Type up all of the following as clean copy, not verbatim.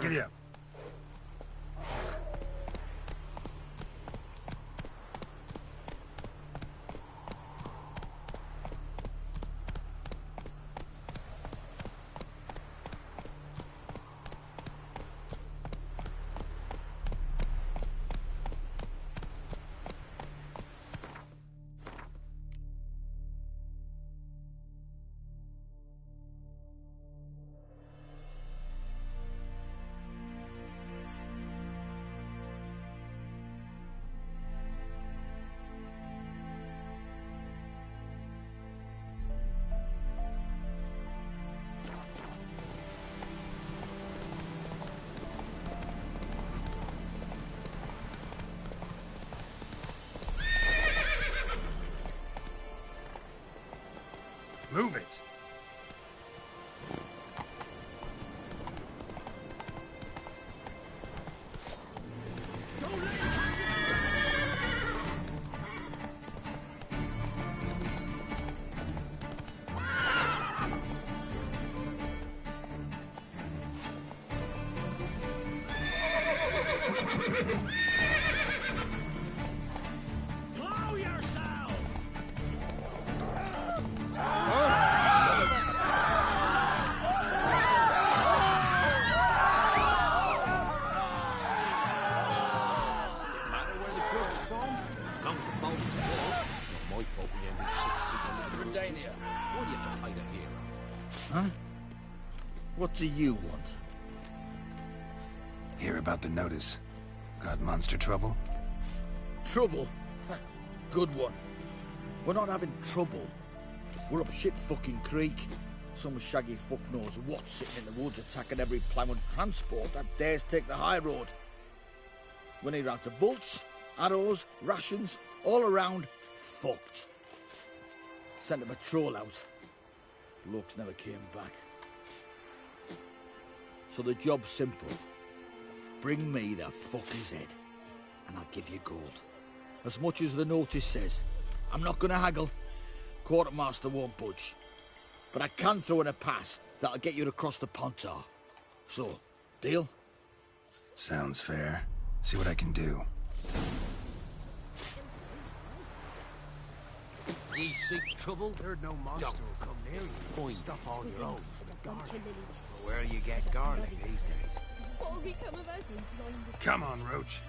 Giddy up. Move it! Blow yourself! Huh? What do you want? Hear about the notice. Got monster trouble? Trouble? Good one. We're not having trouble. We're up shit fucking creek. Some shaggy fuck knows what sitting in the woods attacking every ploughman transport that dares take the high road. When he out of bolts, arrows, rations, all around, fucked. Sent a patrol out. Blokes never came back. So the job's simple. Bring me the fucker's head, and I'll give you gold. As much as the notice says. I'm not gonna haggle. Quartermaster won't budge. But I can throw in a pass that'll get you across the Pontar. So, deal? Sounds fair. See what I can do. We seek trouble? There'd no monster will come near you. Point. Stuff all your own. Where you get garlic these days? Come on, Roach.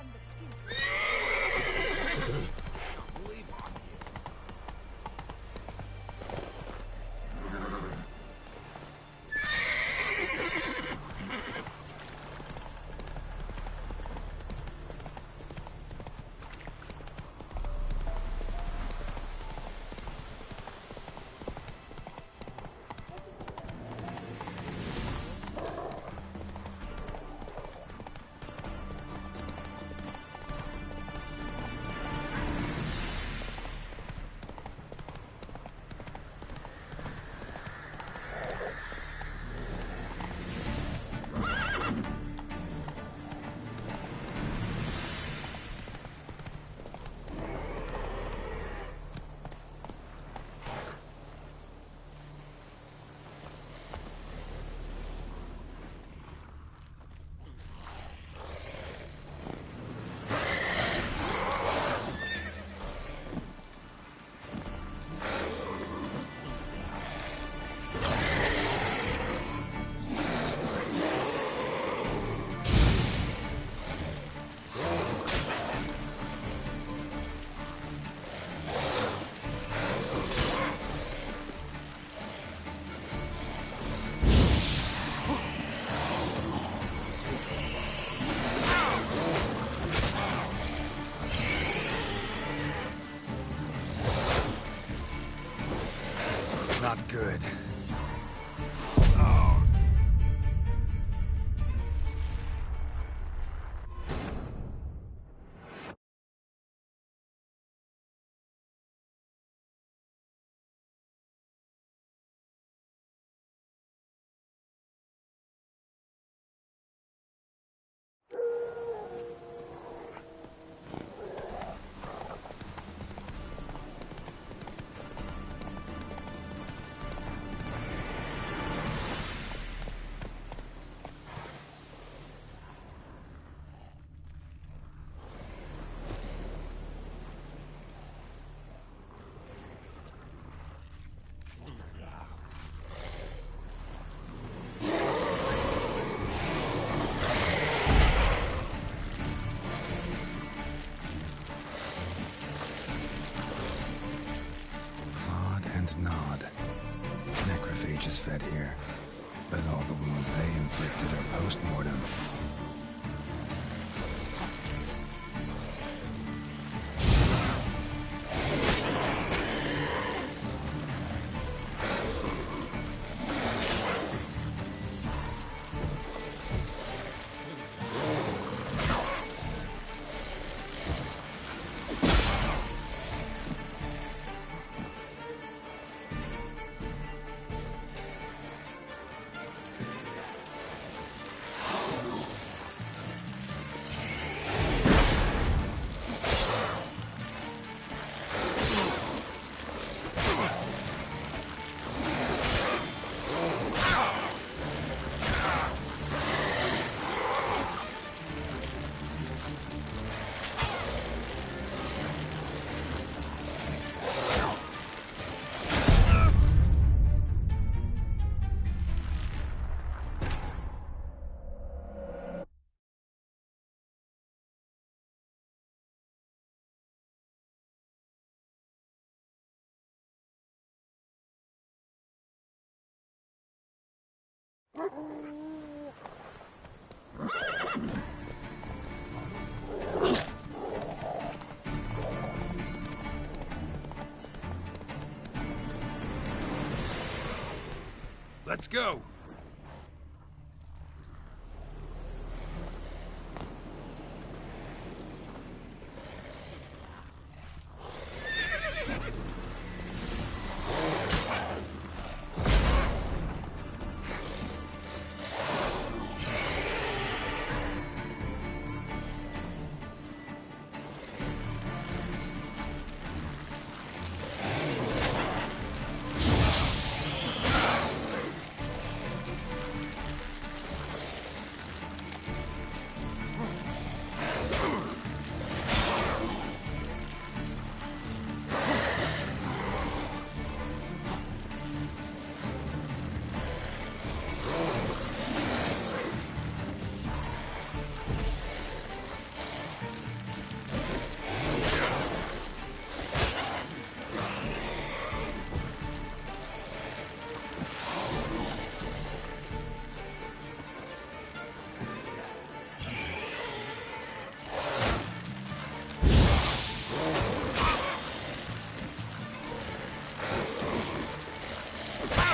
Not good. Oh. rage is fed here. But all the wounds they inflicted are post-mortem. Let's go!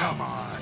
Come on.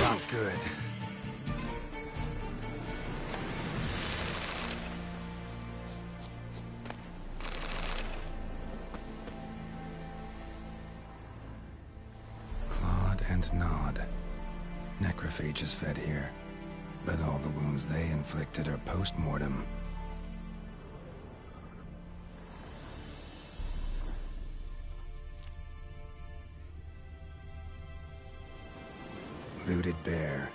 Not good. Clawed and gnawed. macrophages fed here, but all the wounds they inflicted are post-mortem. Looted bear.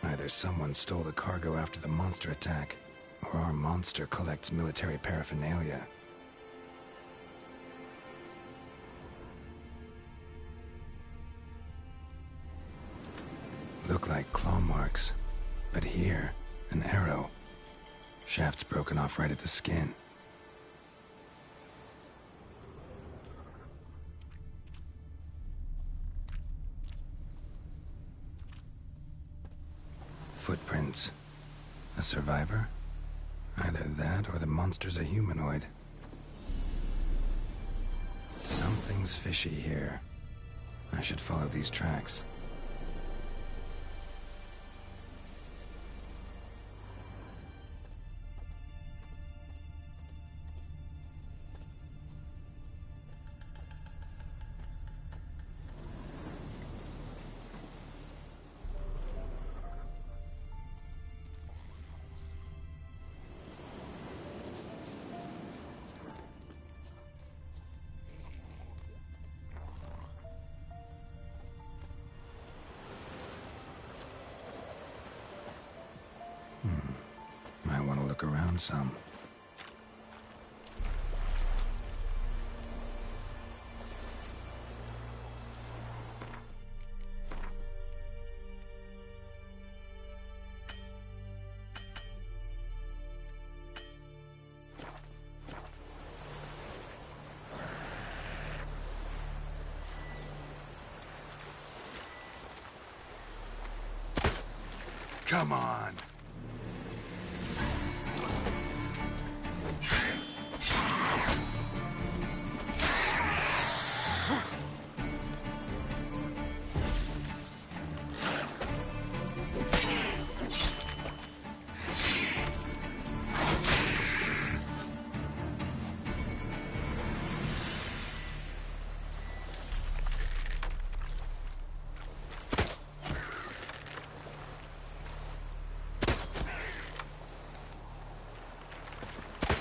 Either someone stole the cargo after the monster attack, or our monster collects military paraphernalia. Look like claw marks, but here, an arrow. Shaft's broken off right at the skin. Footprints. A survivor? Either that or the monster's a humanoid. Something's fishy here. I should follow these tracks. Might want to look around some. Come on.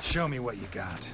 Show me what you got.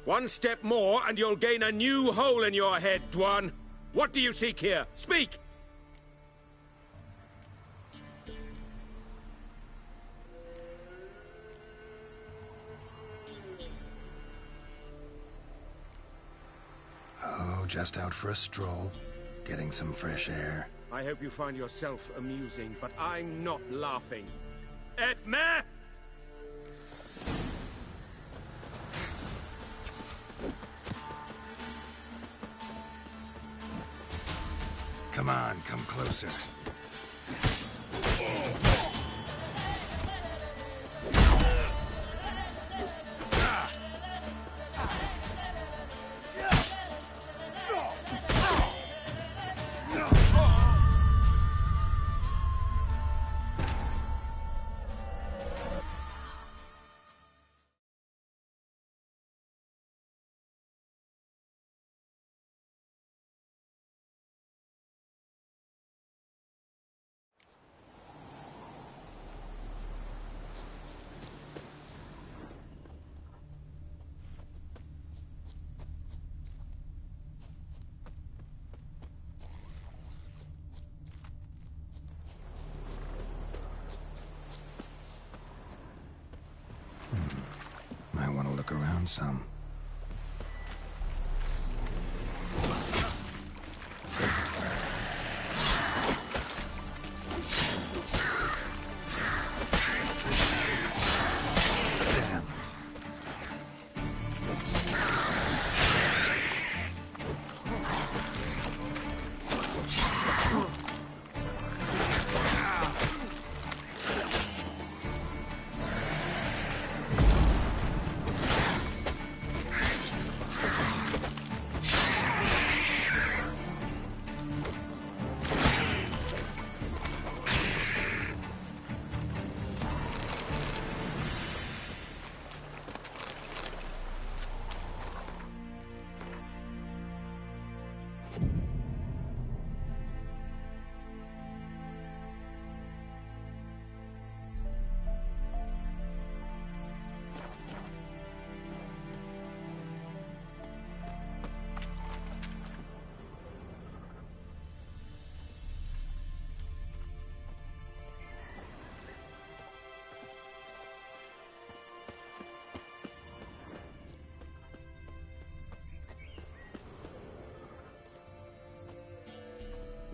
One step more, and you'll gain a new hole in your head, Dwan. What do you seek here? Speak! Oh, just out for a stroll. Getting some fresh air. I hope you find yourself amusing, but I'm not laughing. Edme! Come on, come closer. then some.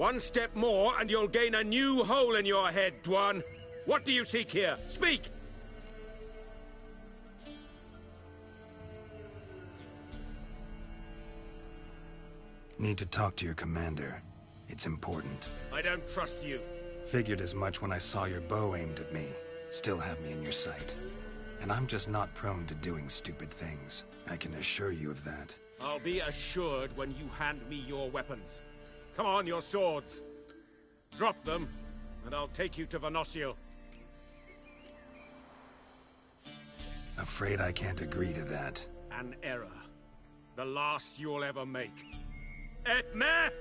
One step more, and you'll gain a new hole in your head, Dwan. What do you seek here? Speak! Need to talk to your commander. It's important. I don't trust you. Figured as much when I saw your bow aimed at me. Still have me in your sight. And I'm just not prone to doing stupid things. I can assure you of that. I'll be assured when you hand me your weapons. Come on, your swords. Drop them, and I'll take you to Venosio. Afraid I can't agree to that. An error. The last you'll ever make. Etme!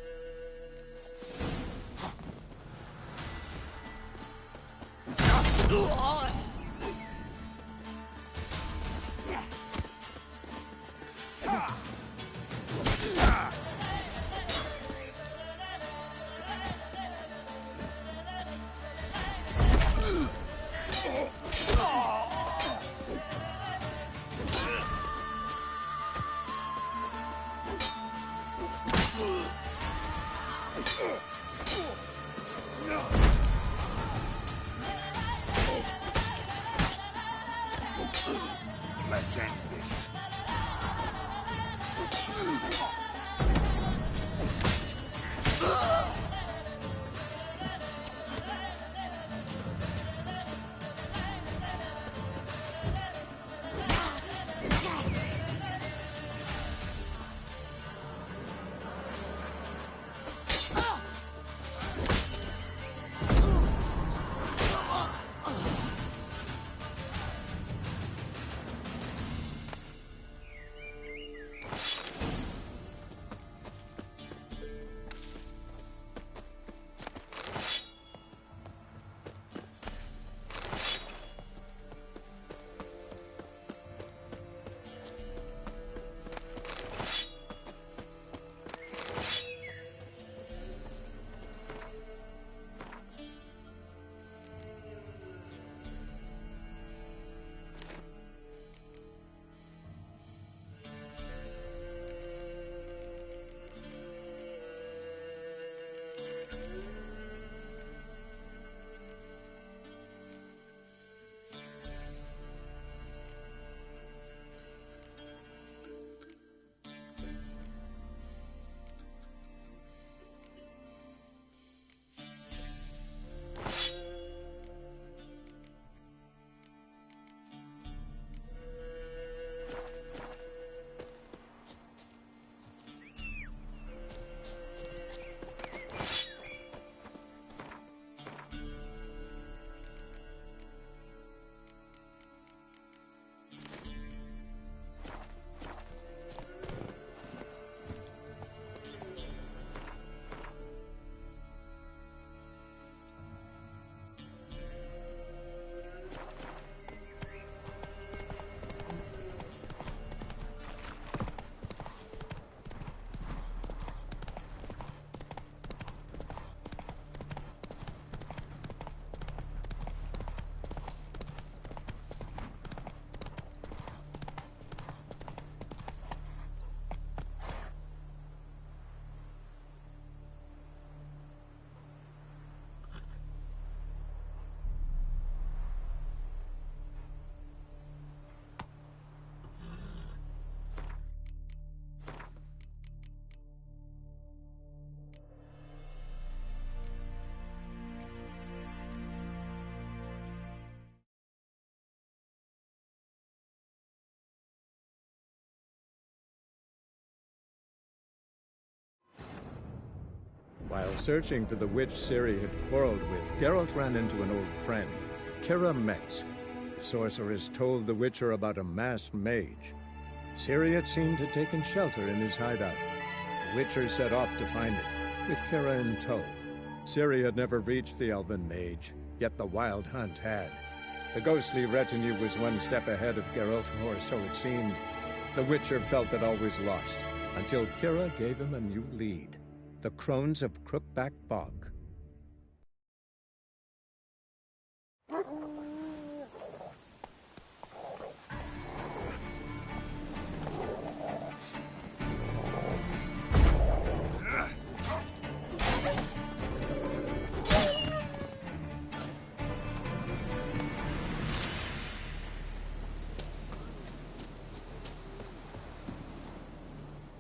Let's end this. While searching for the witch Ciri had quarreled with, Geralt ran into an old friend, Kira Metz. The sorceress told the Witcher about a masked mage. Ciri had seemed to have taken shelter in his hideout. The Witcher set off to find it, with Kira in tow. Ciri had never reached the elven mage, yet the Wild Hunt had. The ghostly retinue was one step ahead of Geralt, or so it seemed. The Witcher felt that all was lost, until Kira gave him a new lead. The Crones of Crookback Bog.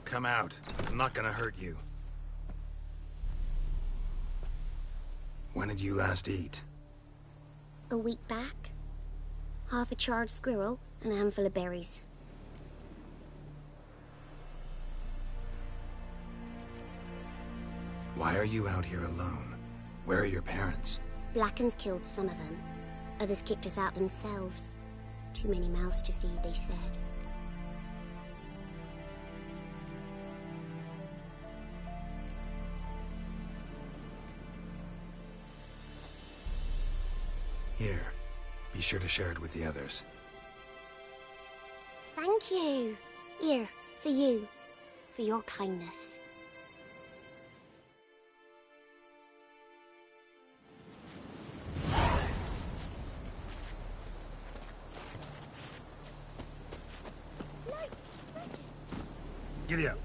Come out. I'm not gonna hurt you. When did you last eat? A week back. Half a charred squirrel and a handful of berries. Why are you out here alone? Where are your parents? Blackens killed some of them. Others kicked us out themselves. Too many mouths to feed, they said. Here, be sure to share it with the others. Thank you. Here, for you. For your kindness. Giddy up.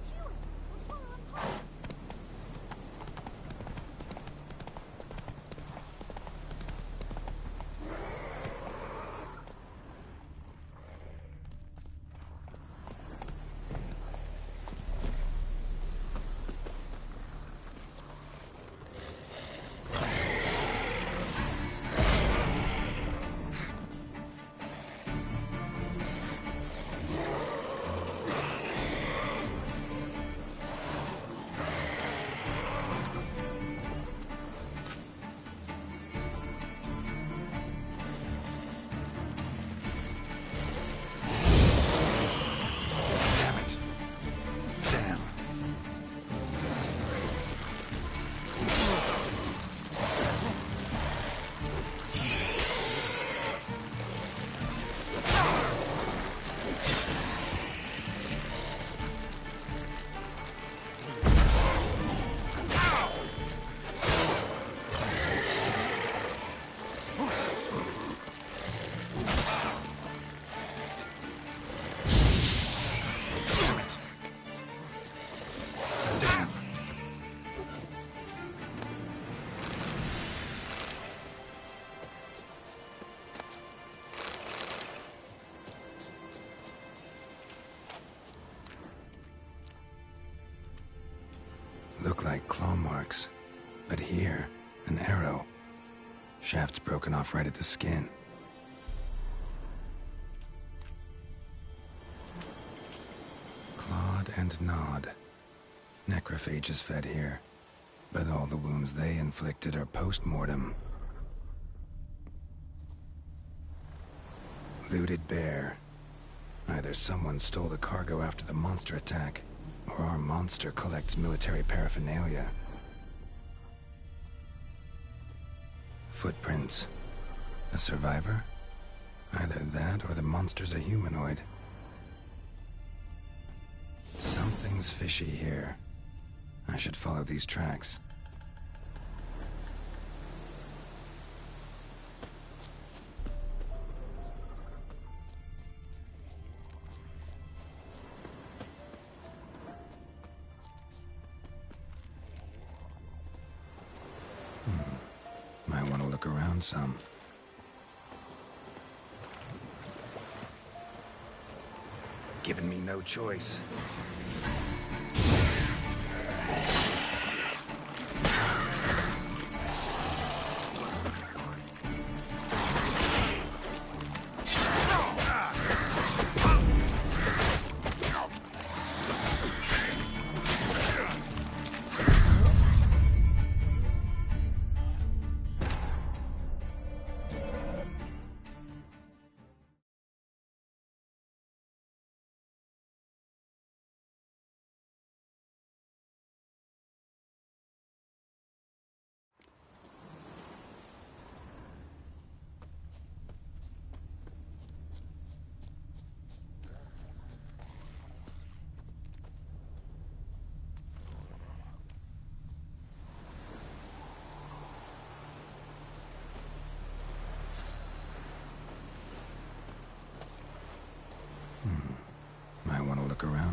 Look like claw marks. But here, an arrow. Shaft's broken off right at the skin. Clawed and gnawed. Necrophages fed here. But all the wounds they inflicted are post-mortem. Looted bear. Either someone stole the cargo after the monster attack, or our monster collects military paraphernalia. Footprints. A survivor? Either that or the monster's a humanoid. Something's fishy here. I should follow these tracks. Might want to look around some. Giving me no choice.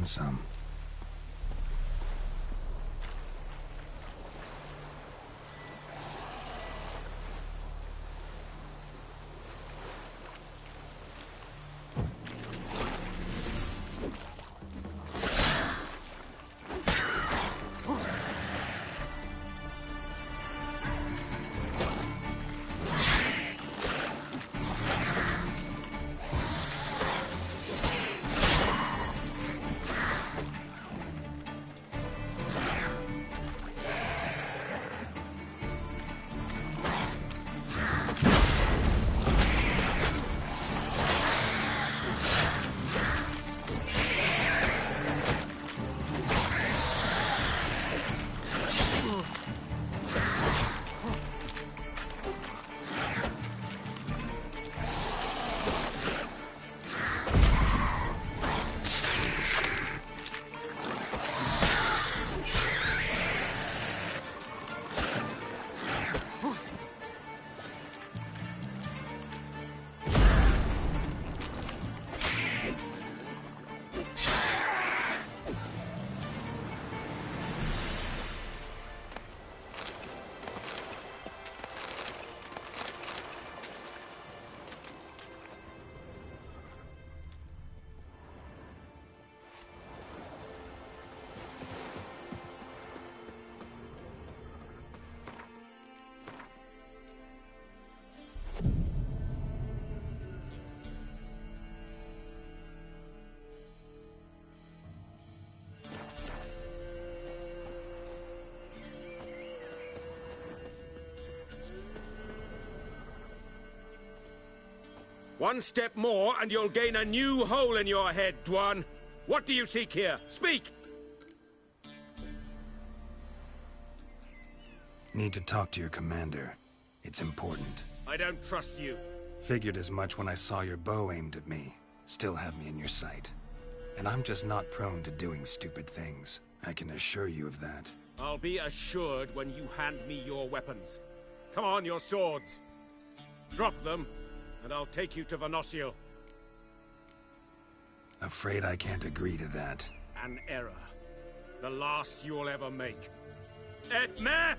found some. One step more, and you'll gain a new hole in your head, Dwan. What do you seek here? Speak! Need to talk to your commander. It's important. I don't trust you. Figured as much when I saw your bow aimed at me. Still have me in your sight. And I'm just not prone to doing stupid things. I can assure you of that. I'll be assured when you hand me your weapons. Come on, your swords. Drop them, and I'll take you to Venosio. Afraid I can't agree to that. An error. The last you'll ever make. Etme!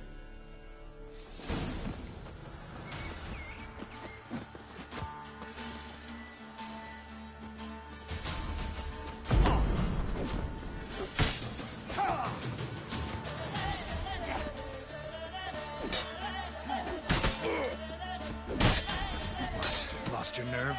What? Lost your nerve?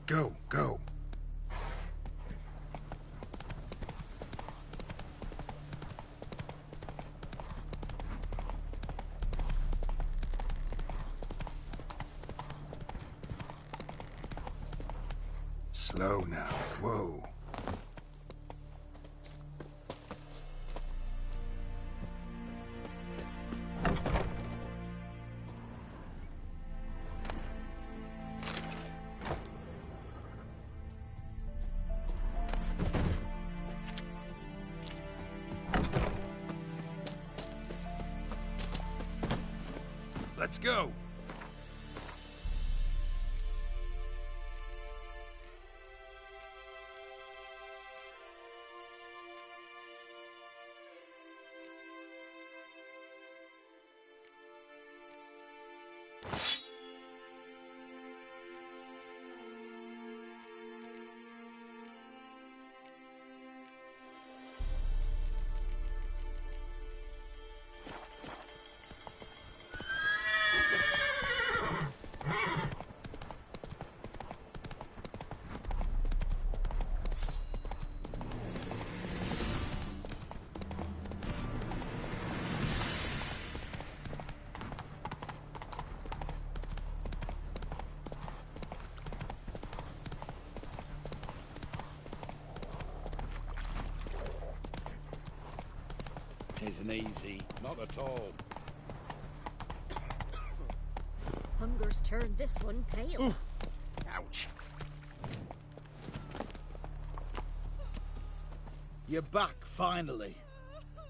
Go, go. Slow now. Whoa. Let's go! Isn't easy. Not at all. Hunger's turned this one pale. Ouch. You're back, finally.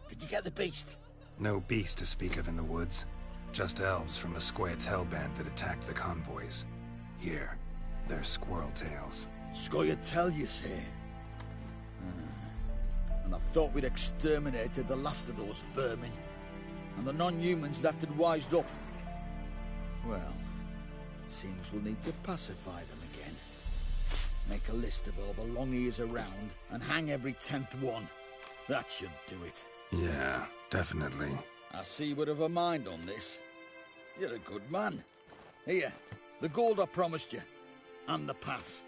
Did you get the beast? No beast to speak of in the woods. Just elves from a Squared's hellband that attacked the convoys. Here, they're squirrel tails. Scoia'tael, you say? And I thought we'd exterminated the last of those vermin. And the non-humans left it wised up. Well, seems we'll need to pacify them again. Make a list of all the long ears around and hang every 10th one. That should do it. Yeah, definitely. I see you would have a mind on this. You're a good man. Here, the gold I promised you. And the pass.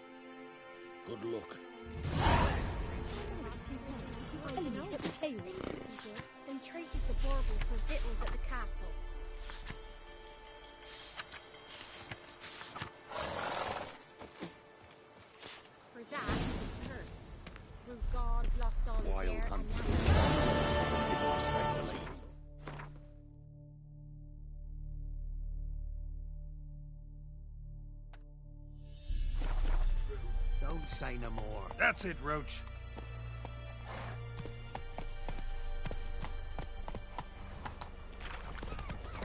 Good luck. They traded the baubles for victuals at the castle. For that, he was cursed. Grew gone, lost all his hair, and Don't say no more. That's it, Roach.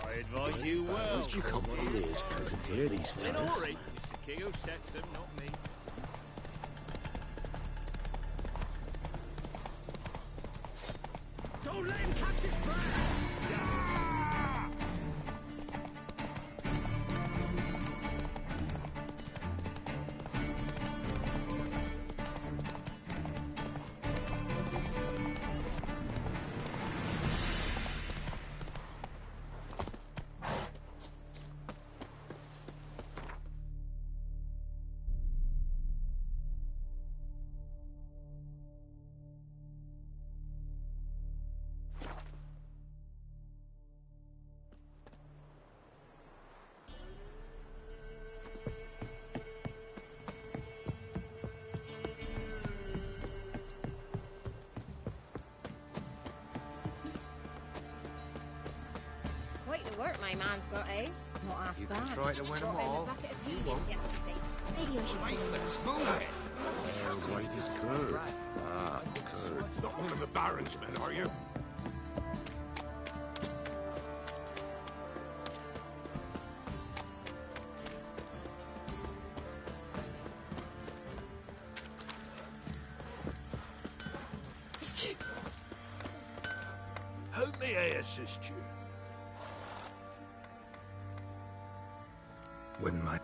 I advise you well. Where'd you come from these cousins here these In a times? hurry. It's the king who sets him, not me. Don't let him catch his breath! quite the work my man's got, eh? Not half You bad. can try to win them Brought him a all. bucket of You peas won't. yesterday. Maybe I should say Smooth it. White as curd. Ah, curd. Not one of the Baron's men, are you? How may I assist you? Wouldn't mind.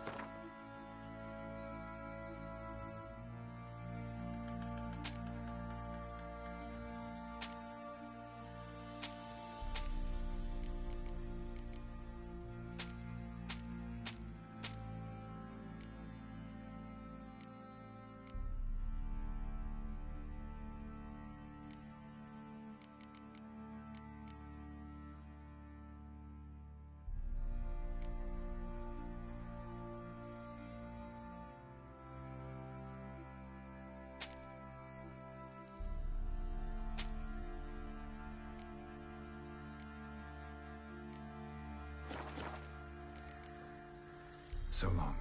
So long.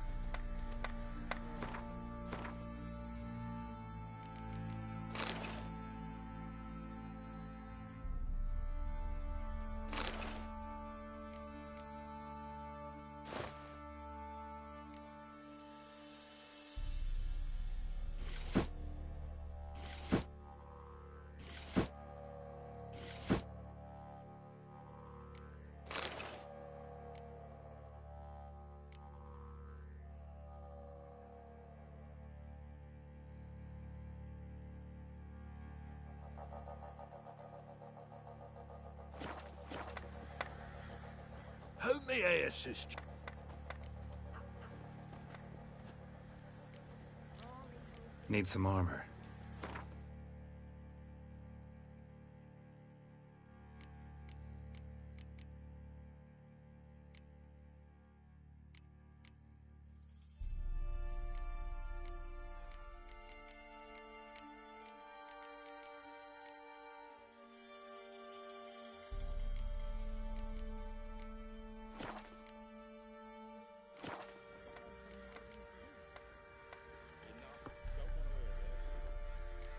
May I assist you? Need some armor.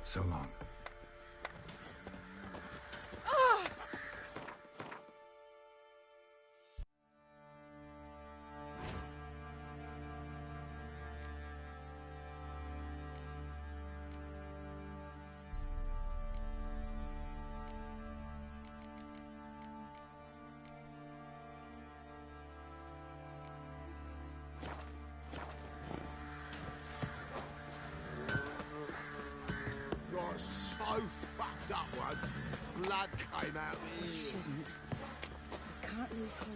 So long. Got so fucked up once. Blood came out of me. Shouldn't. I can't lose hope.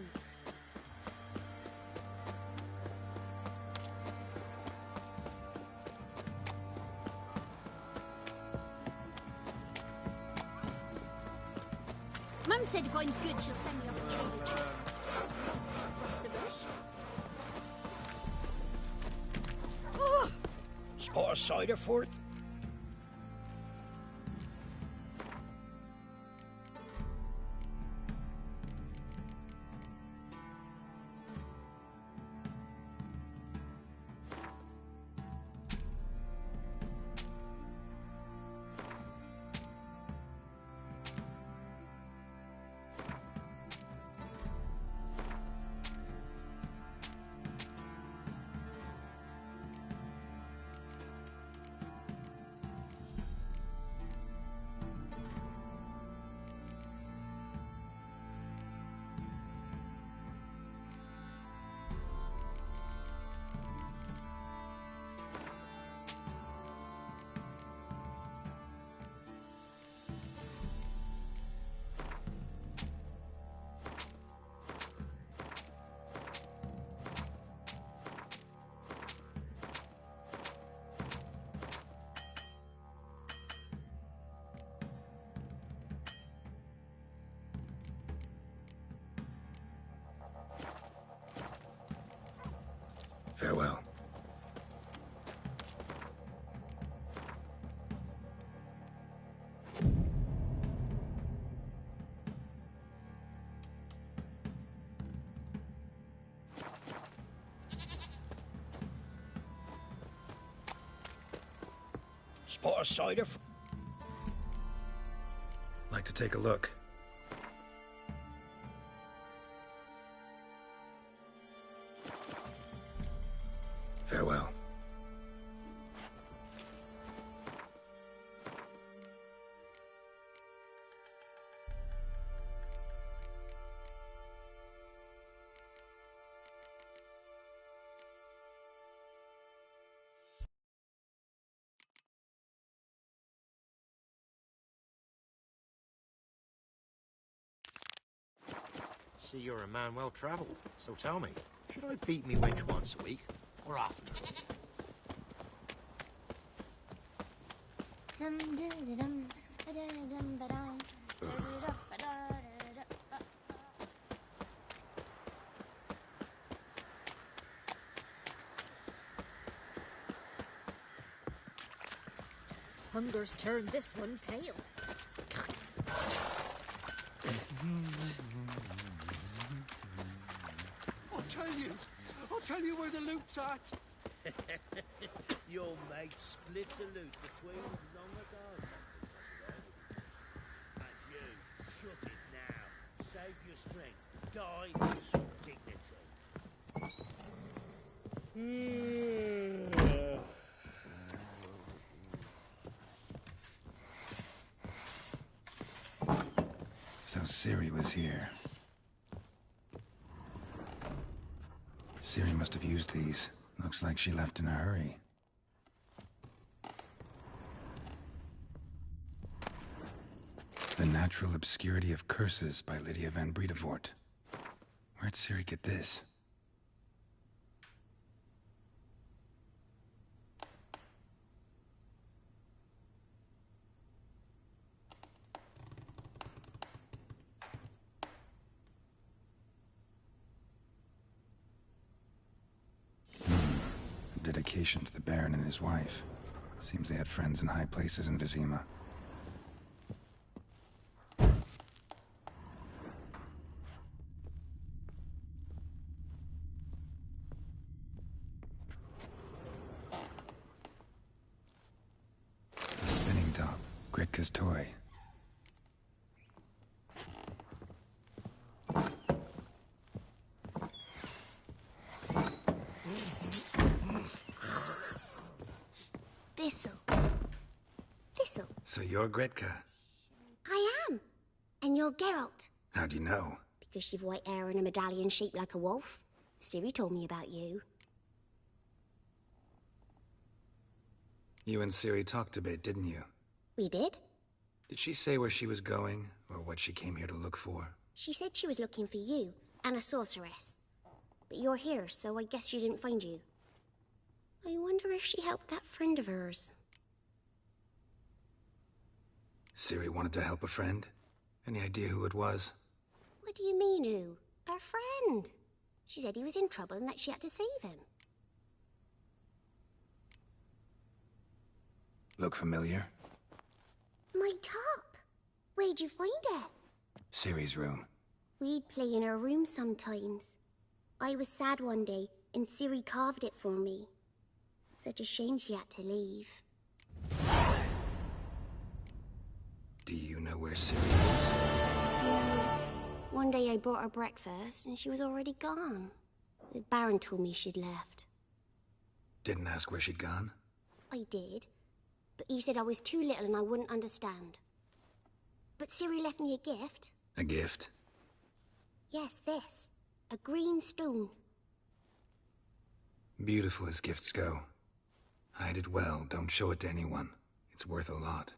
Mum said if I'm good, she'll send me off a trail of tricks. What's the rush? Oh! Spot a cider for it? Farewell. Spot a cider for... Like to take a look. Farewell. See, you're a man well travelled. So tell me, should I beat me wench once a week or often? Hunger's turned this one pale. I'll tell you where the loot's at. Your mate split the loot between them long ago. And you, shut it now. Save your strength. Die with some dignity. So Ciri was here. Ciri must have used these. Looks like she left in a hurry. The Natural Obscurity of Curses by Lydia van Bredevoort. Where'd Ciri get this? A dedication to the Baron and his wife. Seems they had friends in high places in Vizima. A spinning top. Gritka's toy. Thistle. Thistle. So you're Gritka. I am. And you're Geralt. How'd you know? Because you've white hair and a medallion shaped like a wolf. Ciri told me about you. You and Ciri talked a bit, didn't you? We did? Did she say where she was going, or what she came here to look for? She said she was looking for you and a sorceress. But you're here, so I guess she didn't find you. I wonder if she helped that friend of hers. Ciri wanted to help a friend? Any idea who it was? What do you mean, who? Her friend. She said he was in trouble and that she had to save him. Look familiar? My top. Where'd you find it? Ciri's room. We'd play in her room sometimes. I was sad one day, and Ciri carved it for me. Such a shame she had to leave. Do you know where Ciri is? No. One day I brought her breakfast, and she was already gone. The Baron told me she'd left. Didn't ask where she'd gone? I did, but he said I was too little and I wouldn't understand. But Ciri left me a gift. A gift? Yes, this. A green stone. Beautiful as gifts go. Hide it well, don't show it to anyone. It's worth a lot.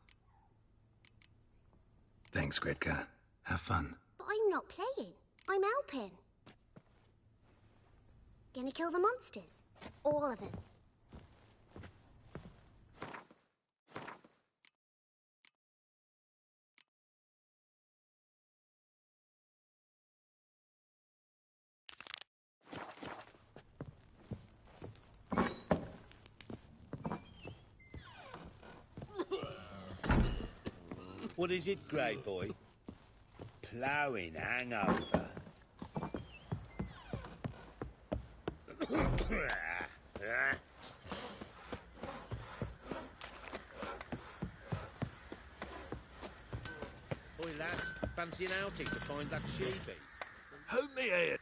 Thanks, Gritka. Have fun. But I'm not playing. I'm helping. Gonna kill the monsters. All of them. What is it, Grey Boy? Ploughing hangover. Oi, lads, fancy an outing to find that sheepy? Hold me head.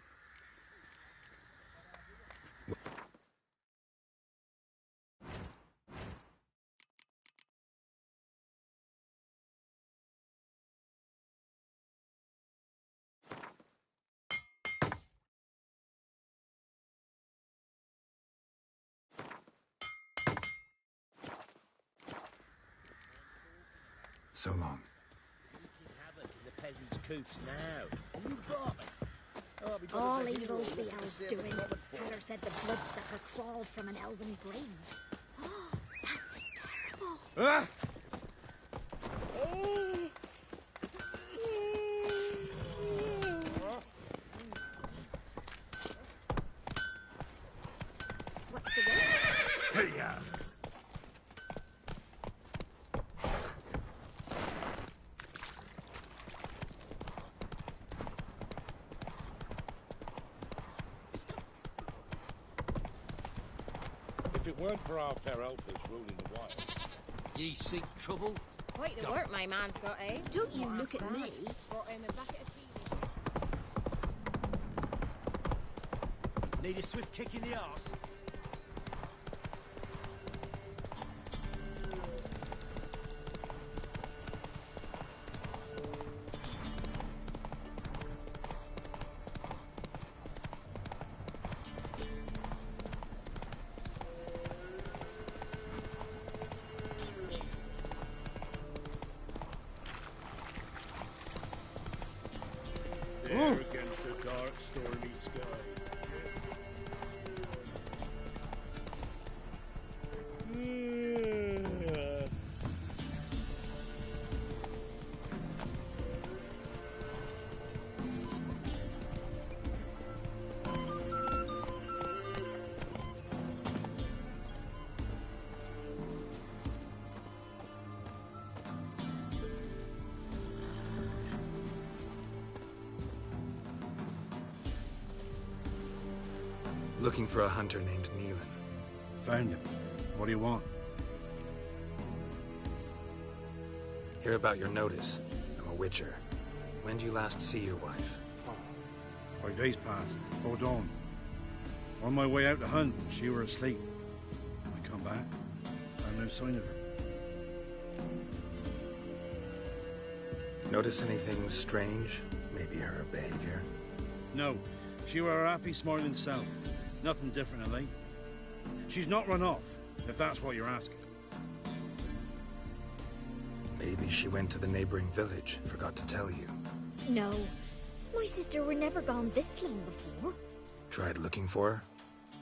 So long. Havoc in the peasants' coops now. You got me. Oh, because All there's a hero evil's the who elves saved the doing. common folk. Heather said the bloodsucker crawled from an elven grave. Oh, that's terrible. Ah! What's the wish? Hey-ya! If it weren't for our fair helpers ruling the wild, Ye seek trouble? Quite the work my man's got, eh? Don't you look at me. Brought him a bucket of peas. Need a swift kick in the arse? there against the dark, stormy sky. Looking for a hunter named Neelan. Found him. What do you want? Hear about your notice. I'm a witcher. When did you last see your wife? 5 days passed, before dawn. On my way out to hunt, she were asleep. I come back, found no sign of her. Notice anything strange? Maybe her behavior? No, she were her happy, smiling self. Nothing different than late. She's not run off, if that's what you're asking. Maybe she went to the neighboring village, forgot to tell you. No. My sister were never gone this long before. Tried looking for her?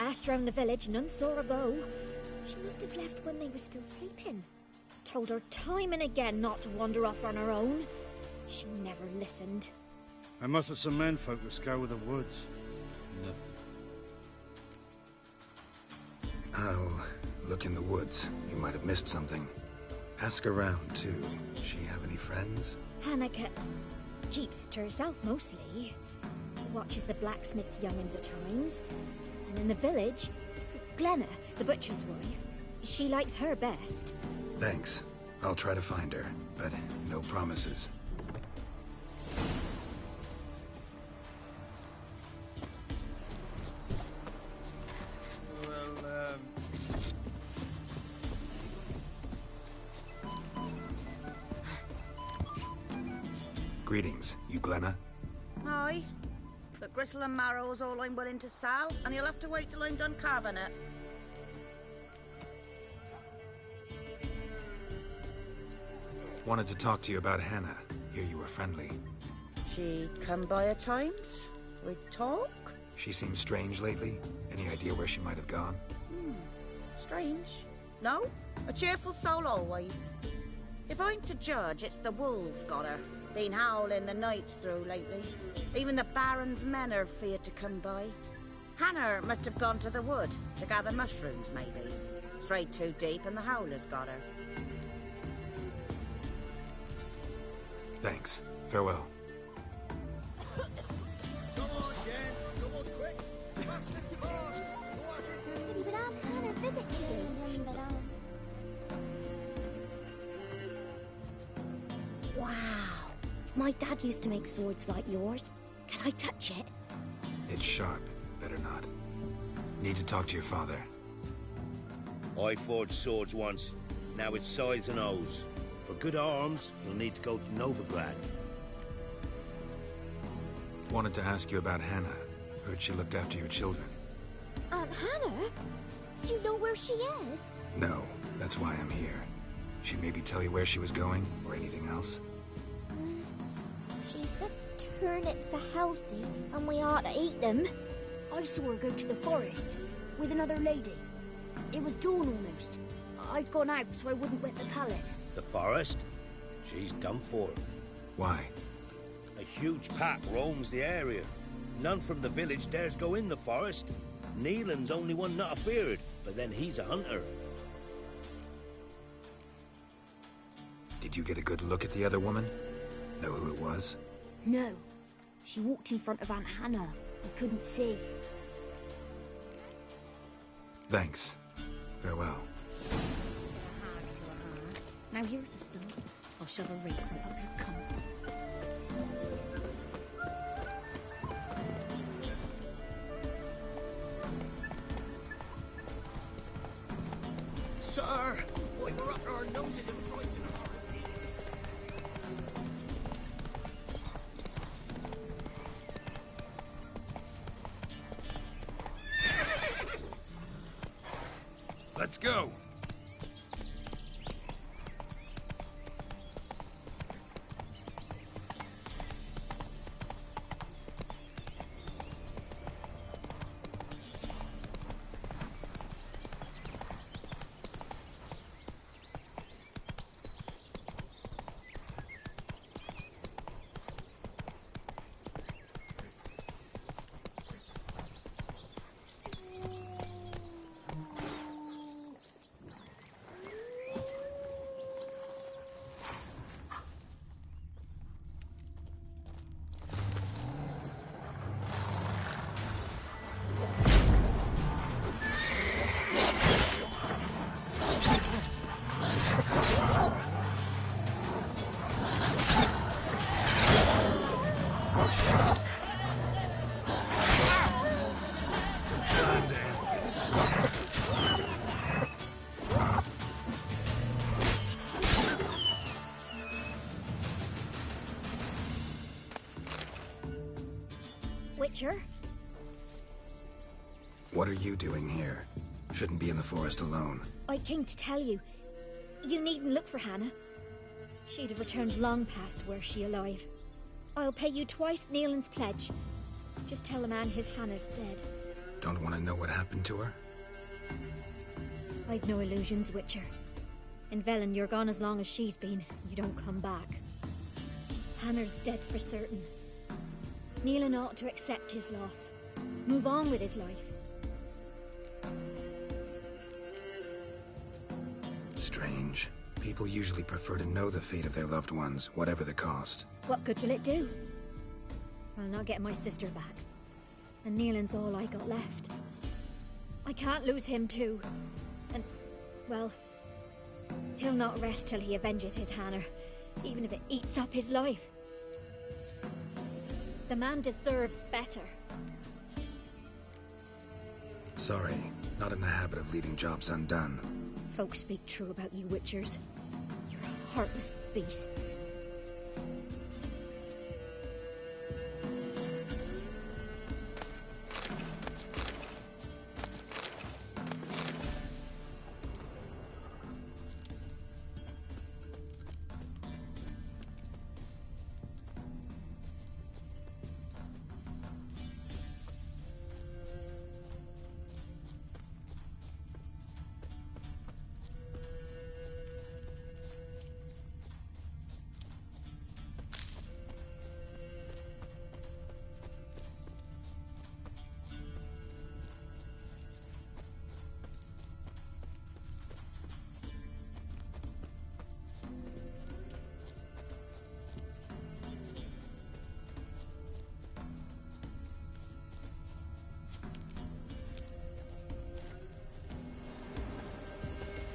Asked round the village, none saw her go. She must have left when they were still sleeping. Told her time and again not to wander off on her own. She never listened. I must have some menfolk that scour the woods. Nothing. I'll look in the woods. You might have missed something. Ask around, too. She have any friends? Hannah keeps to herself mostly. Watches the blacksmith's young'uns at times. And in the village, Glenna, the butcher's wife, she likes her best. Thanks. I'll try to find her, but no promises. Greetings. You Glenna? Aye. But gristle and marrow's all I'm willing to sell, and you'll have to wait till I'm done carving it. Wanted to talk to you about Hannah. Hear you were friendly. She come by at times? We'd talk? She seems strange lately. Any idea where she might have gone? Strange. No? A cheerful soul always. If I'm to judge, it's the wolves got her. Been howling the nights through lately. Even the Baron's men are feared to come by. Hannah must have gone to the wood to gather mushrooms, maybe. Strayed too deep and the howlers got her. Thanks. Farewell. Come on, gents. Come on, quick. Fast as fast. But I've had a visit to do. Wow. My dad used to make swords like yours. Can I touch it? It's sharp. Better not. Need to talk to your father. I forged swords once. Now it's scythes and hoes. For good arms, you'll need to go to Novigrad. Wanted to ask you about Hannah. Heard she looked after your children. Aunt Hannah? Do you know where she is? No, that's why I'm here. She maybe tell you where she was going, or anything else? She said turnips are healthy, and we ought to eat them. I saw her go to the forest with another lady. It was dawn almost. I'd gone out so I wouldn't wet the pallet. The forest? She's done for. Why? A huge pack roams the area. None from the village dares go in the forest. Neelan's only one not afeared, but then he's a hunter. Did you get a good look at the other woman? Know who it was? No. She walked in front of Aunt Hannah. I couldn't see. Thanks. Farewell. Now here's a stone. I'll shove a rake right up your cunt. Sir! Boy, we're up to our noses in fights in the forest. Let's go! Witcher. What are you doing here? Shouldn't be in the forest alone. I came to tell you. You needn't look for Hannah. She'd have returned long past were she alive. I'll pay you twice Nealon's pledge. Just tell the man his Hannah's dead. Don't want to know what happened to her? I've no illusions, Witcher. In Velen, you're gone as long as she's been. You don't come back. Hannah's dead for certain. Nealon ought to accept his loss. Move on with his life. Strange. People usually prefer to know the fate of their loved ones, whatever the cost. What good will it do? I'll not get my sister back. And Nealon's all I got left. I can't lose him too. And, well, he'll not rest till he avenges his Hannah, even if it eats up his life. The man deserves better. Sorry, not in the habit of leaving jobs undone. Folks speak true about you Witchers. You're heartless beasts.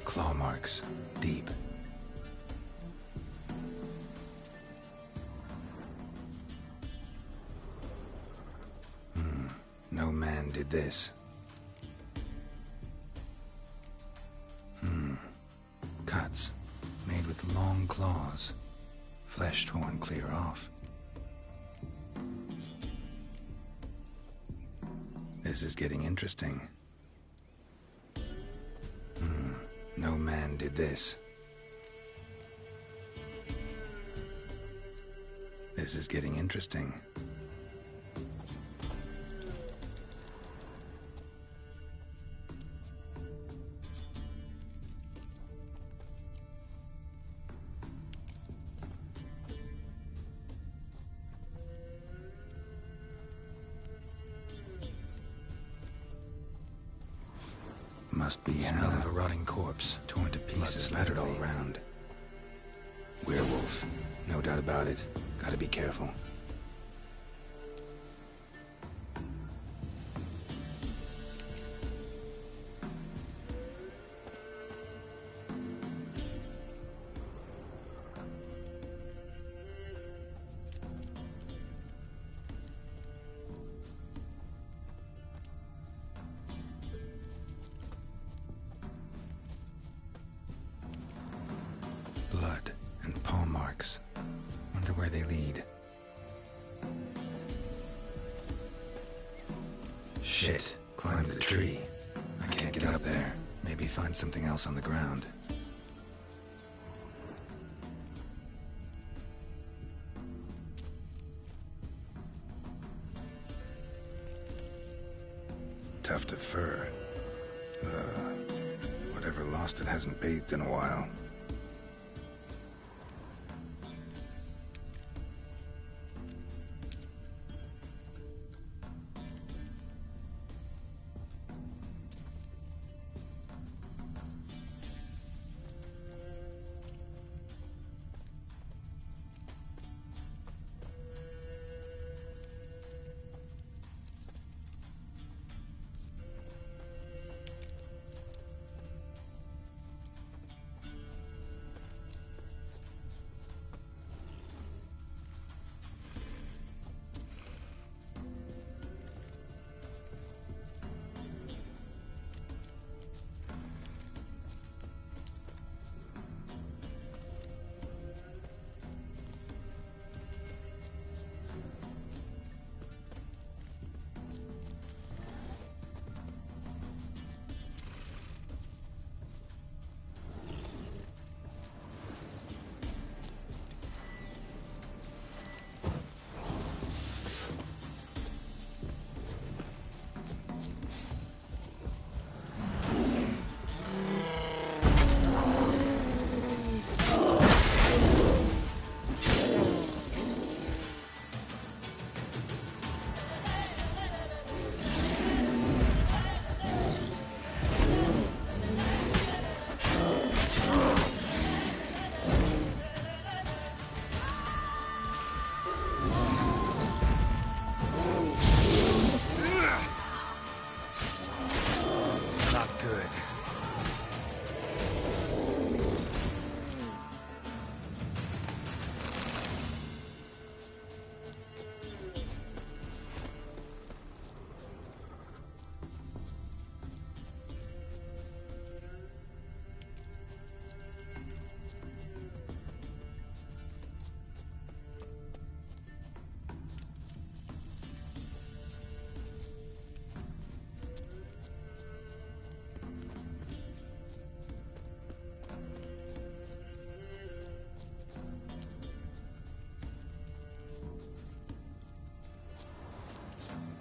Claw marks. Deep. No man did this. Cuts. Made with long claws. Flesh torn clear off. This is getting interesting. No man did this. This is getting interesting. Must be smell of a rotting corpse, torn to pieces, splattered all around. Werewolf, no doubt about it. Gotta be careful. Blood and paw marks. Wonder where they lead. Shit, climbed the tree. I can't get up there. Maybe find something else on the ground. Tuft of fur. Whatever lost it hasn't bathed in a while.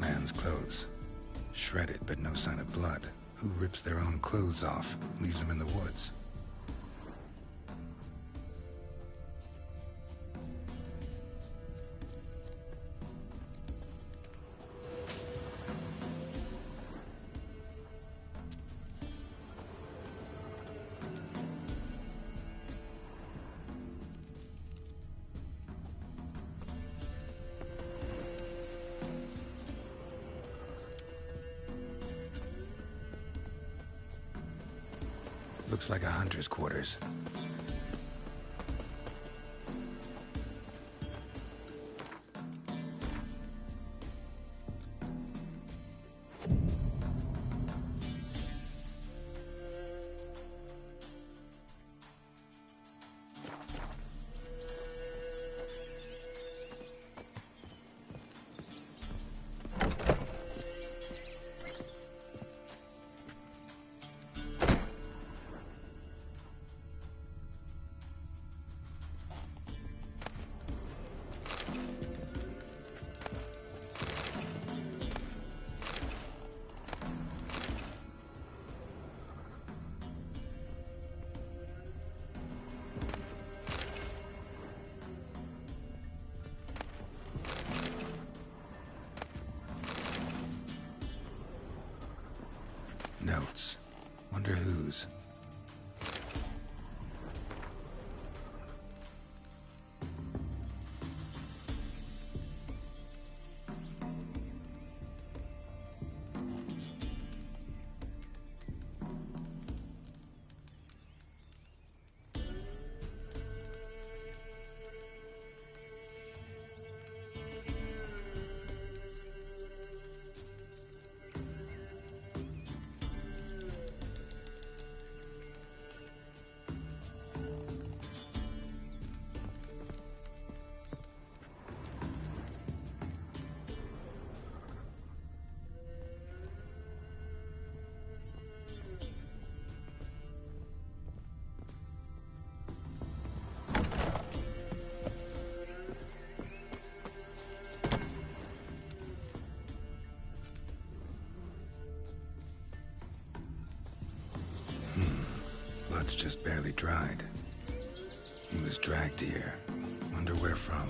man's clothes. Shredded, but no sign of blood. Who rips their own clothes off, leaves them in the woods? Looks like a hunter's quarters. Notes. Wonder whose. Blood's just barely dried. He was dragged here. Wonder where from.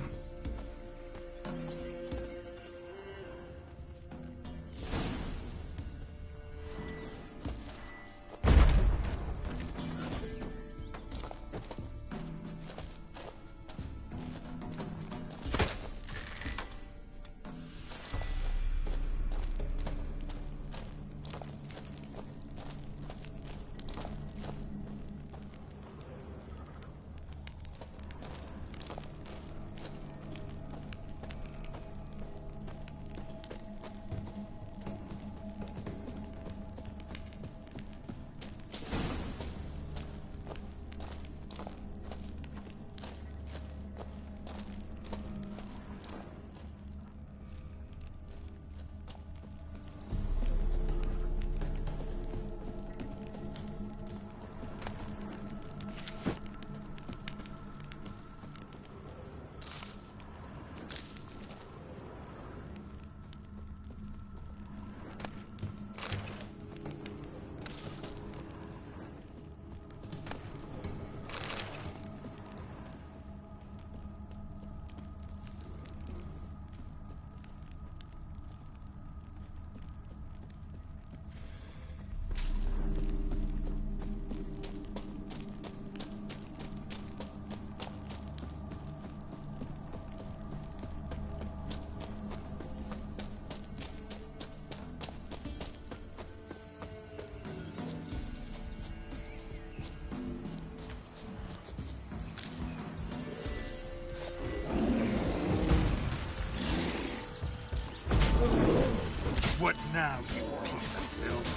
What now, you piece of filth?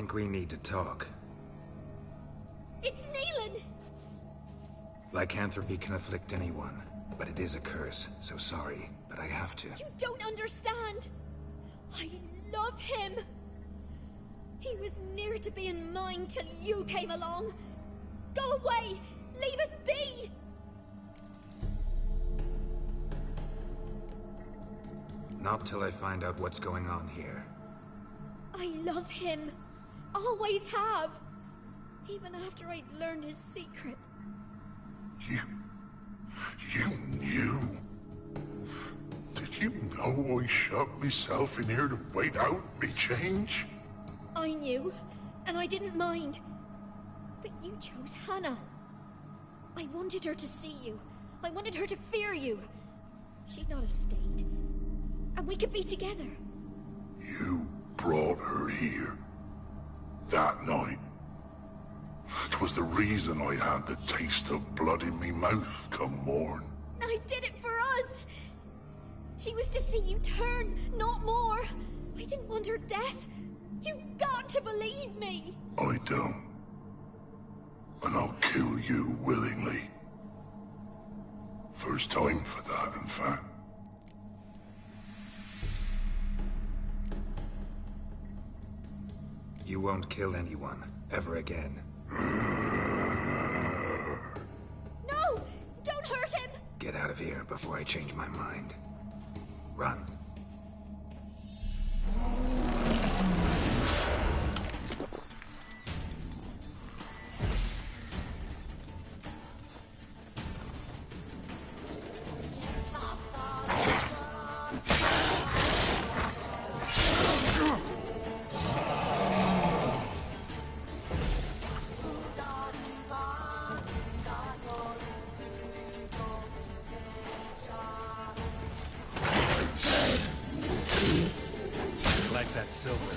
think we need to talk. It's Neelan! Lycanthropy can afflict anyone, but it is a curse, so sorry, but I have to. You don't understand! I love him! He was near to being mine till you came along! Go away! Leave us be! Not till I find out what's going on here. I love him. Always have. Even after I'd learned his secret. You knew? Did you know I shut myself in here to wait out me change? I knew, and I didn't mind. But you chose Hannah. I wanted her to see you. I wanted her to fear you. She'd not have stayed. And we could be together. You brought her here. That night. It was the reason I had the taste of blood in me mouth come morn. I did it for us. She was to see you turn, not more. I didn't want her death. You've got to believe me. I don't. And I'll kill you willingly. First time for that, in fact. You won't kill anyone, ever again. No! Don't hurt him! Get out of here before I change my mind. Run. That silver.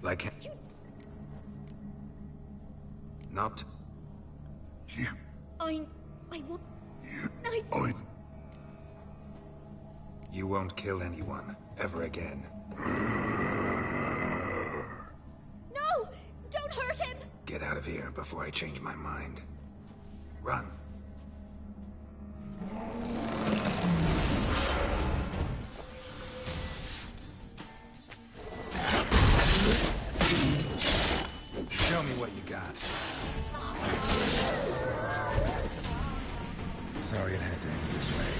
Like you... Not... You... I won't... You... You won't kill anyone, ever again. No! Don't hurt him! Get out of here before I change my mind. Run. Show me what you got. Sorry it had to end this way.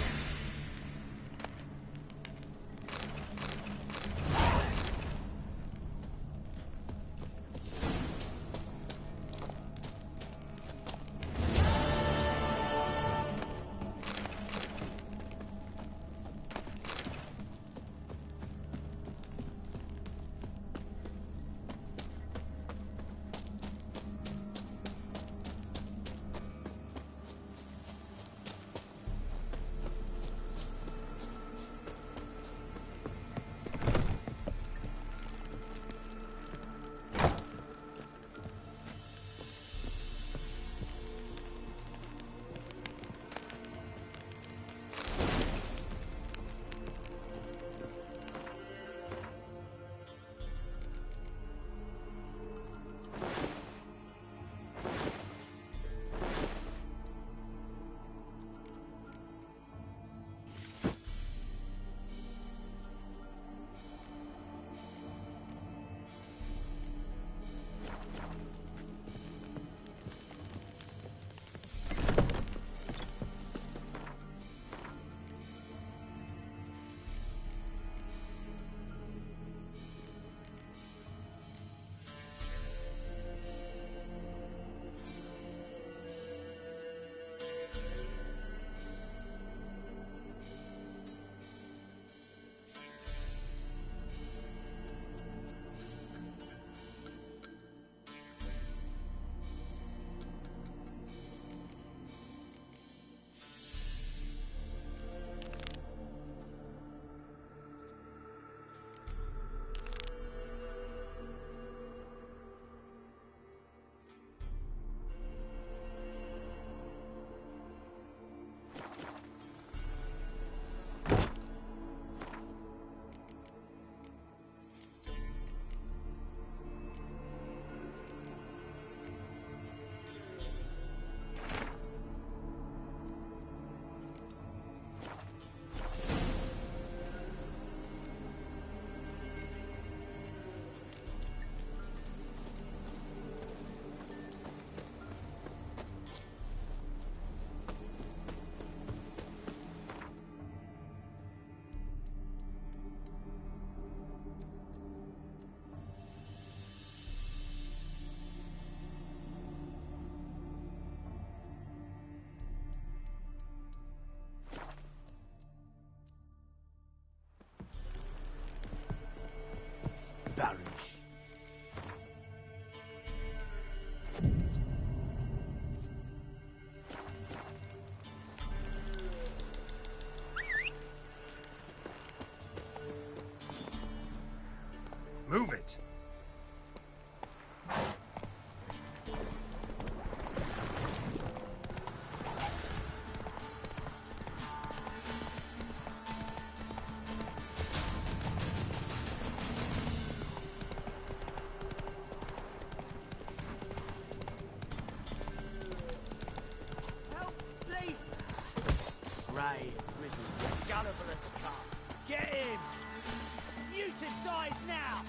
Dies now!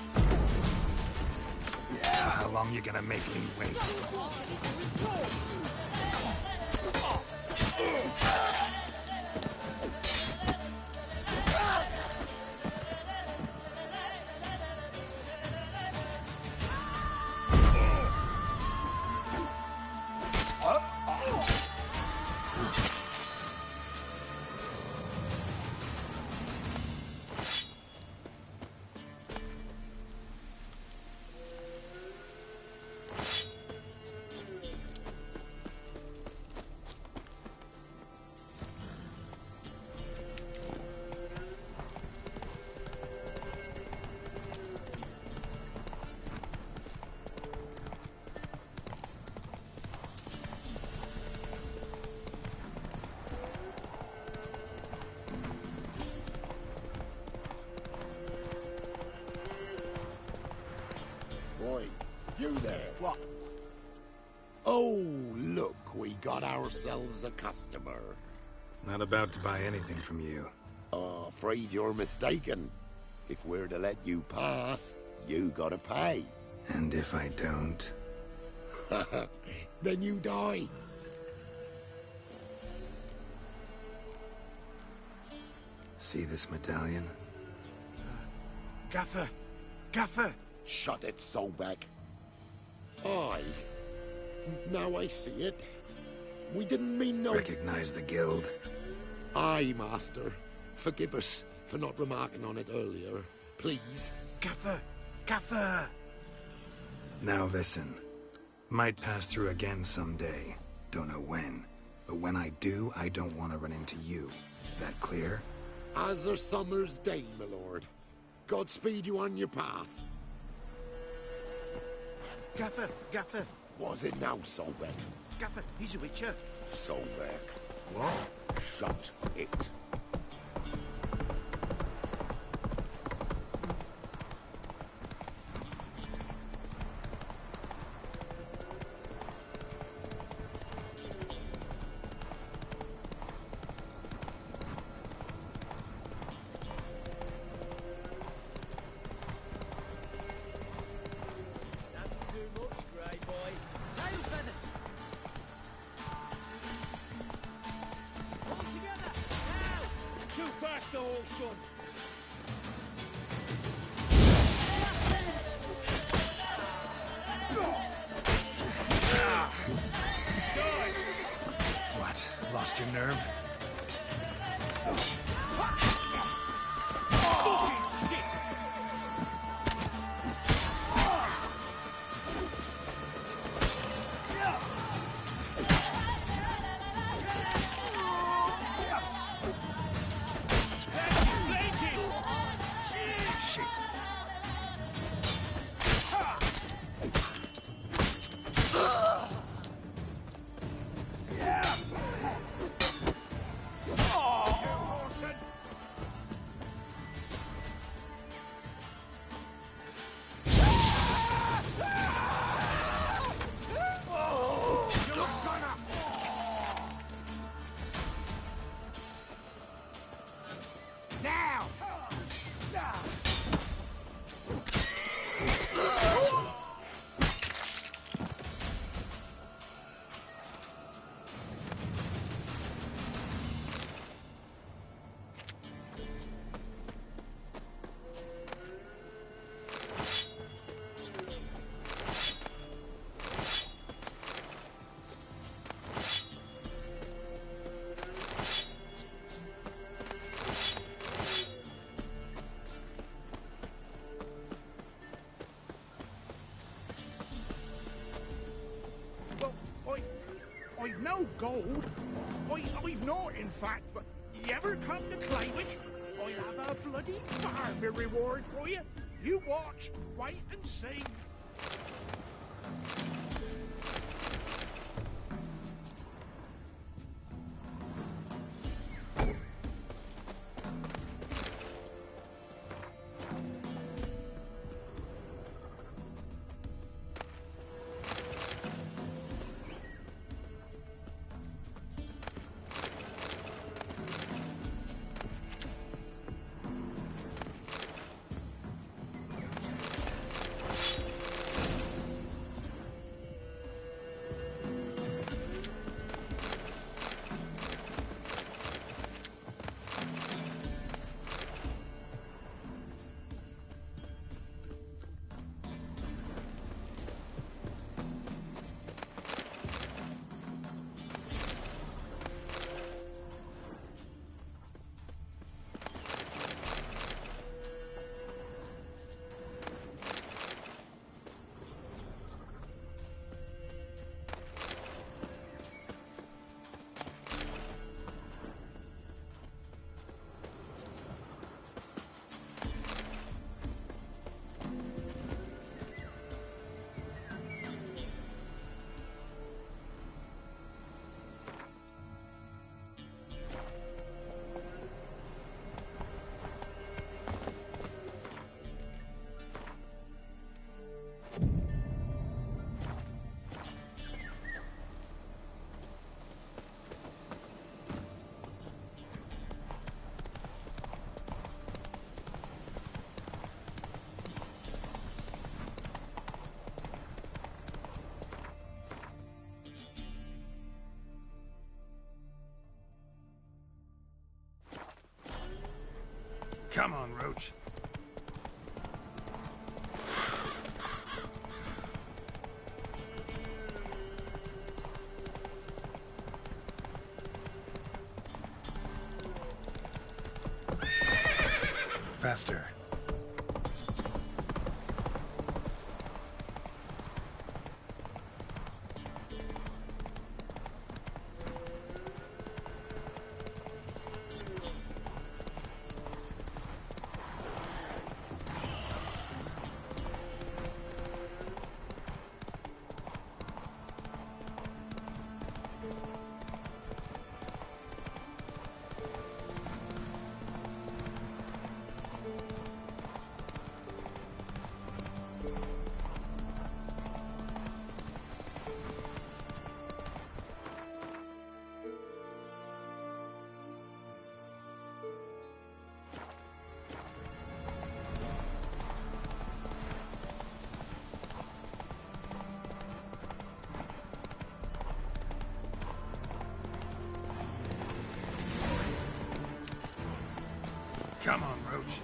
Yeah, how long you gonna make me wait? Boy, you there. What? Oh, look, we got ourselves a customer. Not about to buy anything from you. Afraid you're mistaken. If we're to let you pass, you gotta pay. And if I don't? Then you die. See this medallion? Gaffer! Gaffer! Shut it, Solbeck. Aye. Now I see it. We didn't mean no... Recognize the guild? Aye, Master. Forgive us for not remarking on it earlier. Please. Gaffer! Gaffer! Now listen. Might pass through again someday. Don't know when. But when I do, I don't want to run into you. That clear? As a summer's day, my lord. Godspeed you on your path. Gaffer! Gaffer! Was it now, Solbeck? Gaffer, he's a witcher. Solbeck. What? Shut it. What? Lost your nerve? Fucking shit! I've no gold. I've not, in fact, but you ever come to Claywich, I'll have a bloody farmer reward for you. You watch, wait and see. Come on, Roach. Faster. Come on, Roach.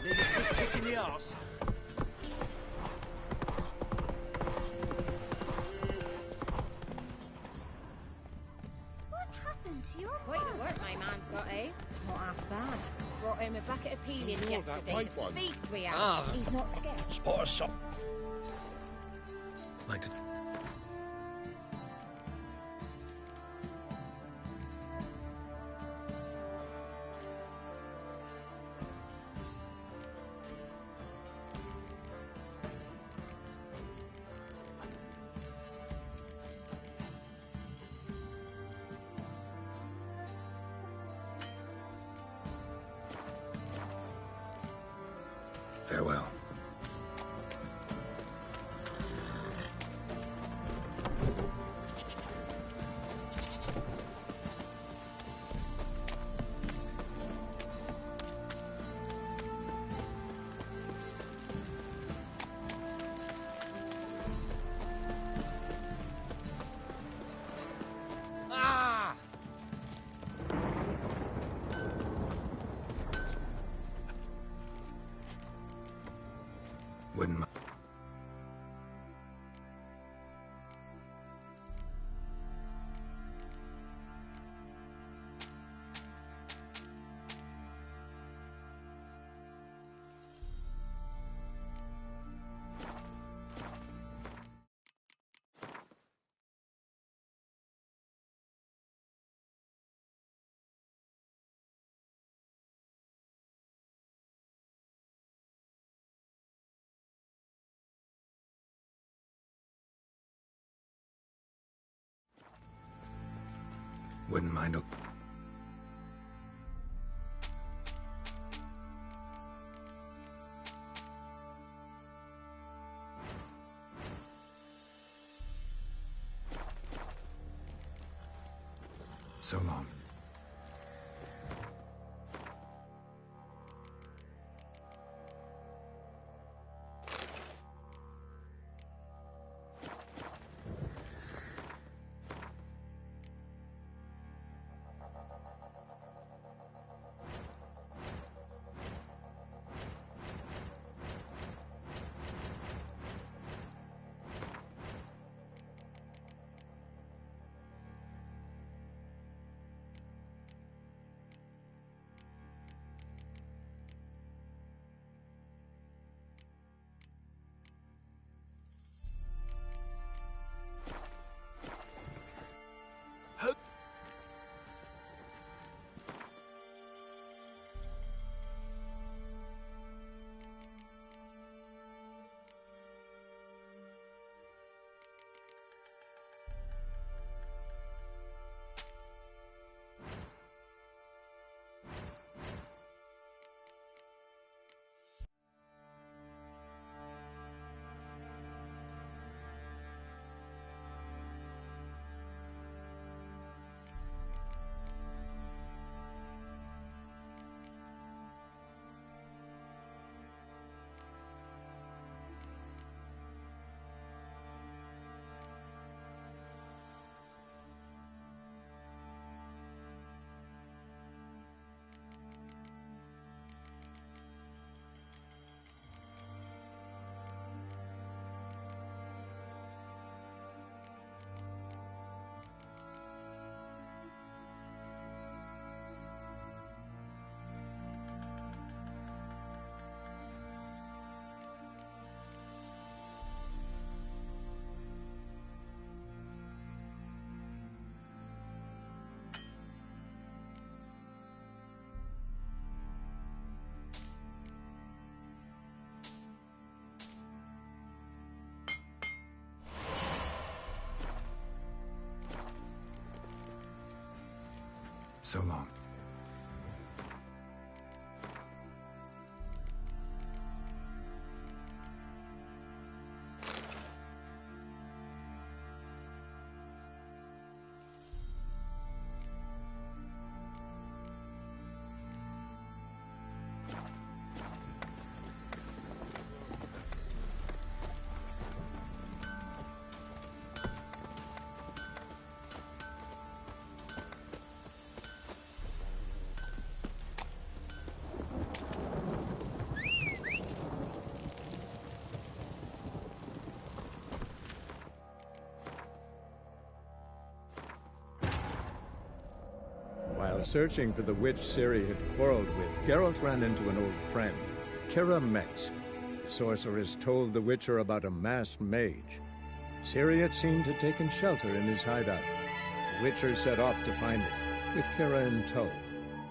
Need a swift kick in the arse. What happened to your Quite mum? the work my man's got, eh? Not half bad. Brought him a bucket of peeling So you're that yesterday. white The one? feast we had. Ah, He's not scared. spot of salt. Like to... Farewell. Ah! Wouldn't mind. Wouldn't mind a... So long. So long. While searching for the witch Ciri had quarreled with, Geralt ran into an old friend, Kira Metz. The sorceress told the Witcher about a masked mage. Ciri had seemed to taken shelter in his hideout. The Witcher set off to find it, with Kira in tow.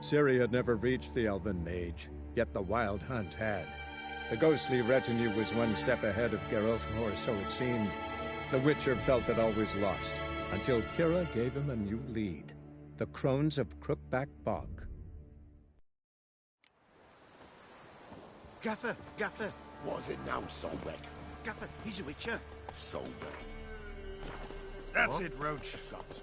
Ciri had never reached the elven mage, yet the wild hunt had. The ghostly retinue was one step ahead of Geralt, or so it seemed. The Witcher felt that all was lost, until Kira gave him a new lead. The Crones of Crookback Bog. Gaffer, Gaffer. What's it now, Solbeck? Gaffer, he's a witcher. Solbeck. That's What? it, Roach. Shut it.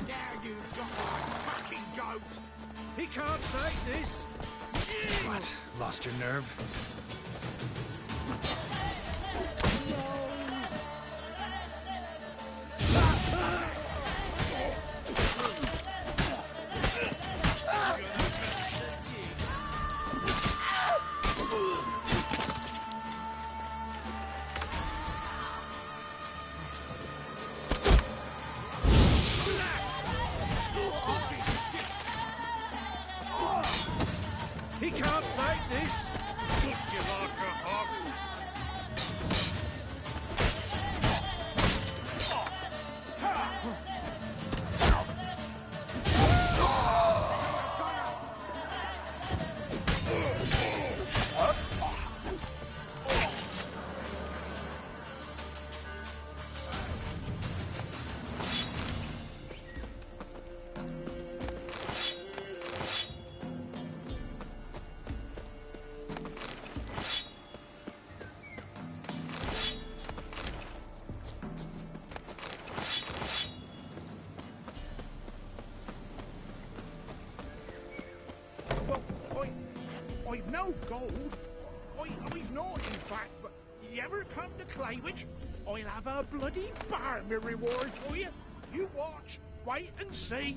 Now you got my fucking goat. He can't take this. What? Lost your nerve? He can't take this. Would you like a hug? Well, I've no gold. I've not, in fact, but you ever come to Claywich, I'll have a bloody barmy reward for you. You watch, wait and see.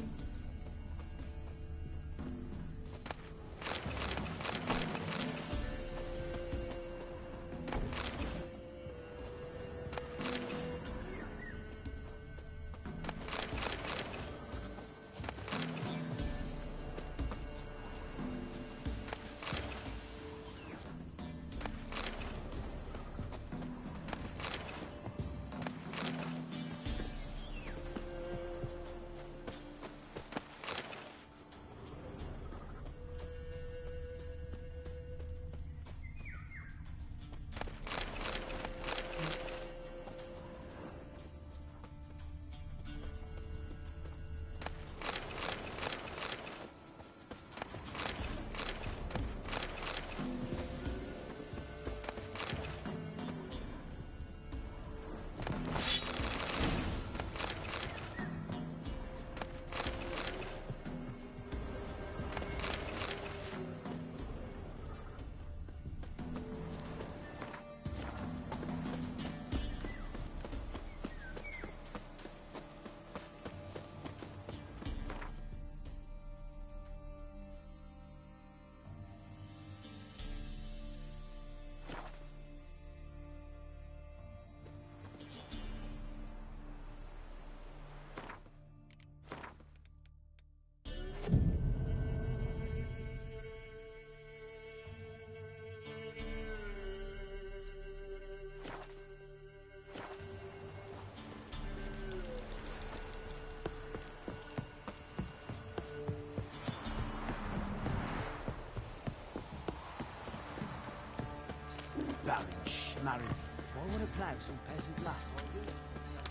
married. If I want to play some peasant lass, I'll do it.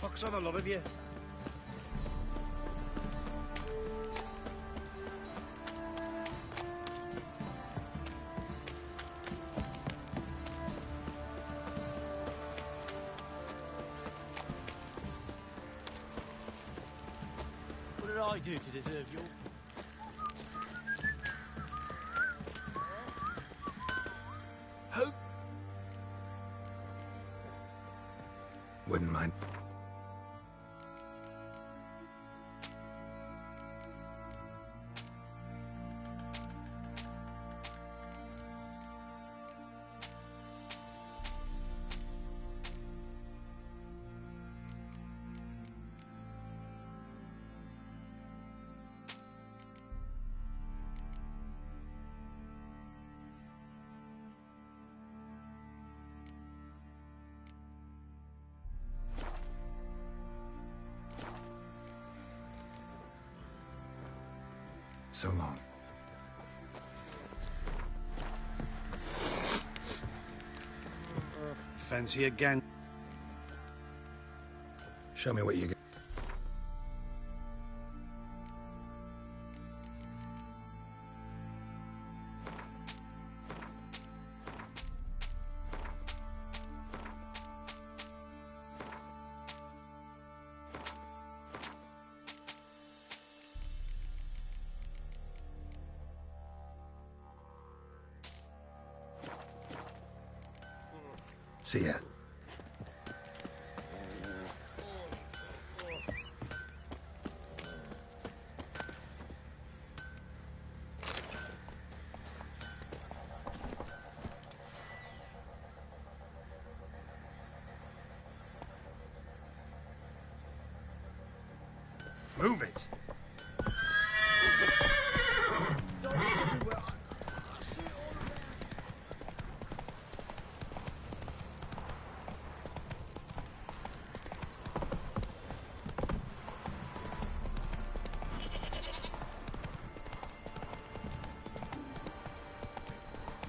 Pox on the love of you. What did I do to deserve your... Wouldn't mind. So long. Fancy again? Show me what you got. See ya. Move it.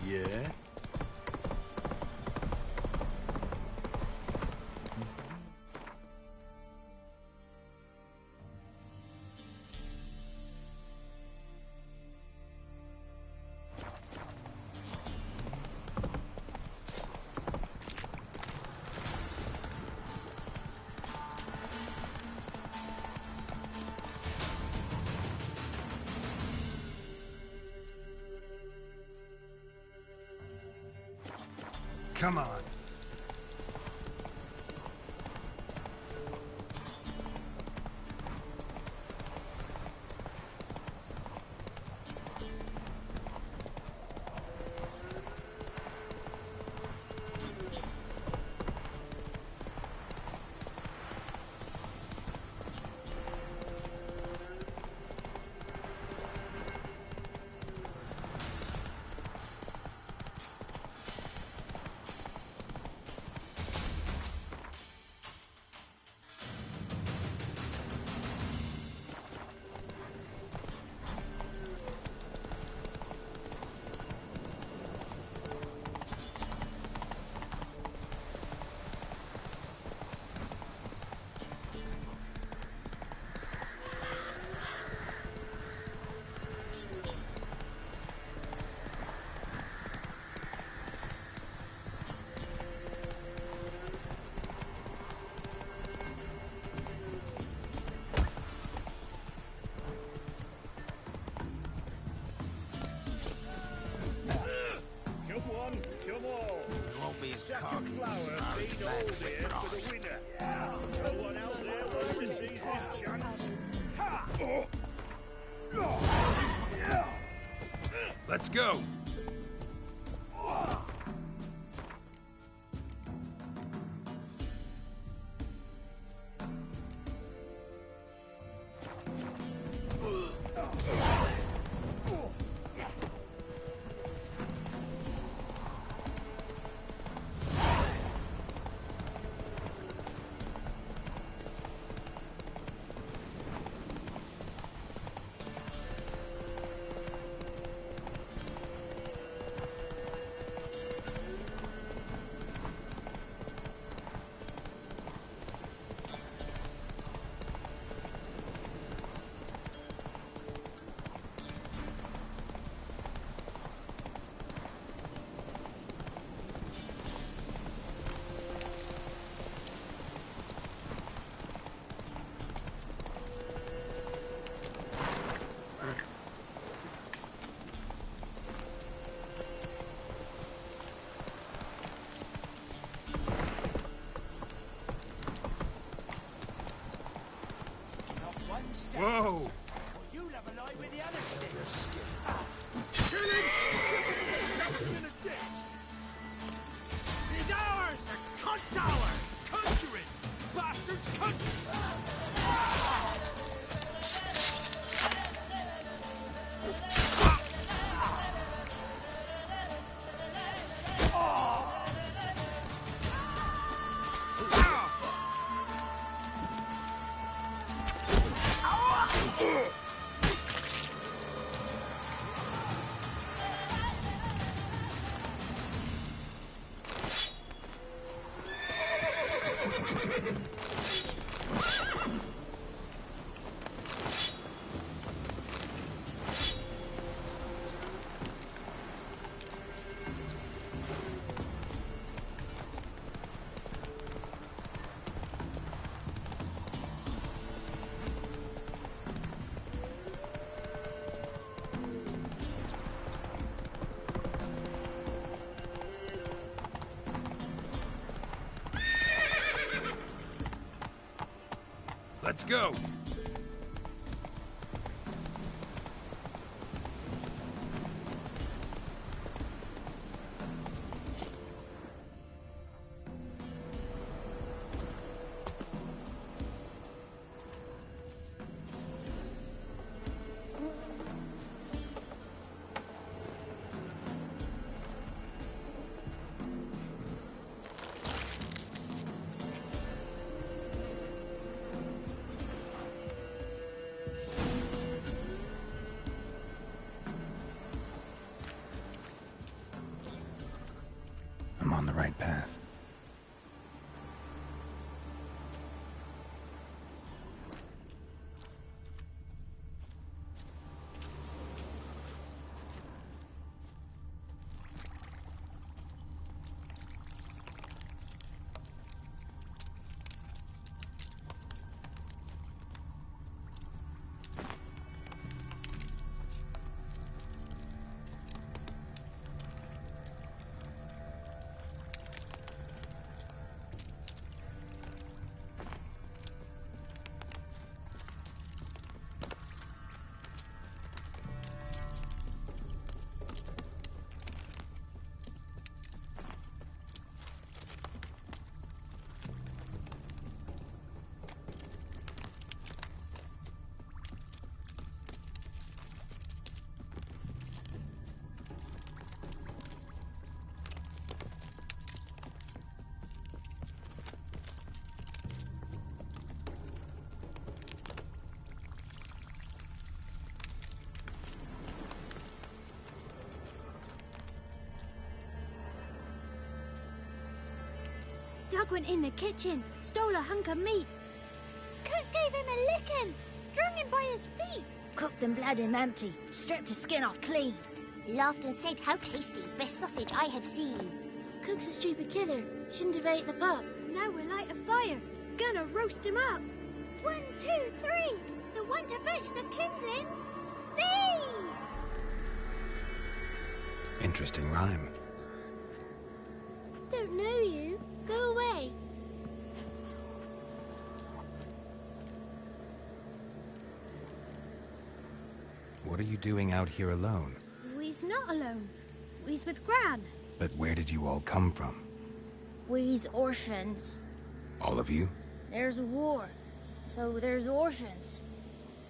Yeah? Come on. Come all. You won't be as Sack cocky of as flour Harry feed Black all with there pride. for the winner. No one out there wants to seize this chance. Let's go. Whoa! Well, you'll have a lie with the other stick. Kill him! Strip him in a ditch! He's ours! The cunt's ours! Conjuring! Bastards, cunt! Let's go! I'm on the right path. Doug went in the kitchen, stole a hunk of meat. Cook gave him a licking, strung him by his feet. Cooked and bled him empty, stripped his skin off clean. Laughed and said, "How tasty, best sausage I have seen." Cook's a stupid killer, shouldn't have ate the pup. Now we'll light a fire, gonna roast him up. 1, 2, 3, the one to fetch the kindlings. Thee! Interesting rhyme. Don't know you. Go away. What are you doing out here alone? We's not alone. We's with Gran. But where did you all come from? We's orphans. All of you? There's a war, so there's orphans.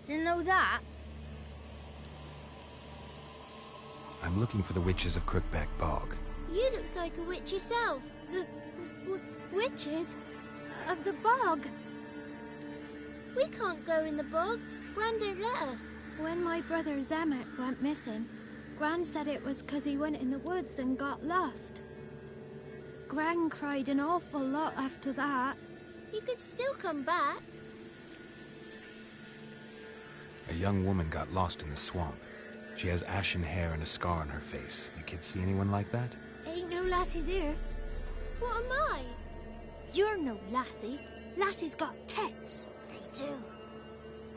Didn't know that? I'm looking for the witches of Crookback Bog. You looks like a witch yourself. Witches? Of the bog? We can't go in the bog. Gran don't let us. When my brother Zemek went missing, Gran said it was 'cause he went in the woods and got lost. Gran cried an awful lot after that. He could still come back. A young woman got lost in the swamp. She has ashen hair and a scar on her face. You kids see anyone like that? Ain't no lassies here. What am I? You're no lassie. Lassies got tits. They do.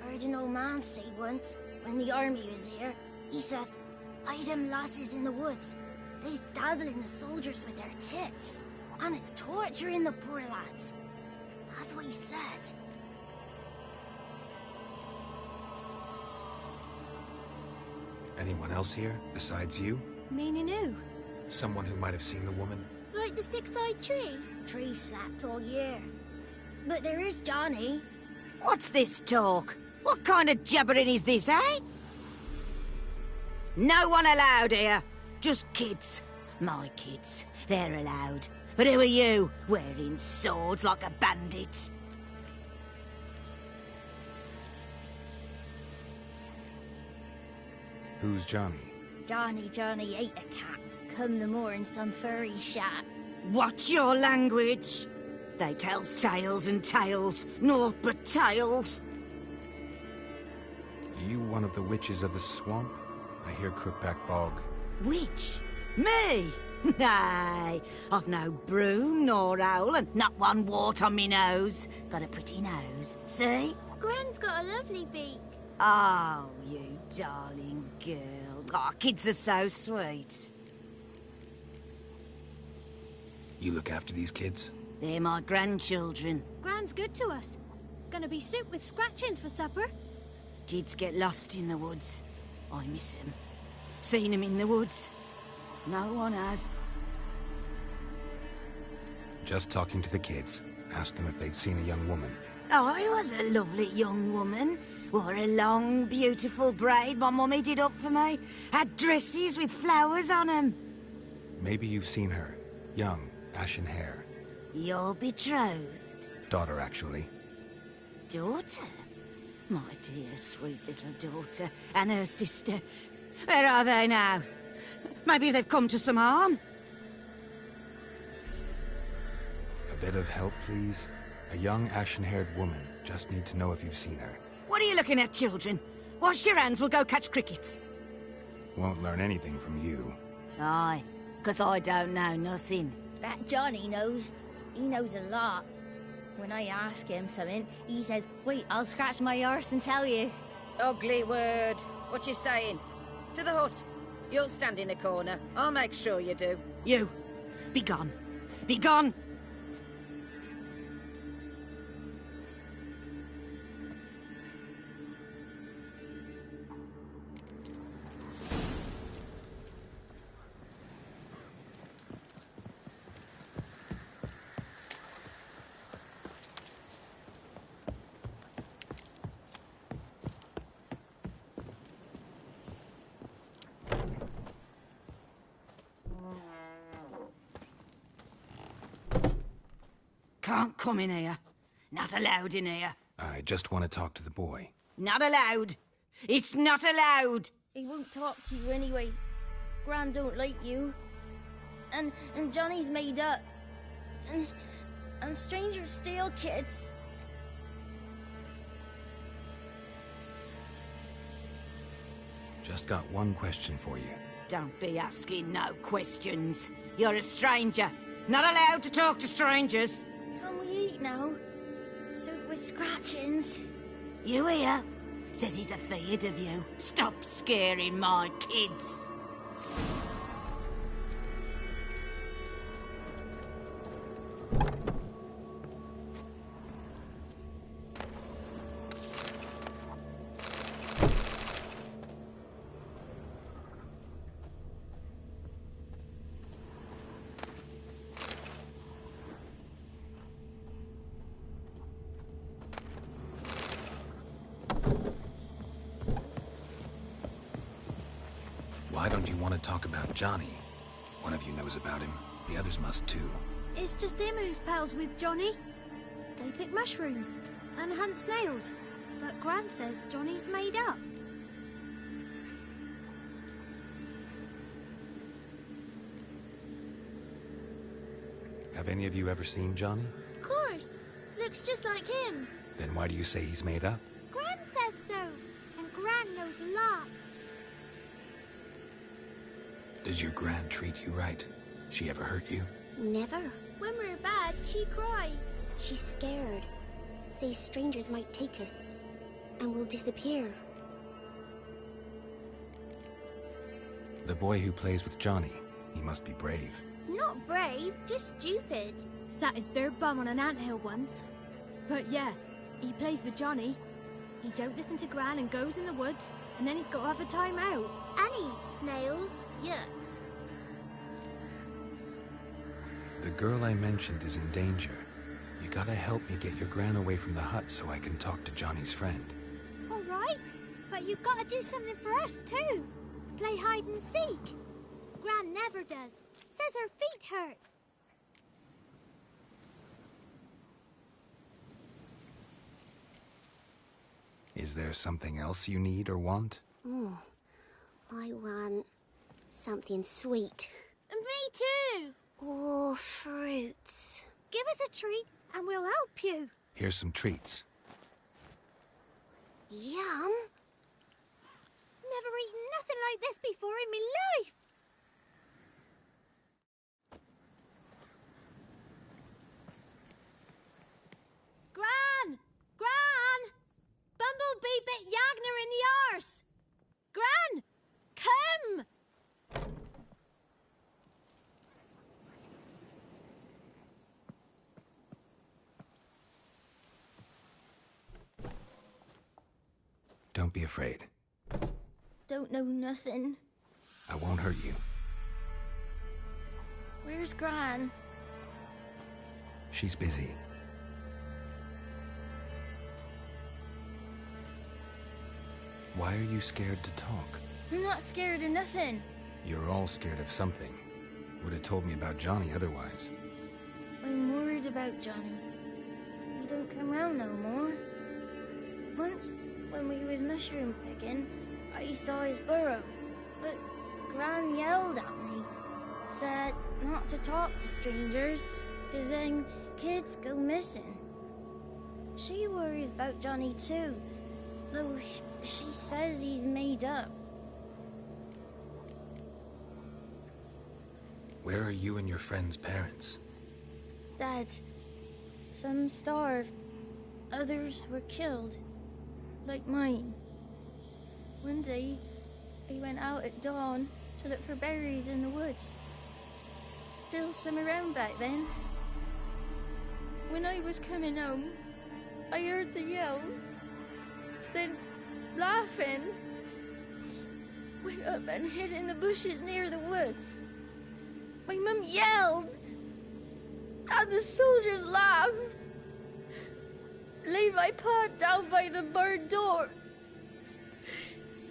Heard an old man say once, when the army was here, he says, "Hide them lasses in the woods. They's dazzling the soldiers with their tits. And it's torturing the poor lads." That's what he said. Anyone else here, besides you? Meaning who? Someone who might have seen the woman? Like the six-eyed tree? Tree slapped all year. But there is Johnny. What's this talk? What kind of jabbering is this, eh? No one allowed here. Just kids. My kids. They're allowed. But who are you, wearing swords like a bandit? Who's Johnny? Johnny ate a cat. Come the more in some furry shat. Watch your language. They tells tales and tales, naught but tales. You one of the witches of the swamp? I hear Crookback Bog. Witch? Me? Nay, I've no broom nor owl and not one wart on me nose. Got a pretty nose, see? Gran's got a lovely beak. Oh, you darling girl. Oh, kids are so sweet. You look after these kids? They're my grandchildren. Gran's good to us. Gonna be soup with scratchings for supper. Kids get lost in the woods. I miss them. Seen them in the woods. No one has. Just talking to the kids. Asked them if they'd seen a young woman. I was a lovely young woman. Wore a long, beautiful braid my mummy did up for me. Had dresses with flowers on them. Maybe you've seen her. Young, ashen hair. Your betrothed? Daughter, actually. Daughter? My dear, sweet little daughter. And her sister. Where are they now? Maybe they've come to some harm? A bit of help, please? A young, ashen-haired woman. Just need to know if you've seen her. What are you looking at, children? Wash your hands, we'll go catch crickets. Won't learn anything from you. Aye, 'cause I don't know nothing. That Johnny knows. He knows a lot. When I ask him something, he says, wait, I'll scratch my arse and tell you. Ugly word. What you saying? To the hut. You'll stand in a corner. I'll make sure you do. You, be gone. Be gone! Can't come in here. Not allowed in here. I just want to talk to the boy. Not allowed. It's not allowed. He won't talk to you anyway. Gran don't like you. And Johnny's made up. And strangers steal kids. Just got one question for you. Don't be asking no questions. You're a stranger. Not allowed to talk to strangers. Can we eat now? Soup with scratchings. You hear? Says he's afeard of you. Stop scaring my kids. Why don't you want to talk about Johnny? One of you knows about him. The others must too. It's just him who's pals with Johnny. They pick mushrooms and hunt snails. But Gran says Johnny's made up. Have any of you ever seen Johnny? Of course. Looks just like him. Then why do you say he's made up? Gran says so. And Gran knows lots. Does your Gran treat you right? She ever hurt you? Never. When we're bad, she cries. She's scared. Says strangers might take us. And we'll disappear. The boy who plays with Johnny, he must be brave. Not brave, just stupid. Sat his bare bum on an anthill once. But yeah, he plays with Johnny. He don't listen to Gran and goes in the woods. and then he's got to have a time out. And he eats snails. Yuck. The girl I mentioned is in danger. You gotta help me get your gran away from the hut so I can talk to Johnny's friend. All right, but you've got to do something for us too. Play hide and seek. Gran never does. Says her feet hurt. Is there something else you need or want? I want something sweet. And me too. Or fruits. Give us a treat and we'll help you. Here's some treats. Yum. Never eaten nothing like this before in my life. Gran! Gran! Bumblebee bit Yagner in the arse! Gran! Come! Don't be afraid. Don't know nothing. I won't hurt you. Where's Gran? She's busy. Why are you scared to talk? I'm not scared of nothing. You're all scared of something. Would have told me about Johnny otherwise. I'm worried about Johnny. He don't come round no more. Once, when we was mushroom picking, I saw his burrow. But Gran yelled at me. Said not to talk to strangers, 'cause then kids go missing. She worries about Johnny too, though she says he's made up. Where are you and your friend's parents? Dad, some starved, others were killed, like mine. One day, I went out at dawn to look for berries in the woods. Still some around back then. When I was coming home, I heard the yells. Then, laughing, went up and hid in the bushes near the woods. My mum yelled, and the soldiers laughed. Laid my pa down by the barn door.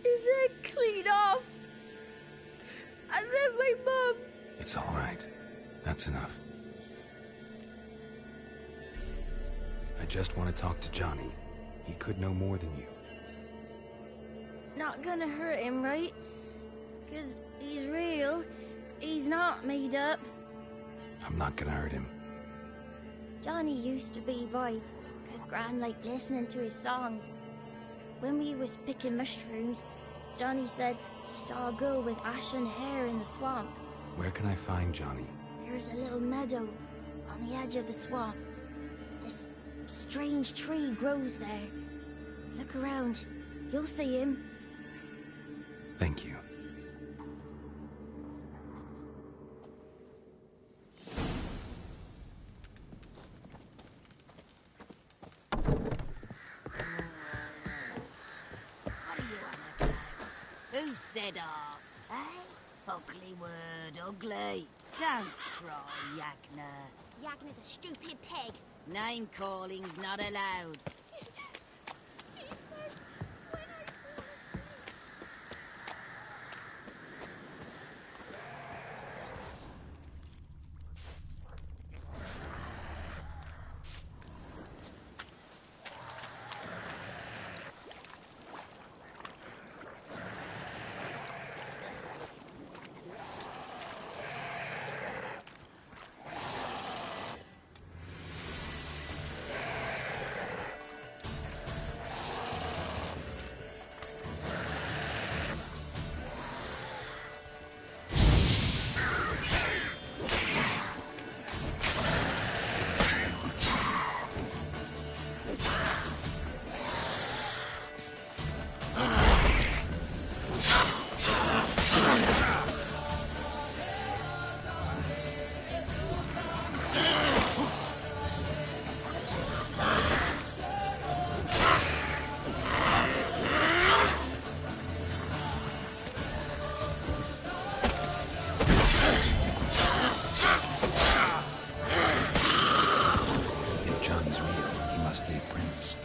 His head clean off. And then my mum... It's all right. That's enough. I just want to talk to Johnny. He could know more than you. Not gonna hurt him, right? 'Cause he's real. He's not made up. I'm not gonna hurt him. Johnny used to be boy, 'cause Gran liked listening to his songs. When we was picking mushrooms, Johnny said he saw a girl with ashen hair in the swamp. Where can I find Johnny? There's a little meadow on the edge of the swamp. This strange tree grows there. Look around. You'll see him. Thank you. Who said arse, eh? Ugly word, ugly. Don't cry, Yagner. Yagner's a stupid pig. Name calling's not allowed. ghastly prints.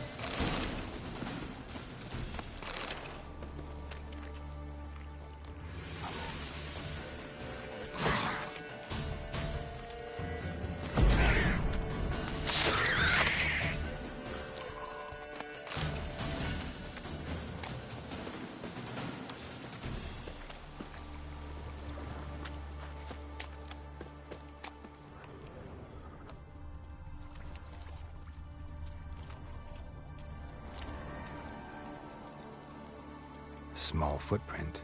Small footprint.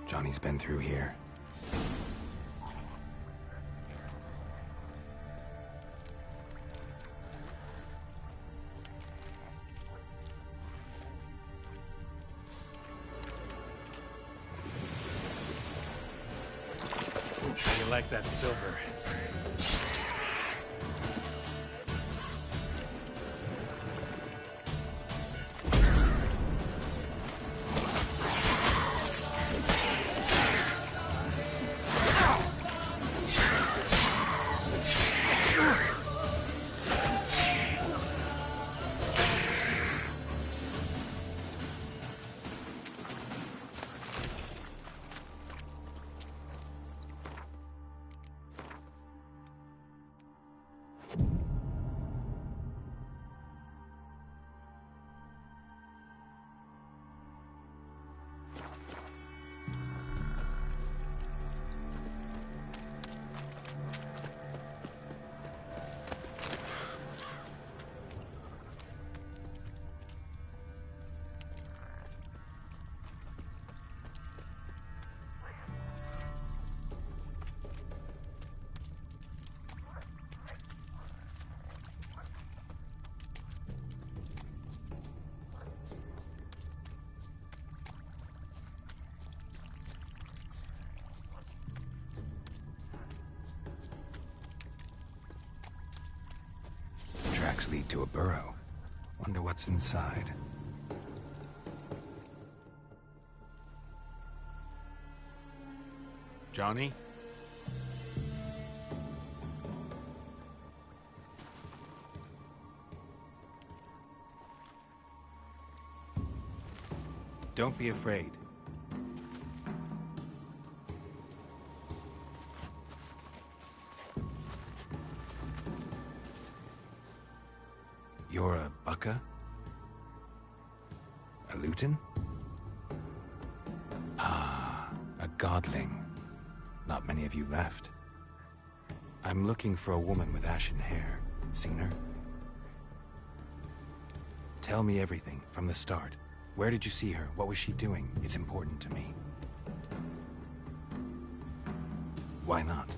Johnny's been through here. How you like that silver? Tracks lead to a burrow. Wonder what's inside. Johnny? Don't be afraid. You're a Bucka? A Luton? Ah, a godling. Not many of you left. I'm looking for a woman with ashen hair. Seen her? Tell me everything, from the start. Where did you see her? What was she doing? It's important to me. Why not?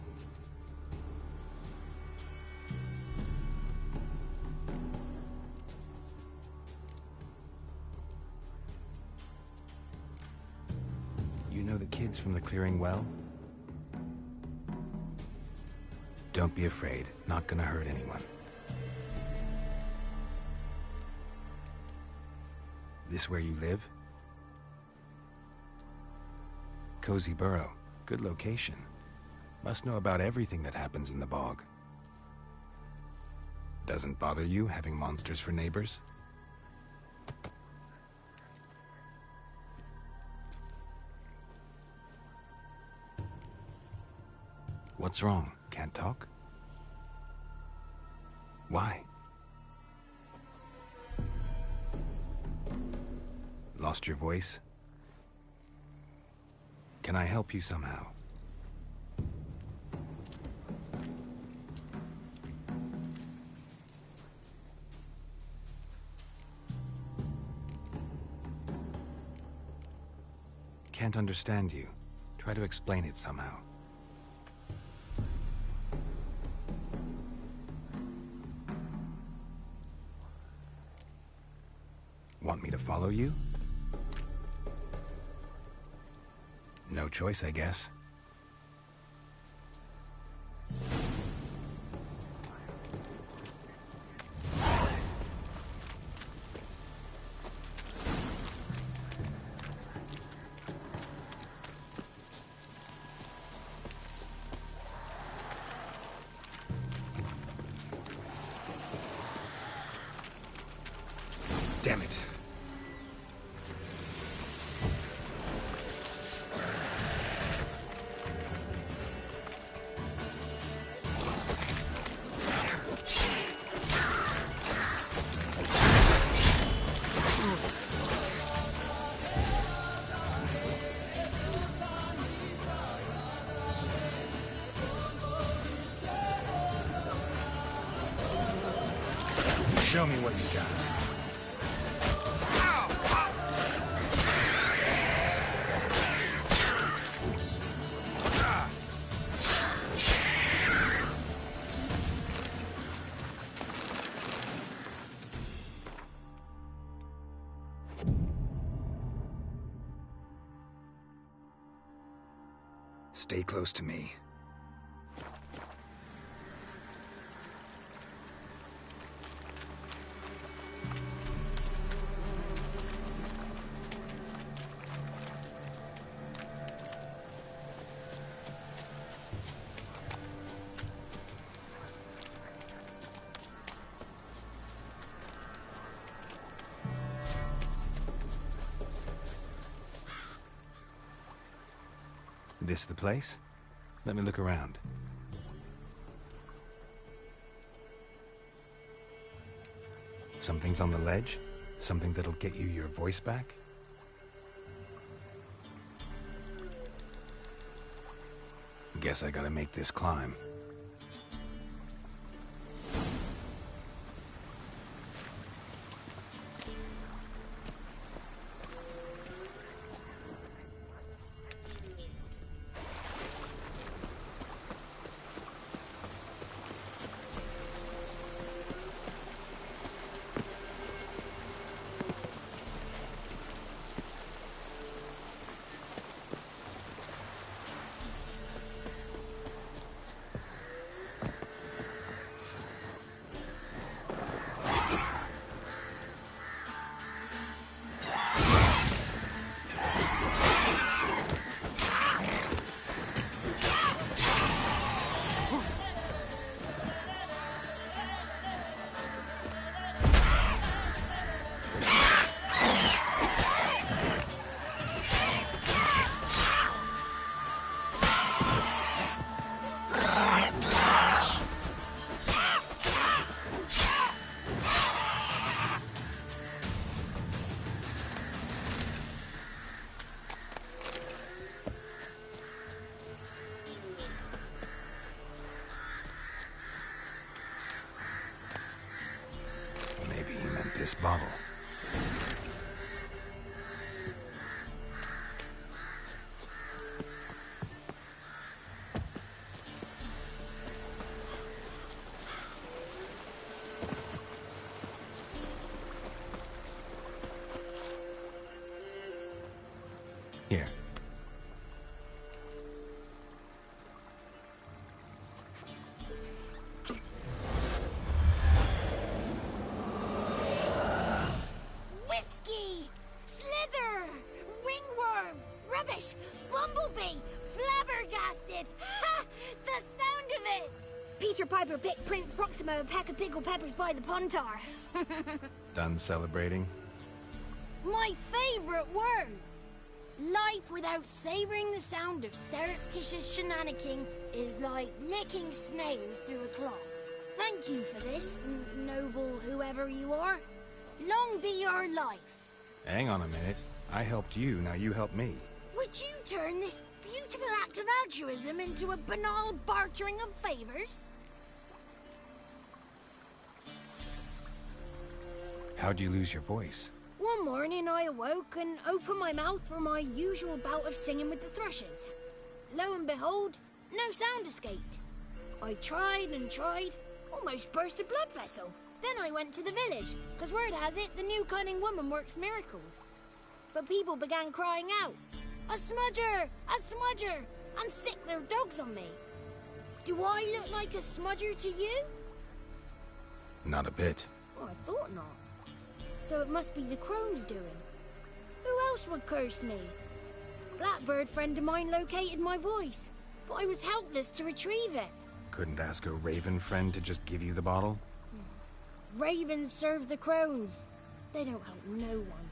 You know the kids from the clearing well? Don't be afraid. Not gonna hurt anyone. This where you live? Cozy Burrow. Good location. Must know about everything that happens in the bog. Doesn't bother you having monsters for neighbors? What's wrong? Can't talk? Why? Lost your voice? Can I help you somehow? Can't understand you. Try to explain it somehow. Want me to follow you? No choice, I guess. Show me what you got. Stay close to me. This the place? Let me look around. Something's on the ledge? Something that'll get you your voice back? Guess I gotta make this climb. This bottle. Here. Bumblebee! Flabbergasted! Ha! The sound of it! Peter Piper picked Prince Proximo a pack of pickled peppers by the Pontar. Done celebrating? My favorite words! Life without savoring the sound of surreptitious shenanigans is like licking snails through a cloth. Thank you for this, noble whoever you are. Long be your life. Hang on a minute. I helped you, now you help me. Would you turn this beautiful act of altruism into a banal bartering of favors? How'd you lose your voice? One morning I awoke and opened my mouth for my usual bout of singing with the thrushes. Lo and behold, no sound escaped. I tried and tried, almost burst a blood vessel. Then I went to the village, because word has it the new cunning woman works miracles. But people began crying out, "A smudger! A smudger!" and sick their dogs on me. Do I look like a smudger to you? Not a bit. Well, I thought not. So it must be the crone's doing. Who else would curse me? Blackbird friend of mine located my voice, but I was helpless to retrieve it. Couldn't ask a raven friend to just give you the bottle? Ravens serve the crones. They don't help no one.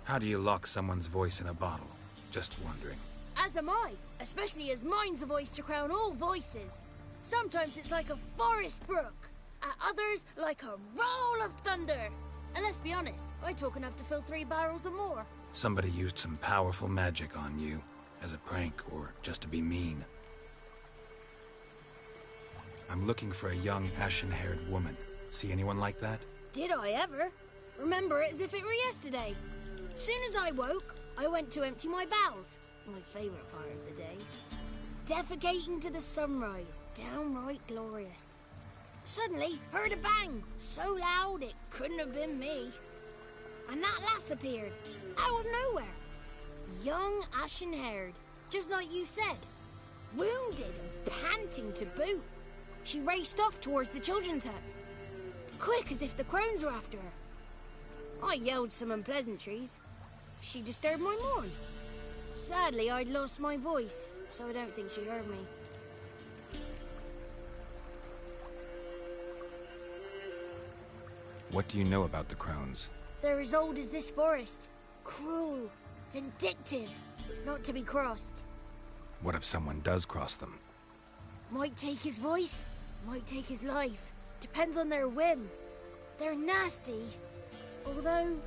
How do you lock someone's voice in a bottle? Just wondering. As am I, especially as mine's the voice to crown all voices. Sometimes it's like a forest brook, at others like a roll of thunder. And let's be honest, I talk enough to fill 3 barrels or more. Somebody used some powerful magic on you, as a prank or just to be mean. I'm looking for a young ashen-haired woman. See anyone like that? Did I ever? Remember it as if it were yesterday. Soon as I woke, I went to empty my bowels. My favourite part of the day. Defecating to the sunrise. Downright glorious. Suddenly, heard a bang. So loud it couldn't have been me. And that lass appeared. Out of nowhere. Young, ashen-haired. Just like you said. Wounded and panting to boot. She raced off towards the children's huts. Quick as if the crones were after her. I yelled some unpleasantries. She disturbed my morn. Sadly, I'd lost my voice, so I don't think she heard me. What do you know about the crones? They're as old as this forest. Cruel, vindictive, not to be crossed. What if someone does cross them? Might take his voice, might take his life. Depends on their whim. They're nasty, although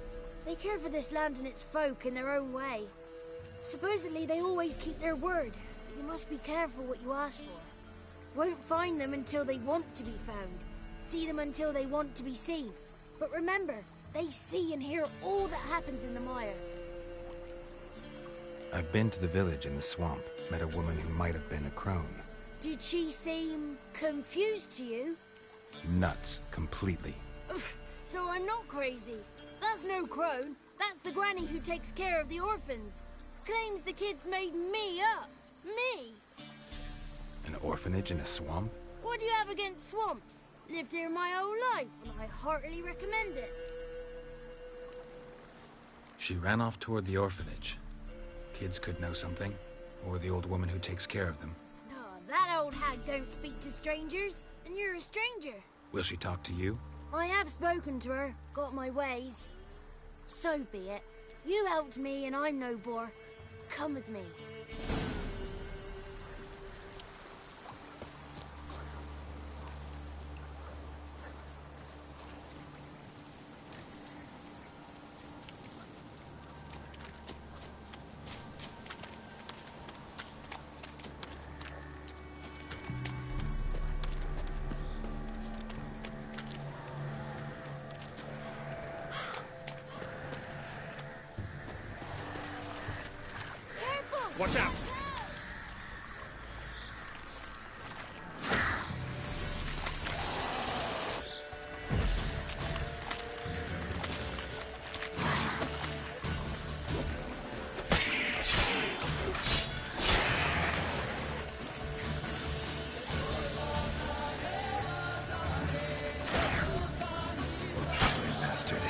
they care for this land and its folk in their own way. Supposedly they always keep their word, but you must be careful what you ask for. Won't find them until they want to be found. See them until they want to be seen. But remember, they see and hear all that happens in the mire. I've been to the village in the swamp, met a woman who might have been a crone. Did she seem confused to you? Nuts, completely. So I'm not crazy. That's no crone. That's the granny who takes care of the orphans. Claims the kids made me up. Me! An orphanage in a swamp? What do you have against swamps? Lived here my whole life, and I heartily recommend it. She ran off toward the orphanage. Kids could know something, or the old woman who takes care of them. Oh, that old hag don't speak to strangers, and you're a stranger. Will she talk to you? I have spoken to her, got my ways. So be it. You helped me, and I'm no bore. Come with me. Watch out! Bastard.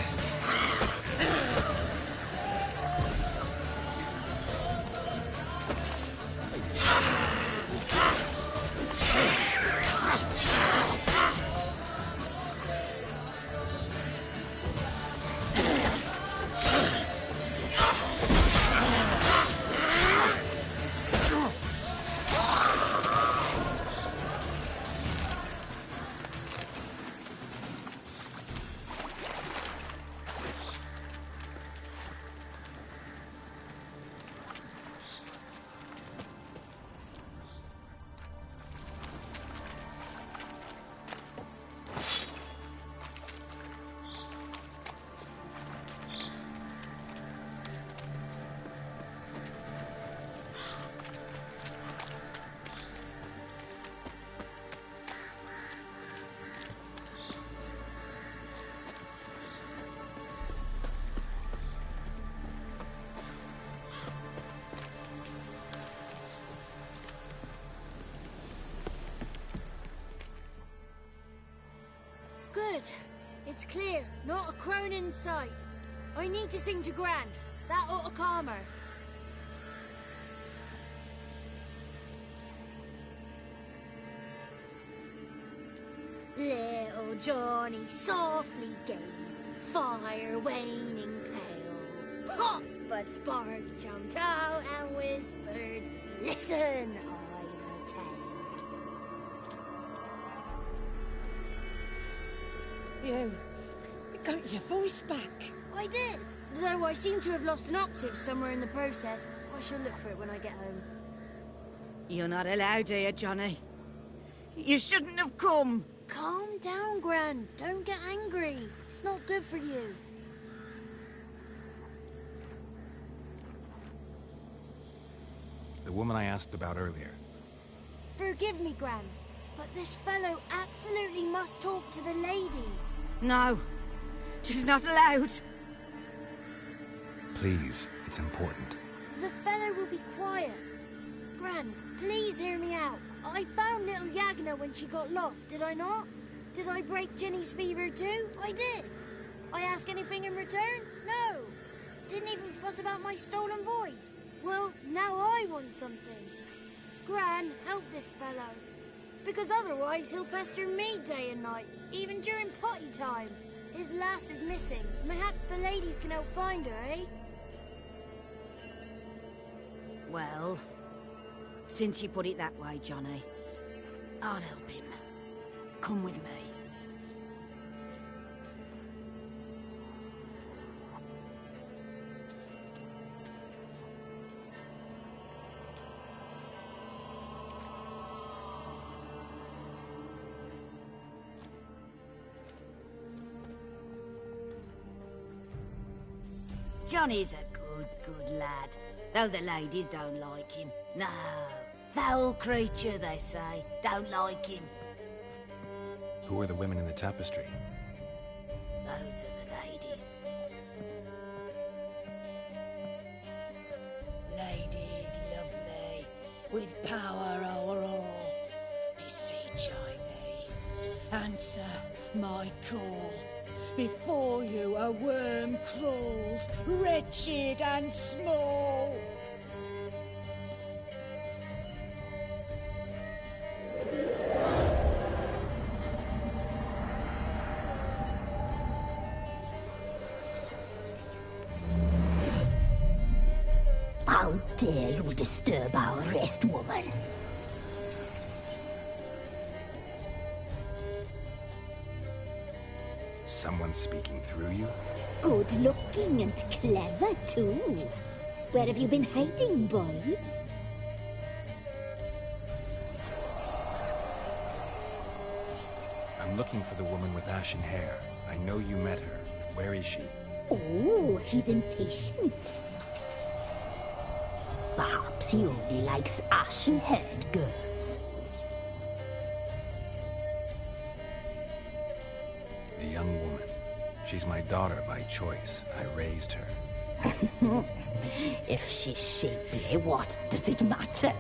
Good. It's clear. Not a crone in sight. I need to sing to Gran. That ought to calm her. Little Johnny softly gazed, fire waning pale. Pop! A spark jumped out and whispered, "Listen, I've a tale." You got your voice back. I did, though I seem to have lost an octave somewhere in the process. I shall look for it when I get home. You're not allowed here, Johnny. You shouldn't have come. Calm down, Gran. Don't get angry. It's not good for you. The woman I asked about earlier. Forgive me, Gran, but this fellow absolutely must talk to the ladies. No, she's not allowed. Please, it's important. The fellow will be quiet. Gran, please hear me out. I found little Yagna when she got lost, did I not? Did I break Ginny's fever too? I did. I ask anything in return? No. Didn't even fuss about my stolen voice. Well, now I want something. Gran, help this fellow. Because otherwise he'll pester me day and night, even during potty time. His lass is missing. Perhaps the ladies can help find her, eh? Well, since you put it that way, Johnny, I'll help him. Come with me. Johnny's a good lad. Though the ladies don't like him. No. Foul creature, they say. Don't like him. Who are the women in the tapestry? Those are the ladies. Ladies lovely, with power o'er all. Beseech I thee, answer my call. Before you a worm crawls, wretched and small. How dare you disturb our rest, woman? Someone speaking through you? Good looking and clever, too. Where have you been hiding, boy? I'm looking for the woman with ashen hair. I know you met her. Where is she? Oh, he's impatient. Perhaps he only likes ashen-haired girls. The young woman. She's my daughter by choice. I raised her. If she's shapely, what does it matter?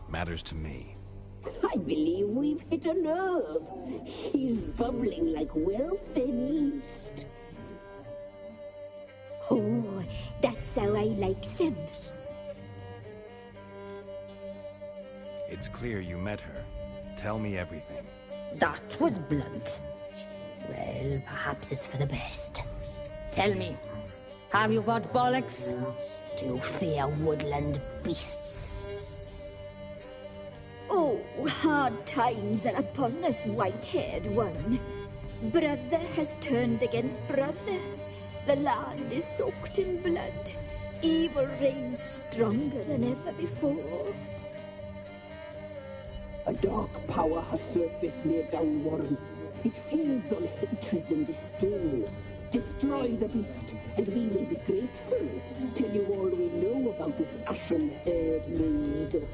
Matters to me. I believe we've hit a nerve. He's bubbling like well-fed yeast. Oh, that's how I likes him. It's clear you met her. Tell me everything. That was blunt. Well, perhaps it's for the best. Tell me, have you got bollocks? Do you fear woodland beasts? Oh, hard times are upon this white-haired one. Brother has turned against brother. The land is soaked in blood. Evil reigns stronger than ever before. A dark power has surfaced near Downwarren. It feeds on hatred and disdain. Destroy the beast, and we will be grateful. Tell you all we know about this ashen-haired maid.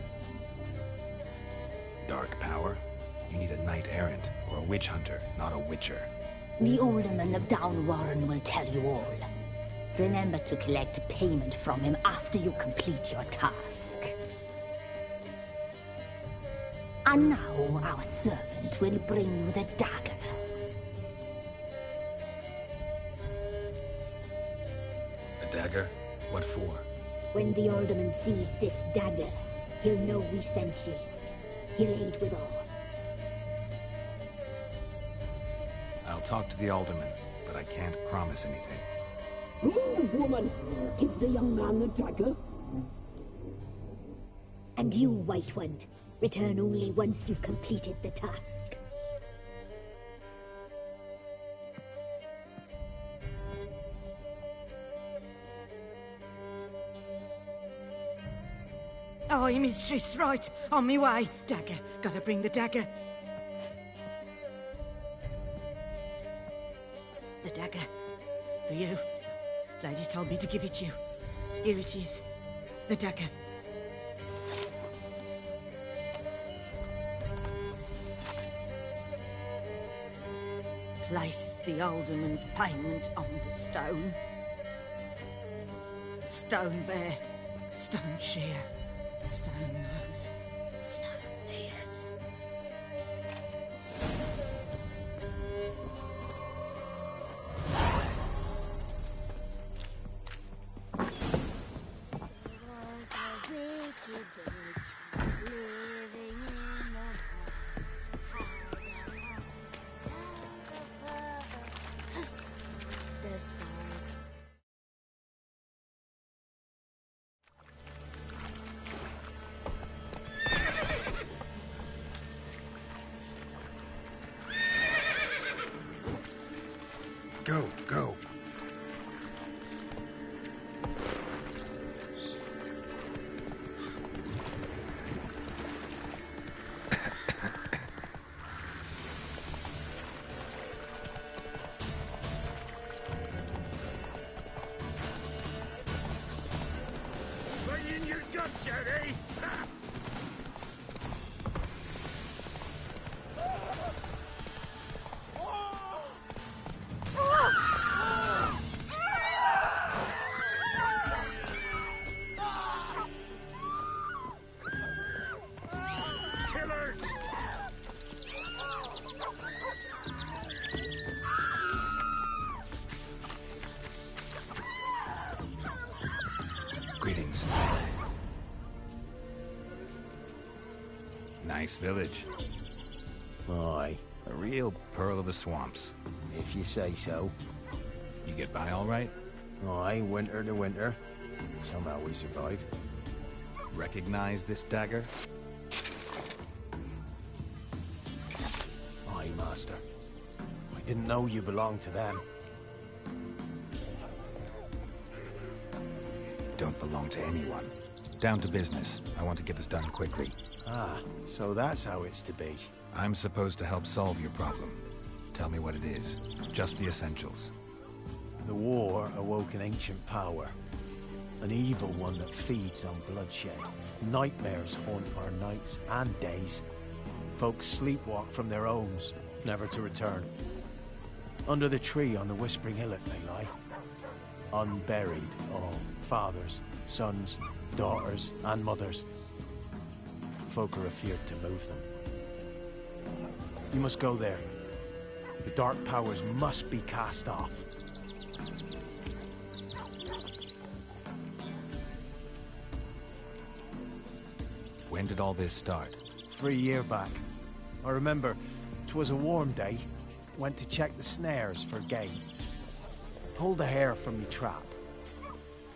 Dark power? You need a knight-errant, or a witch-hunter, not a witcher. The alderman of Downwarren will tell you all. Remember to collect payment from him after you complete your task. And now our servant will bring you the dagger. A dagger? What for? When the alderman sees this dagger, he'll know we sent ye. He'll aid with all. I'll talk to the alderman, but I can't promise anything. Move, woman! Give the young man the dagger. And you, White One, return only once you've completed the task. Aye, mistress, right. On me way. Dagger. Gotta bring the dagger. The dagger. For you. Lady told me to give it you. Here it is. The dagger. Place the alderman's payment on the stone. Stone bear, stone shear, stone nose, stone ears. Was a wicked witch living in the spark. Go, go. Right in your guts, Eddie! Killers! Greetings. Nice village. Aye. A real pearl of the swamps. If you say so. You get by all right? Aye, winter to winter. Somehow we survive. Recognize this dagger? Aye, master. I didn't know you belonged to them. Don't belong to anyone. Down to business. I want to get this done quickly. Ah, so that's how it's to be. I'm supposed to help solve your problem. Tell me what it is. Just the essentials. The war awoke an ancient power. An evil one that feeds on bloodshed. Nightmares haunt our nights and days. Folks sleepwalk from their homes, never to return. Under the tree on the Whispering Hillock they lie. Unburied, all. Fathers, sons, daughters, and mothers. Folk are afeard to move them. You must go there. The dark powers must be cast off. When did all this start? 3 years back. I remember 'twas a warm day. Went to check the snares for game. Pulled the hare from me trap.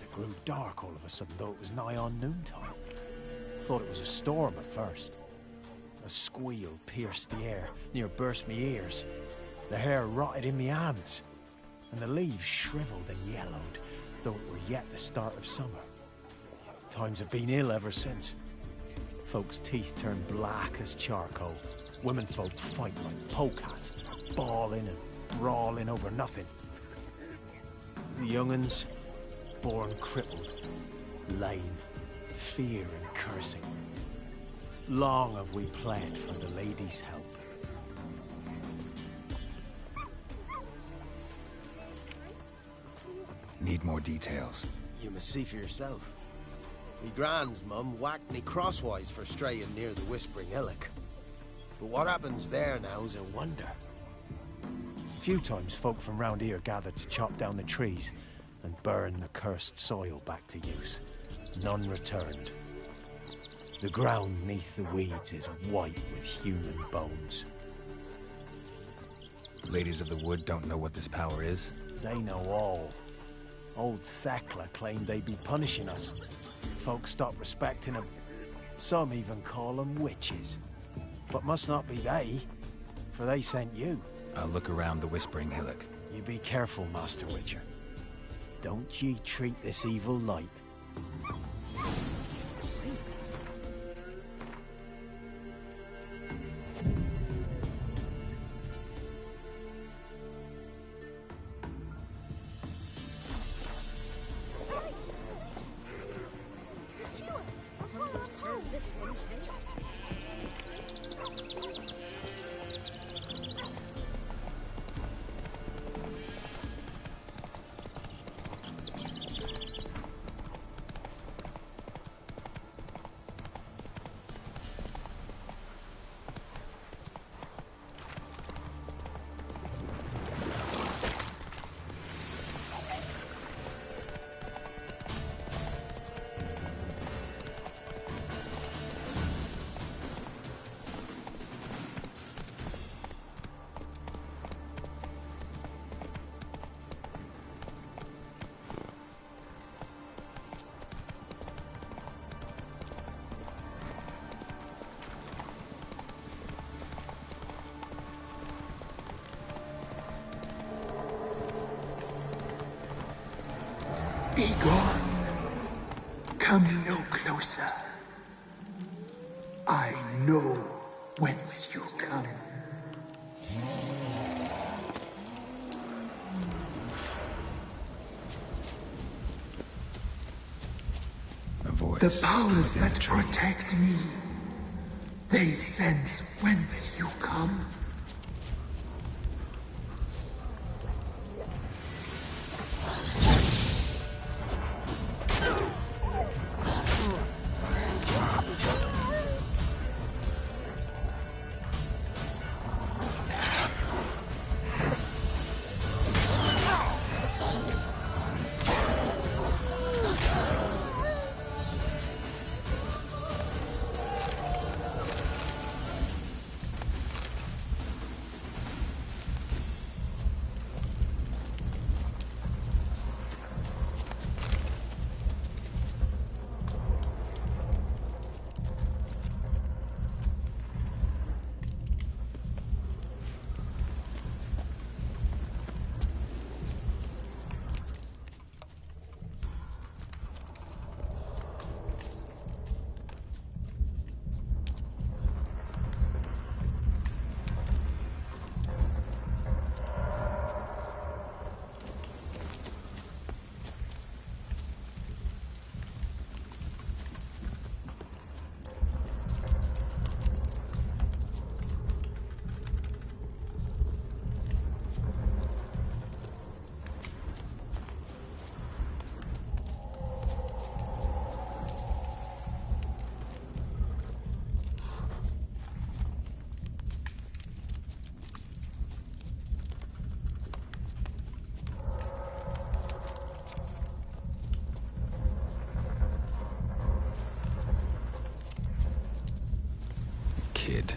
It grew dark all of a sudden, though it was nigh on noontime. Thought it was a storm at first. A squeal pierced the air, near burst me ears. The hair rotted in me hands, and the leaves shriveled and yellowed, though it were yet the start of summer. Times have been ill ever since. Folks' teeth turn black as charcoal. Womenfolk fight like polecats, bawling and brawling over nothing. The young'uns, born crippled, lame, fear and cursing. Long have we pled for the lady's help. Need more details. You must see for yourself. Me grand's mum whacked me crosswise for straying near the Whispering Hillock. But what happens there now is a wonder. A few times folk from round here gathered to chop down the trees and burn the cursed soil back to use. None returned. The ground neath the weeds is white with human bones. Ladies of the Wood don't know what this power is? They know all. Old Thekla claimed they'd be punishing us. Folks stopped respecting them. Some even call them witches. But must not be they, for they sent you. I'll look around the Whispering Hillock. You be careful, Master Witcher. Don't ye treat this evil light. just turned this one pale. Be gone. Come no closer. I know whence you come. The powers that protect me, they sense whence you come. Kid.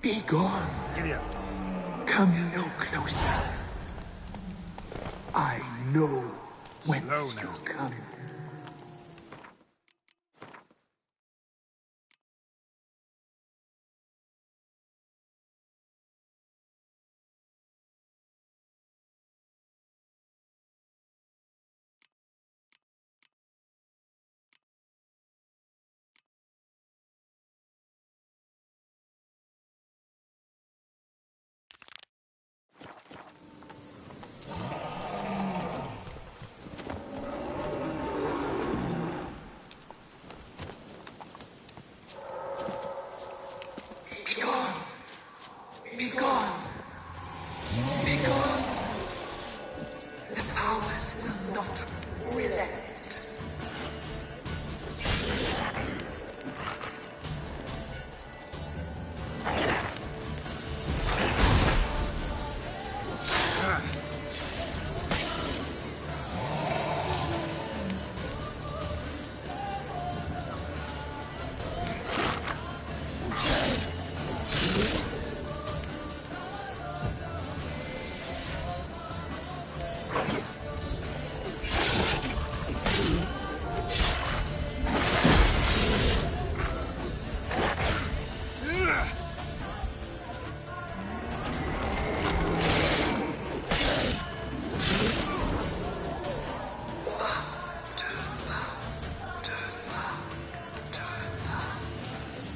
Be gone. Giddy up. Come no closer. I know whence you come. Be gone. Be gone. Be gone. The powers will not relent.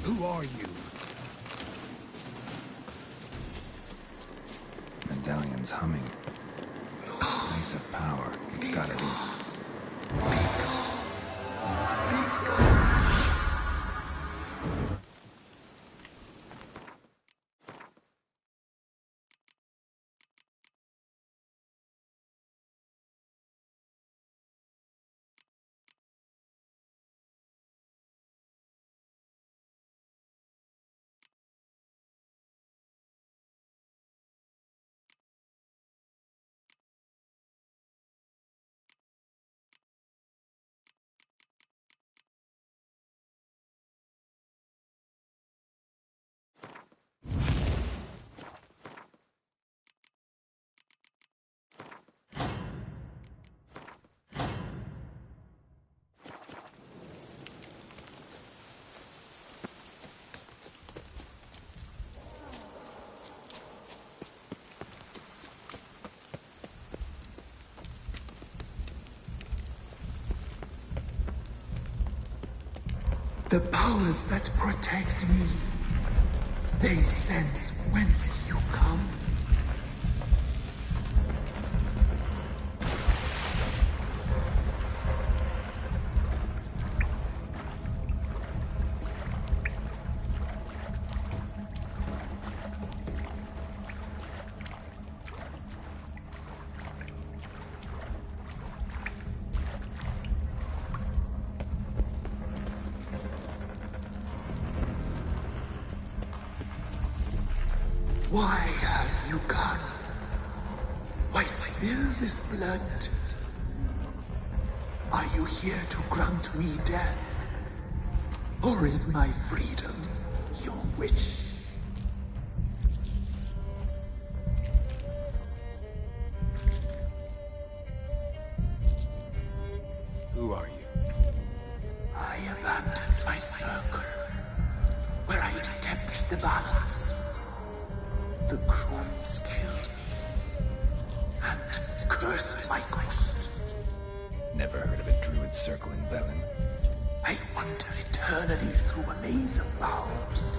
Who are you? Medallion's humming. Place of power. It's gotta be. The powers that protect me, they sense whence you come. Why have you come? Why spill this blood? Are you here to grant me death? Or is my freedom your wish? Who are you? I abandoned my circle, where I'd kept the balance. The crones killed me, and cursed my ghost. Never heard of a druid circle in Velen. I wander eternally through a maze of vows,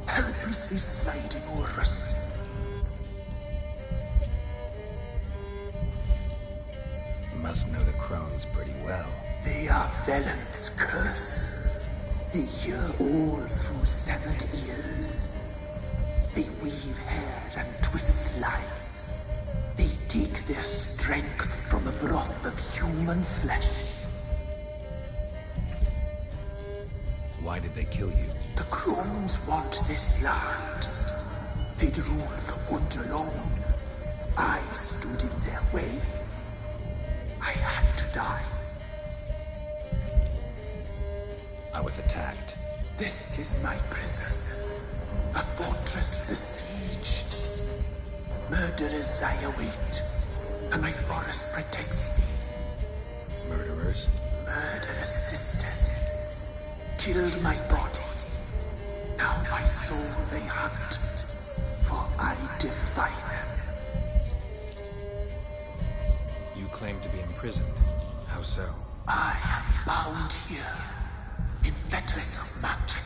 helplessly sliding over a sea. You must know the crones pretty well. They are Velen's curse. They hear all through severed ears. They weave hair and twist lives. They take their strength from the broth of human flesh. Why did they kill you? The crones want this land. They'd rule the wood alone. I stood in their way. I had to die. I was attacked. This is my prison. A fortress the murderers I await, and my forest protects me. Murderers? Murderous sisters. Killed my body. Now my soul they hunt, for I defy them. You claim to be imprisoned. How so? I am bound here, in fetters of magic.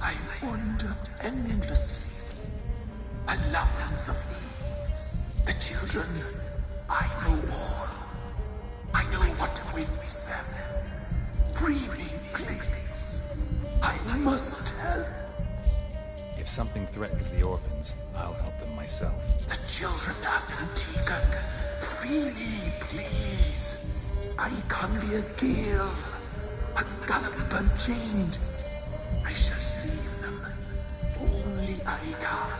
I wander endlessly, a labyrinth of leaves. The children, I know all. I know what awaits them. Free me, please. I must help. If something threatens the orphans, I'll help them myself. The children have been taken. Free me, please. I can be a gale, a gallop unchained. I shall save them. Only I can.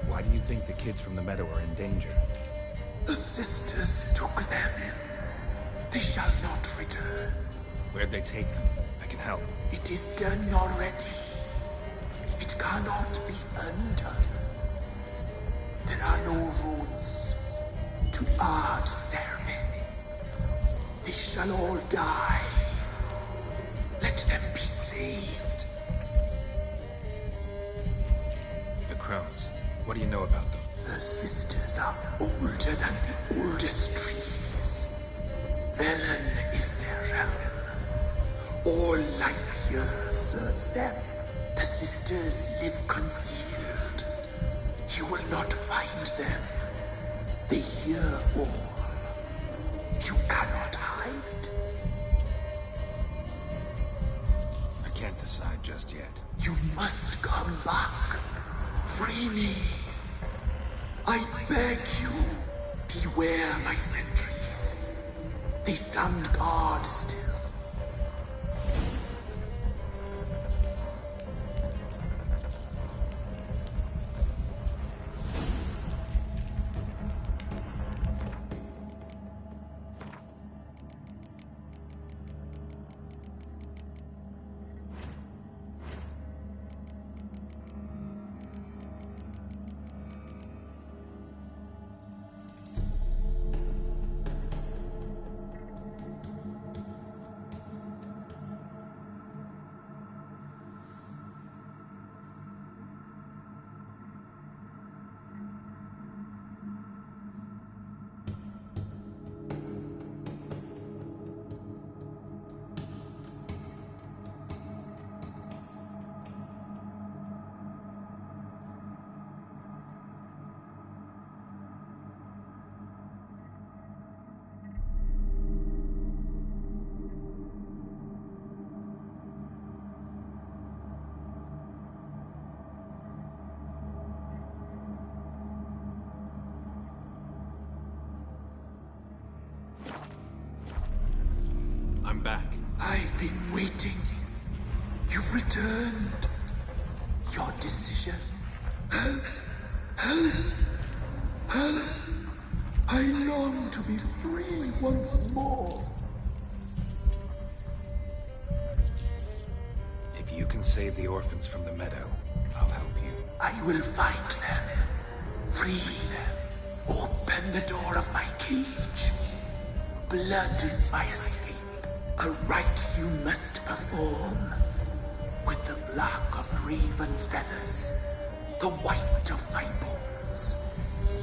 Why do you think the kids from the meadow are in danger? The sisters took them. They shall not return. Where'd they take them? I can help. It is done already. It cannot be undone. There are no rules to art ceremony. They shall all die. Let them be saved. The crones. What do you know about them? The sisters are older than the oldest trees. Velen is their realm. All life here serves them. The sisters live concealed. You will not find them. They hear all. You cannot hide. I can't decide just yet. You must come back. Free me. I beg you. Beware my sentries. They stand guard still. I'm back. I've been waiting. You've returned. Your decision. I long to be free once more. If you can save the orphans from the meadow, I'll help you. I will find them. Free them. Open the door of my cage. Blood is my escape. A rite you must perform. With the black of raven feathers, the white of my bones,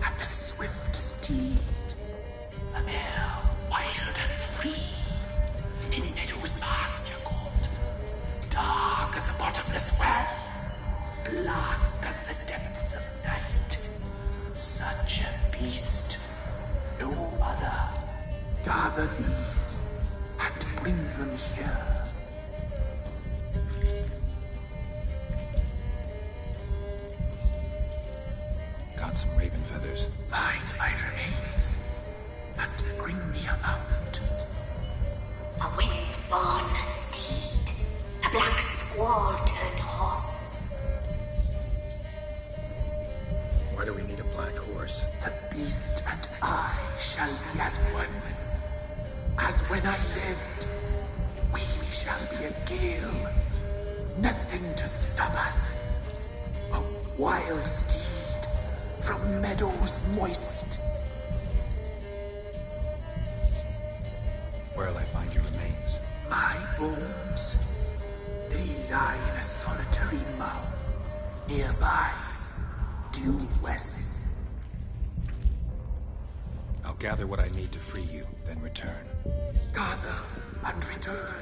and the swift steed. A mare wild and free, in meadows pasture court, dark as a bottomless well, black as the depths of night. Such a beast, no other. Gather these and bring them here. Got some raven feathers. Find my remains and bring me a mount. A wind-born steed, a black squall turned horse. Why do we need a black horse? The beast and I shall be as one. As when I lived, we shall be a gale. Nothing to stop us. A wild steed from meadows moist. Where'll I find your remains? My bones, they lie in a solitary mound nearby, due west. I'll gather what I need to free you, then return. Gather and return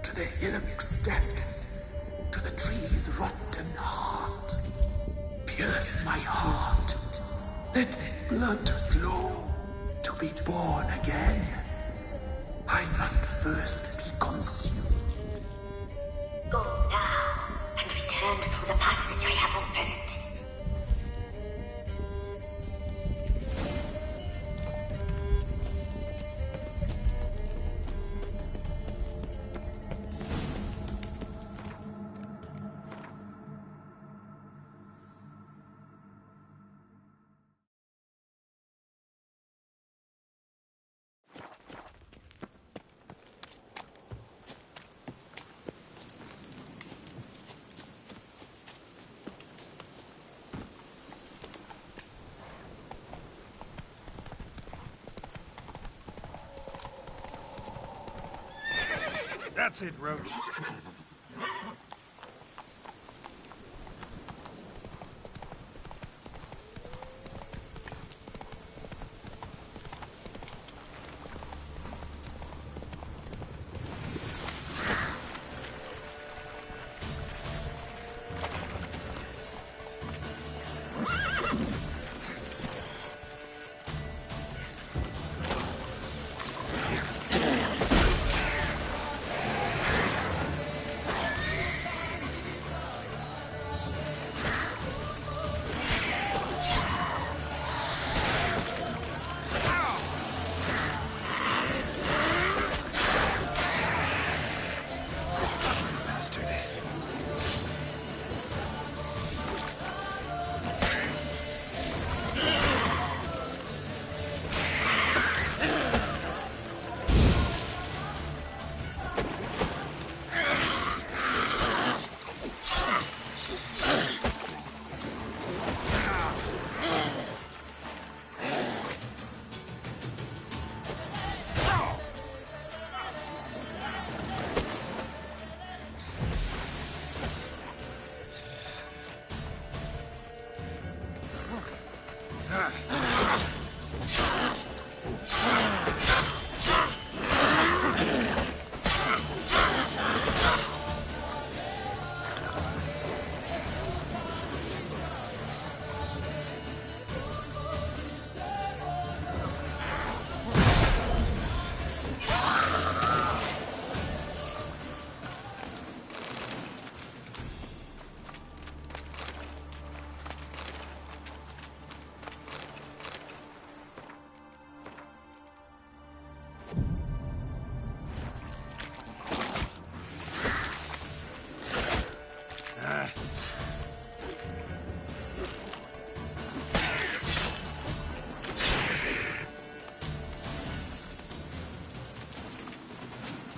to the hillock's depths, to the tree's rotten heart. Pierce my heart. Let blood flow to be born again. I must first be consumed. Go now and return through the passage I have opened. That's it, Roach.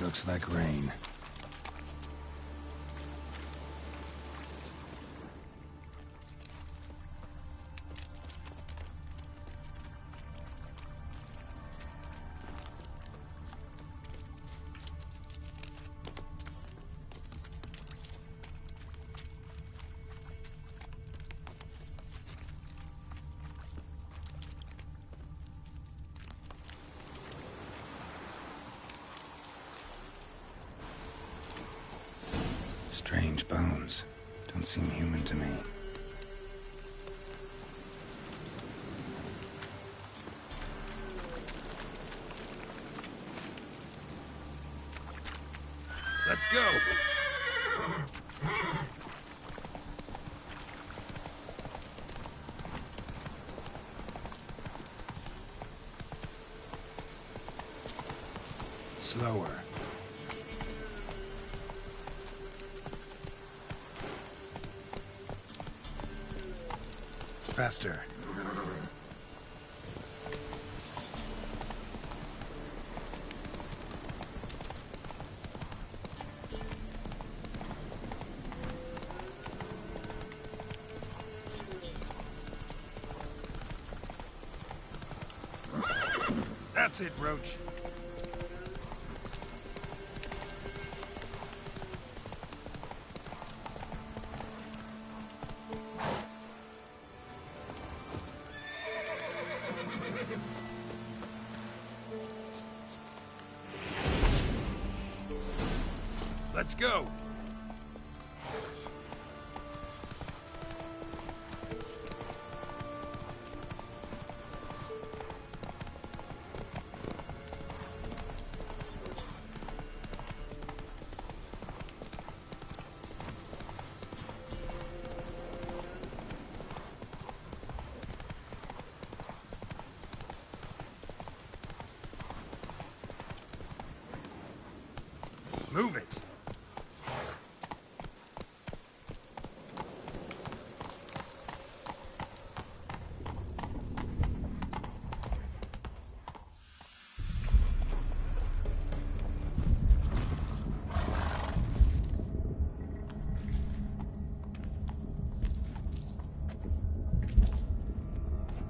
Looks like rain. Strange bones. Don't seem human to me. Let's go. Slower. Faster. That's it, Roach. Let's go. Move it.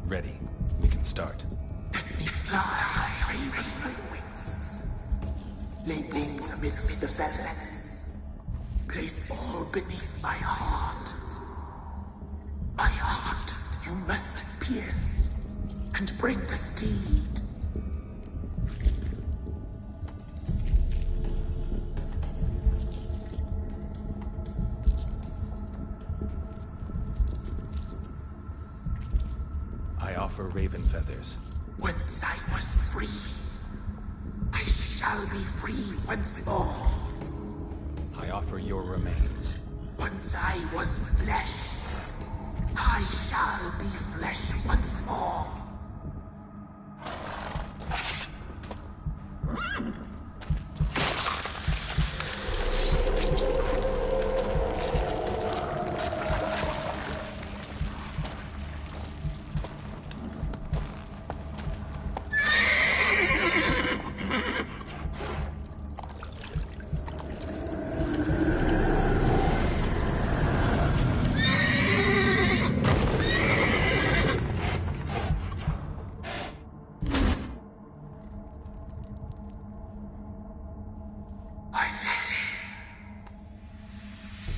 Ready. We can start. Let me fly, raven wings. Lay wings amidst the feathers. Place all beneath my heart. My heart you must pierce, and bring the steed. I offer raven feathers. Once I was free, I shall be free once more. I offer your remains. Once I was flesh, I shall be flesh once more.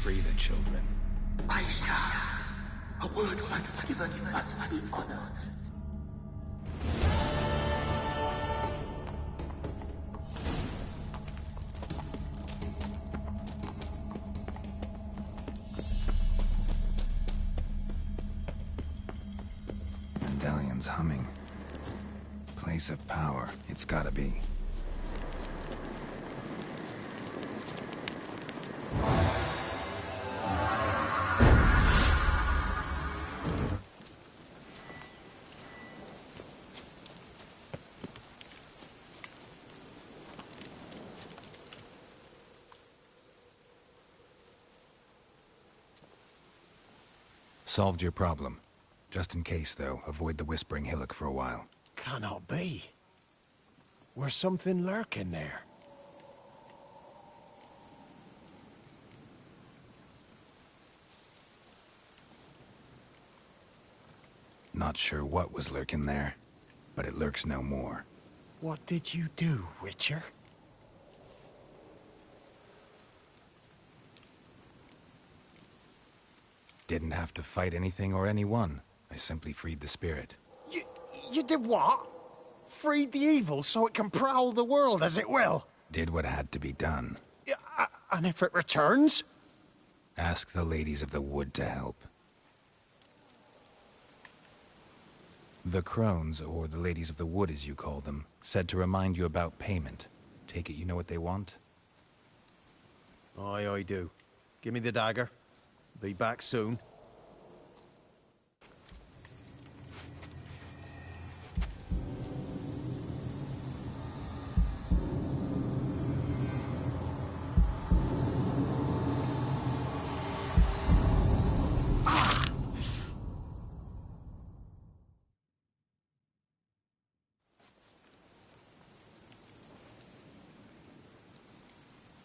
Free the children. I shall. A word once given must be honored. Medallion's humming. Place of power. It's gotta be. Solved your problem. Just in case, though, avoid the Whispering Hillock for a while. Cannot be. Where's something lurking there? Not sure what was lurking there, but it lurks no more. What did you do, Witcher? Didn't have to fight anything or anyone. I simply freed the spirit. You did what? Freed the evil so it can prowl the world as it will? Did what had to be done. And if it returns? Ask the ladies of the wood to help. The crones, or the ladies of the wood as you call them, said to remind you about payment. Take it you know what they want? Aye, I do. Give me the dagger. Be back soon.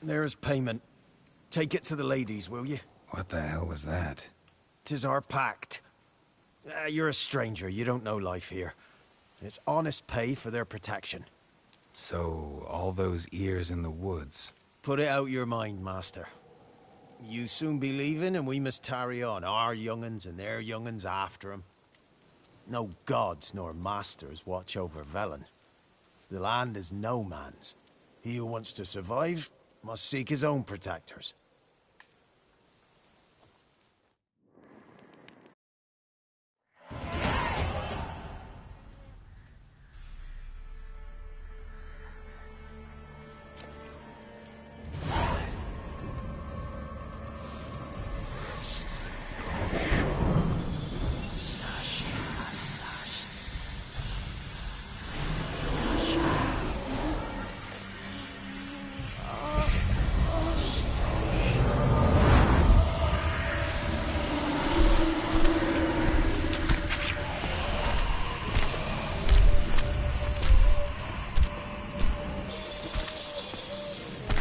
There's payment. Take it to the ladies, will you? What the hell was that? 'Tis our pact. You're a stranger, you don't know life here. It's honest pay for their protection. So, all those ears in the woods. Put it out your mind, Master. You soon be leaving, and we must tarry on, our young'uns and their young'uns after 'em. No gods nor masters watch over Velen. The land is no man's. He who wants to survive must seek his own protectors.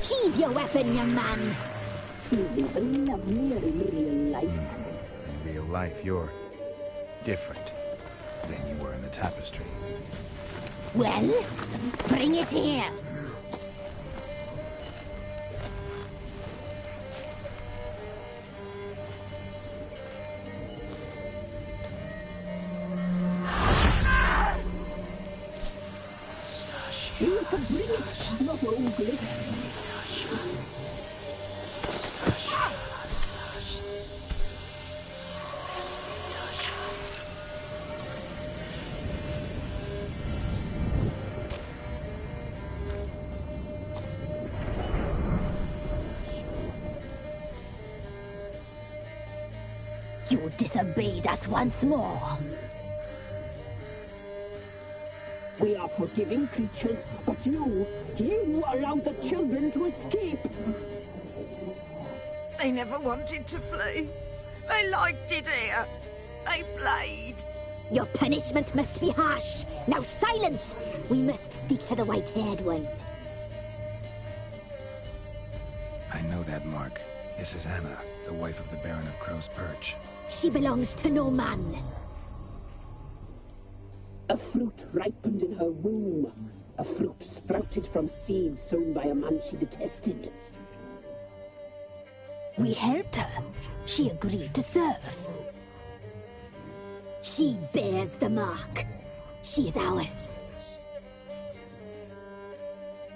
Sheathe your weapon, young man. He's even lovelier in real life. In real life, you're different than you were in the tapestry. Well, bring it here. You can bring it, not ugly. You disobeyed us once more. We are forgiving creatures, but you allowed the children to escape. They never wanted to flee. They liked it here. They played. Your punishment must be harsh. Now silence! We must speak to the white-haired one. I know that mark. This is Anna, the wife of the Baron of Crow's Perch. She belongs to no man. A fruit ripened in her womb. A fruit sprouted from seeds sown by a man she detested. We helped her. She agreed to serve. She bears the mark. She is ours.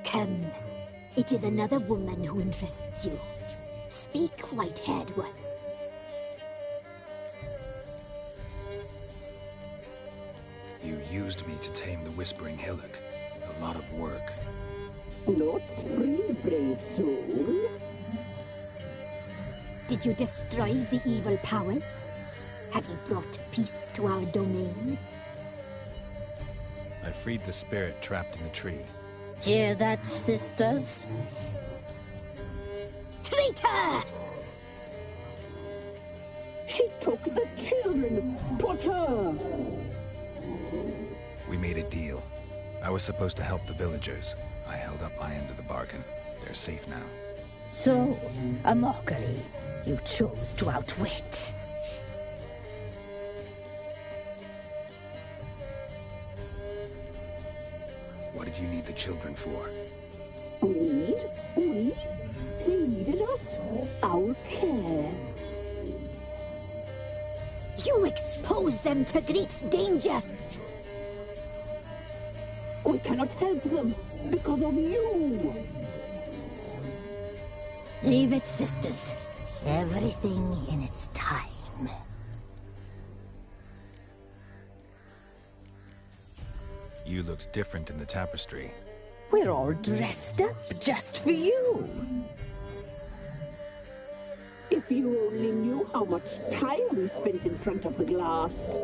Come. It is another woman who interests you. Speak, white-haired one. You used me to tame the Whispering Hillock. A lot of work. Not free, brave soul. Did you destroy the evil powers? Have you brought peace to our domain? I freed the spirit trapped in the tree. Hear that, sisters? Traitor! She took the children. 'Twas her. We made a deal. I was supposed to help the villagers. I held up my end of the bargain. They're safe now. So, a mockery you chose to outwit. What did you need the children for? We? They needed us. Our care. You exposed them to great danger. We cannot help them because of you. Leave it, sisters. Everything in its time. You looked different in the tapestry. We're all dressed up just for you. If you only knew how much time we spent in front of the glass.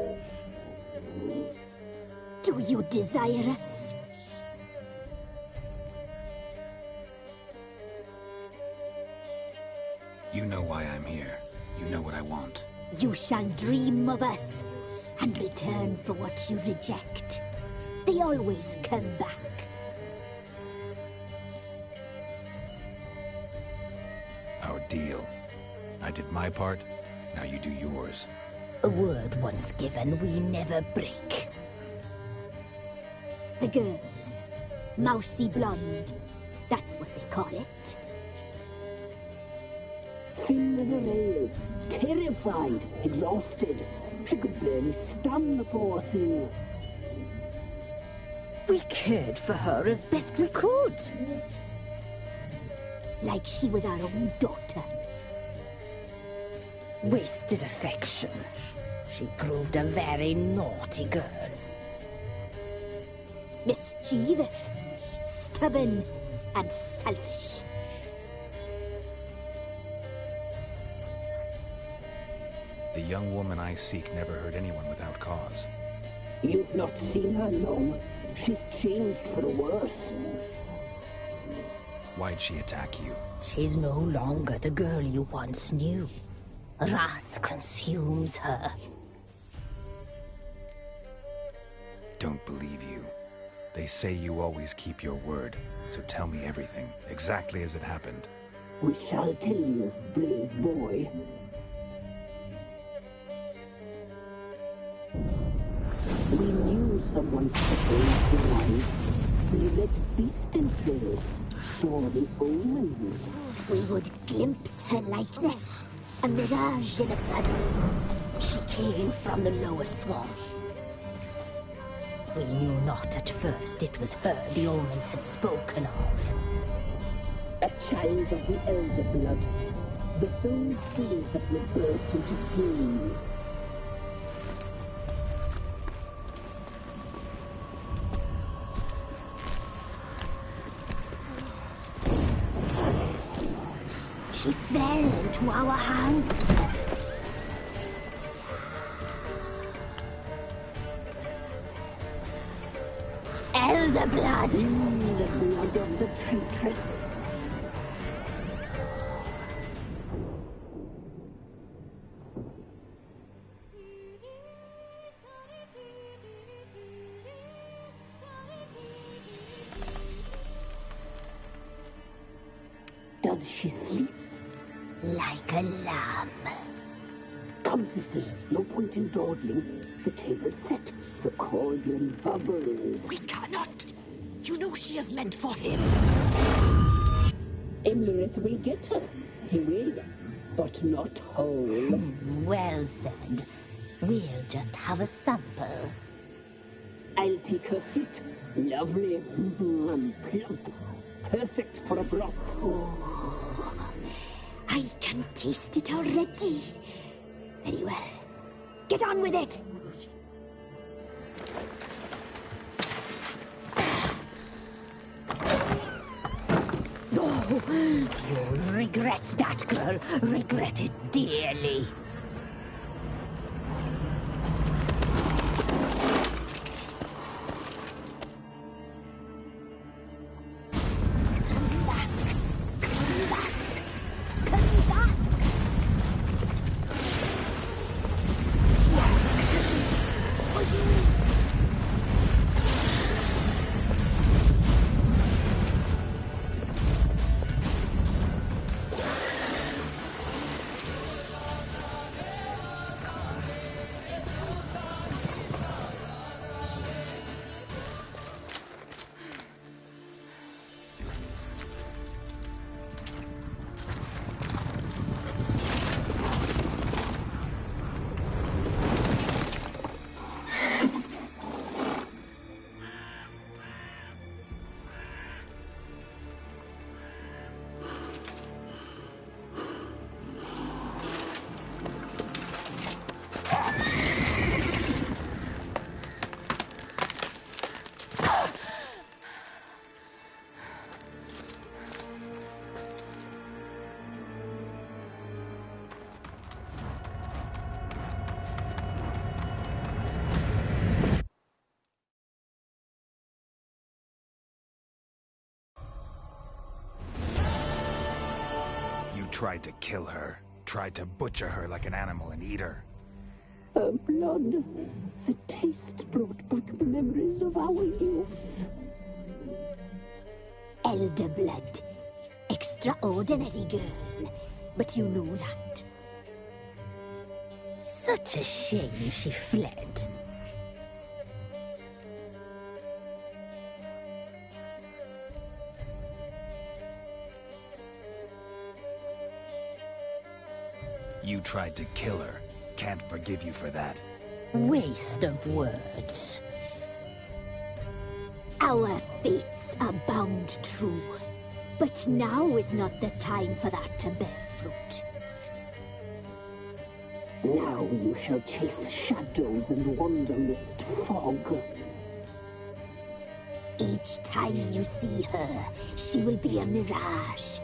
Do you desire us? You know why I'm here. You know what I want. You shall dream of us and return for what you reject. They always come back. Our deal. I did my part, now you do yours. A word once given, we never break. The girl. Mousy blonde. That's what they call it. Thin as a rail, terrified, exhausted. She could barely stand, the poor thing. We cared for her as best we could. Like she was our own daughter. Wasted affection. She proved a very naughty girl. Mischievous, stubborn, and selfish. The young woman I seek never hurt anyone without cause. You've not seen her long. She's changed for the worse. Why'd she attack you? She's no longer the girl you once knew. Wrath consumes her. Don't believe you. They say you always keep your word, so tell me everything, exactly as it happened. We shall tell you, brave boy. We knew someone supposed to rise. We let beast entrails, saw the omens. We would glimpse her likeness, a mirage in a blood. She came from the lower swamp. We knew not at first it was her the omens had spoken of. A child of the elder blood, the sole seed that will burst into flame. She fell into our hands. Elder blood! The blood of the traitress. Does she sleep? Like a lamb. Come, sisters, no point in dawdling. The table's set. The cauldron bubbles. We cannot! You know she is meant for him. Imlerith will get her. He will, but not whole. Well said. We'll just have a sample. I'll take her feet. Lovely and plump. Perfect for a broth. Oh, I can taste it already. Very well. Get on with it! Oh, you'll regret that, girl. Regret it dearly. Tried to kill her. Tried to butcher her like an animal and eat her. Her blood. The taste brought back the memories of our youth. Elder blood. Extraordinary girl. But you know that. Such a shame she fled. You tried to kill her. Can't forgive you for that. Waste of words. Our fates are bound true. But now is not the time for that to bear fruit. Now you shall chase shadows and wander midst fog. Each time you see her, she will be a mirage.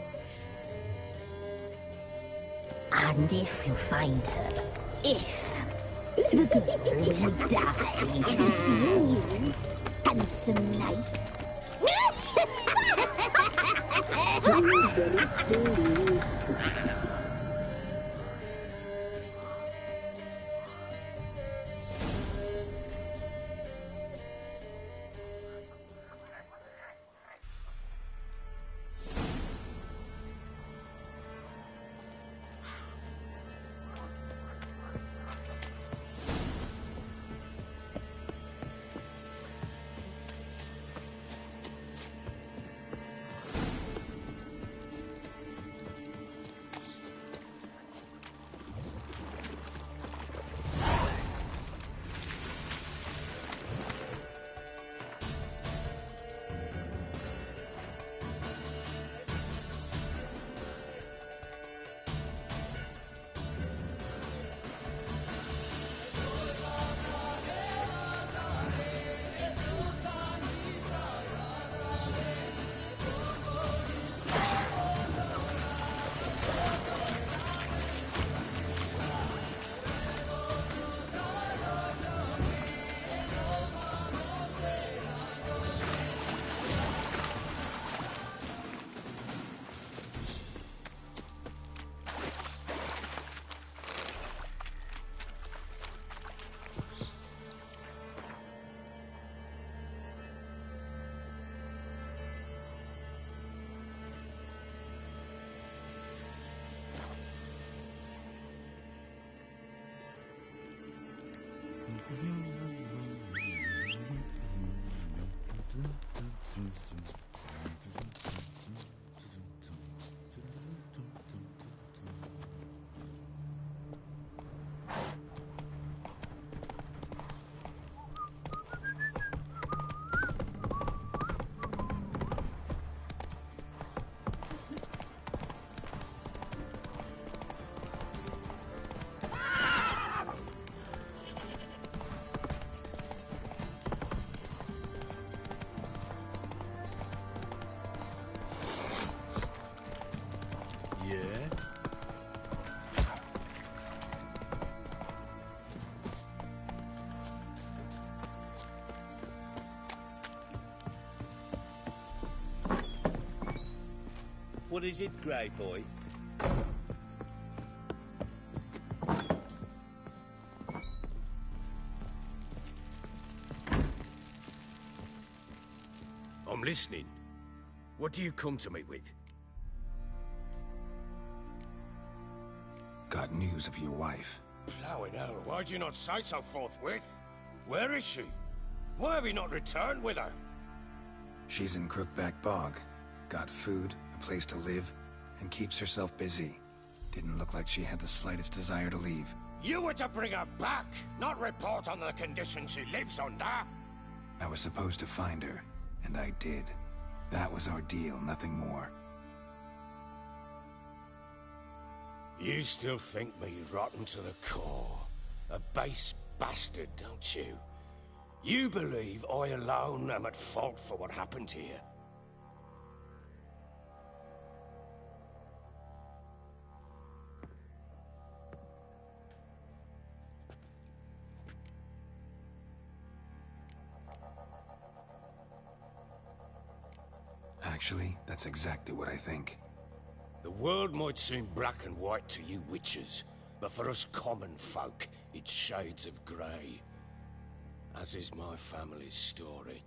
And if you find her, the girl will die seeing you, handsome knight. Very soon. What is it, Grey Boy? I'm listening. What do you come to me with? Got news of your wife. Plowing hell, why'd you not say so forthwith? Where is she? Why have you not returned with her? She's in Crookback Bog. Got food, a place to live, and keeps herself busy. Didn't look like she had the slightest desire to leave. You were to bring her back, not report on the conditions she lives under. I was supposed to find her, and I did. That was our deal, nothing more. You still think me rotten to the core. A base bastard, don't you? You believe I alone am at fault for what happened here. Actually, that's exactly what I think. The world might seem black and white to you witches, but for us common folk, it's shades of grey. As is my family's story.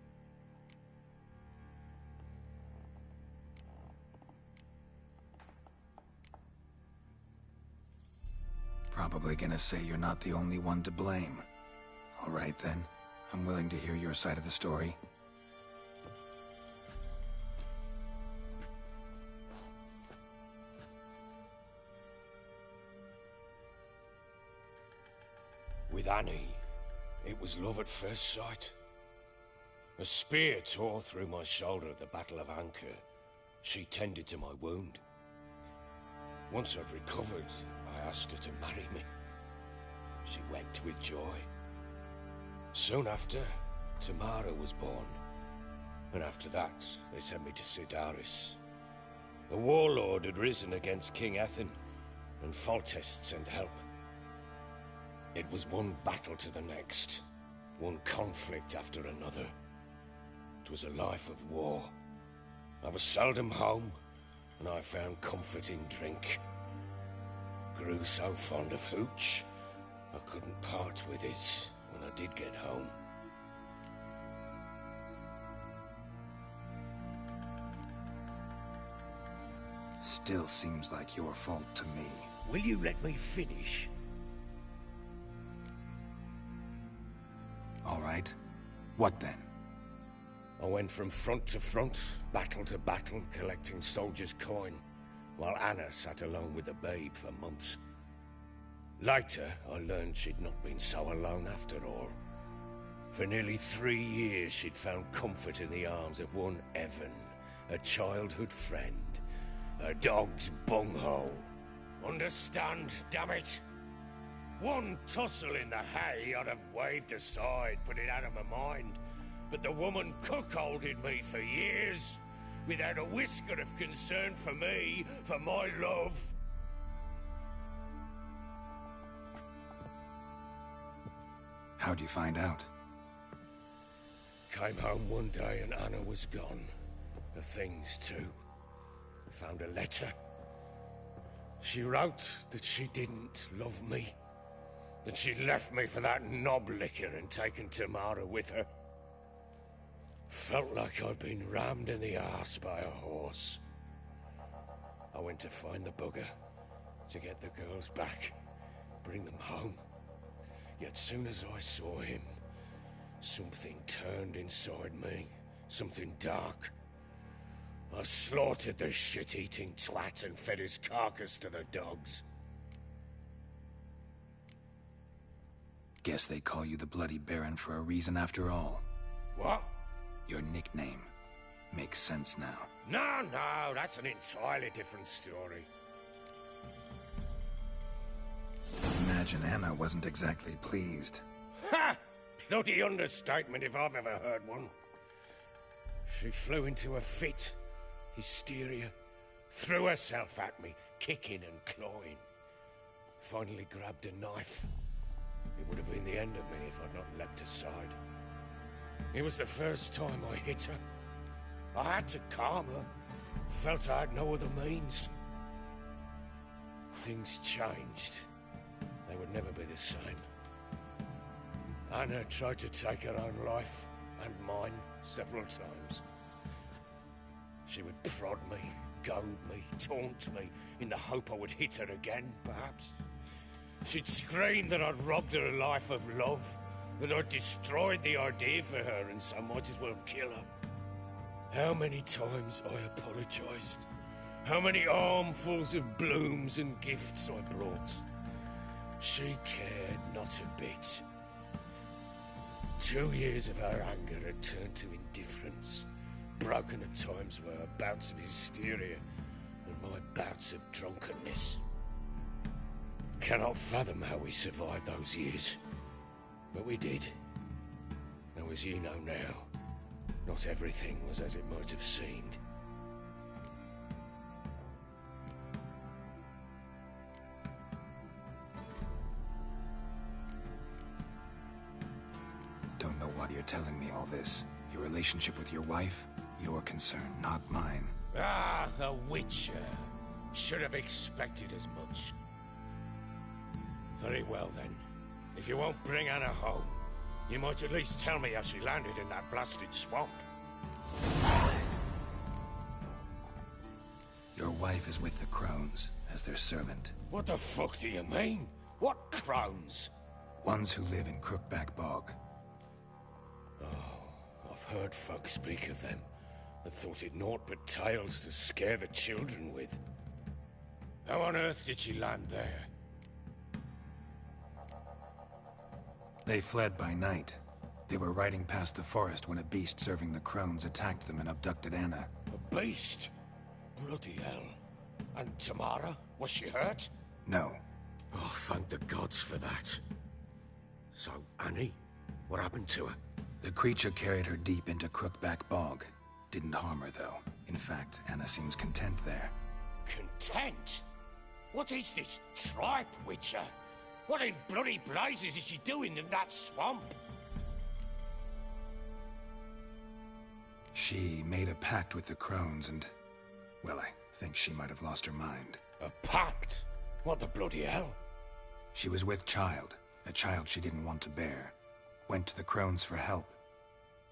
Probably gonna say you're not the only one to blame. All right then, I'm willing to hear your side of the story. Annie, it was love at first sight. A spear tore through my shoulder at the Battle of Anchor. She tended to my wound. Once I'd recovered, I asked her to marry me. She wept with joy. Soon after, Tamara was born. And after that, they sent me to Sidaris. A warlord had risen against King Ethan, and Foltest sent help. It was one battle to the next, one conflict after another. It was a life of war. I was seldom home, and I found comfort in drink. Grew so fond of hooch, I couldn't part with it when I did get home. Still seems like your fault to me. Will you let me finish? All right. What then? I went from front to front, battle to battle, collecting soldiers' coin, while Anna sat alone with the babe for months. Later, I learned she'd not been so alone after all. For nearly 3 years, she'd found comfort in the arms of one Evan, a childhood friend, a dog's bunghole. Understand, damn it? One tussle in the hay I'd have waved aside, put it out of my mind. But the woman cuckolded me for years, without a whisker of concern for me, for my love. How'd you find out? Came home one day and Anna was gone. The things too. Found a letter. She wrote that she didn't love me. That she'd left me for that knob licker and taken Tamara with her. Felt like I'd been rammed in the arse by a horse. I went to find the bugger, to get the girls back, bring them home. Yet soon as I saw him, something turned inside me, something dark. I slaughtered the shit-eating twat and fed his carcass to the dogs. Guess they call you the Bloody Baron for a reason after all. What? Your nickname. Makes sense now. No, that's an entirely different story. Imagine Anna wasn't exactly pleased. Ha! Bloody understatement if I've ever heard one. She flew into a fit. Hysteria. Threw herself at me, kicking and clawing. Finally grabbed a knife. It would have been the end of me if I'd not leapt aside. It was the first time I hit her. I had to calm her. Felt I had no other means. Things changed. They would never be the same. Anna tried to take her own life, and mine, several times. She would prod me, goad me, taunt me, in the hope I would hit her again, perhaps. She'd scream that I'd robbed her life of love, that I'd destroyed the idea for her, and so might as well kill her. How many times I apologized. How many armfuls of blooms and gifts I brought. She cared not a bit. 2 years of her anger had turned to indifference, broken at times by her bouts of hysteria and my bouts of drunkenness. Cannot fathom how we survived those years, but we did. Though as you know now, not everything was as it might have seemed. Don't know why you're telling me all this. Your relationship with your wife? Your concern, not mine. Ah, the Witcher. Should have expected as much. Very well then. If you won't bring Anna home, you might at least tell me how she landed in that blasted swamp. Your wife is with the Crones, as their servant. What the fuck do you mean? What Crones? Ones who live in Crookback Bog. Oh, I've heard folk speak of them, and thought it naught but tales to scare the children with. How on earth did she land there? They fled by night. They were riding past the forest when a beast serving the crones attacked them and abducted Anna. A beast? Bloody hell. And Tamara? Was she hurt? No. Oh, thank the gods for that. So, Annie? What happened to her? The creature carried her deep into Crookback Bog. Didn't harm her, though. In fact, Anna seems content there. Content? What is this tripe, Witcher? What in bloody blazes is she doing in that swamp? She made a pact with the crones and... well, I think she might have lost her mind. A pact? What the bloody hell? She was with child, a child she didn't want to bear. Went to the crones for help.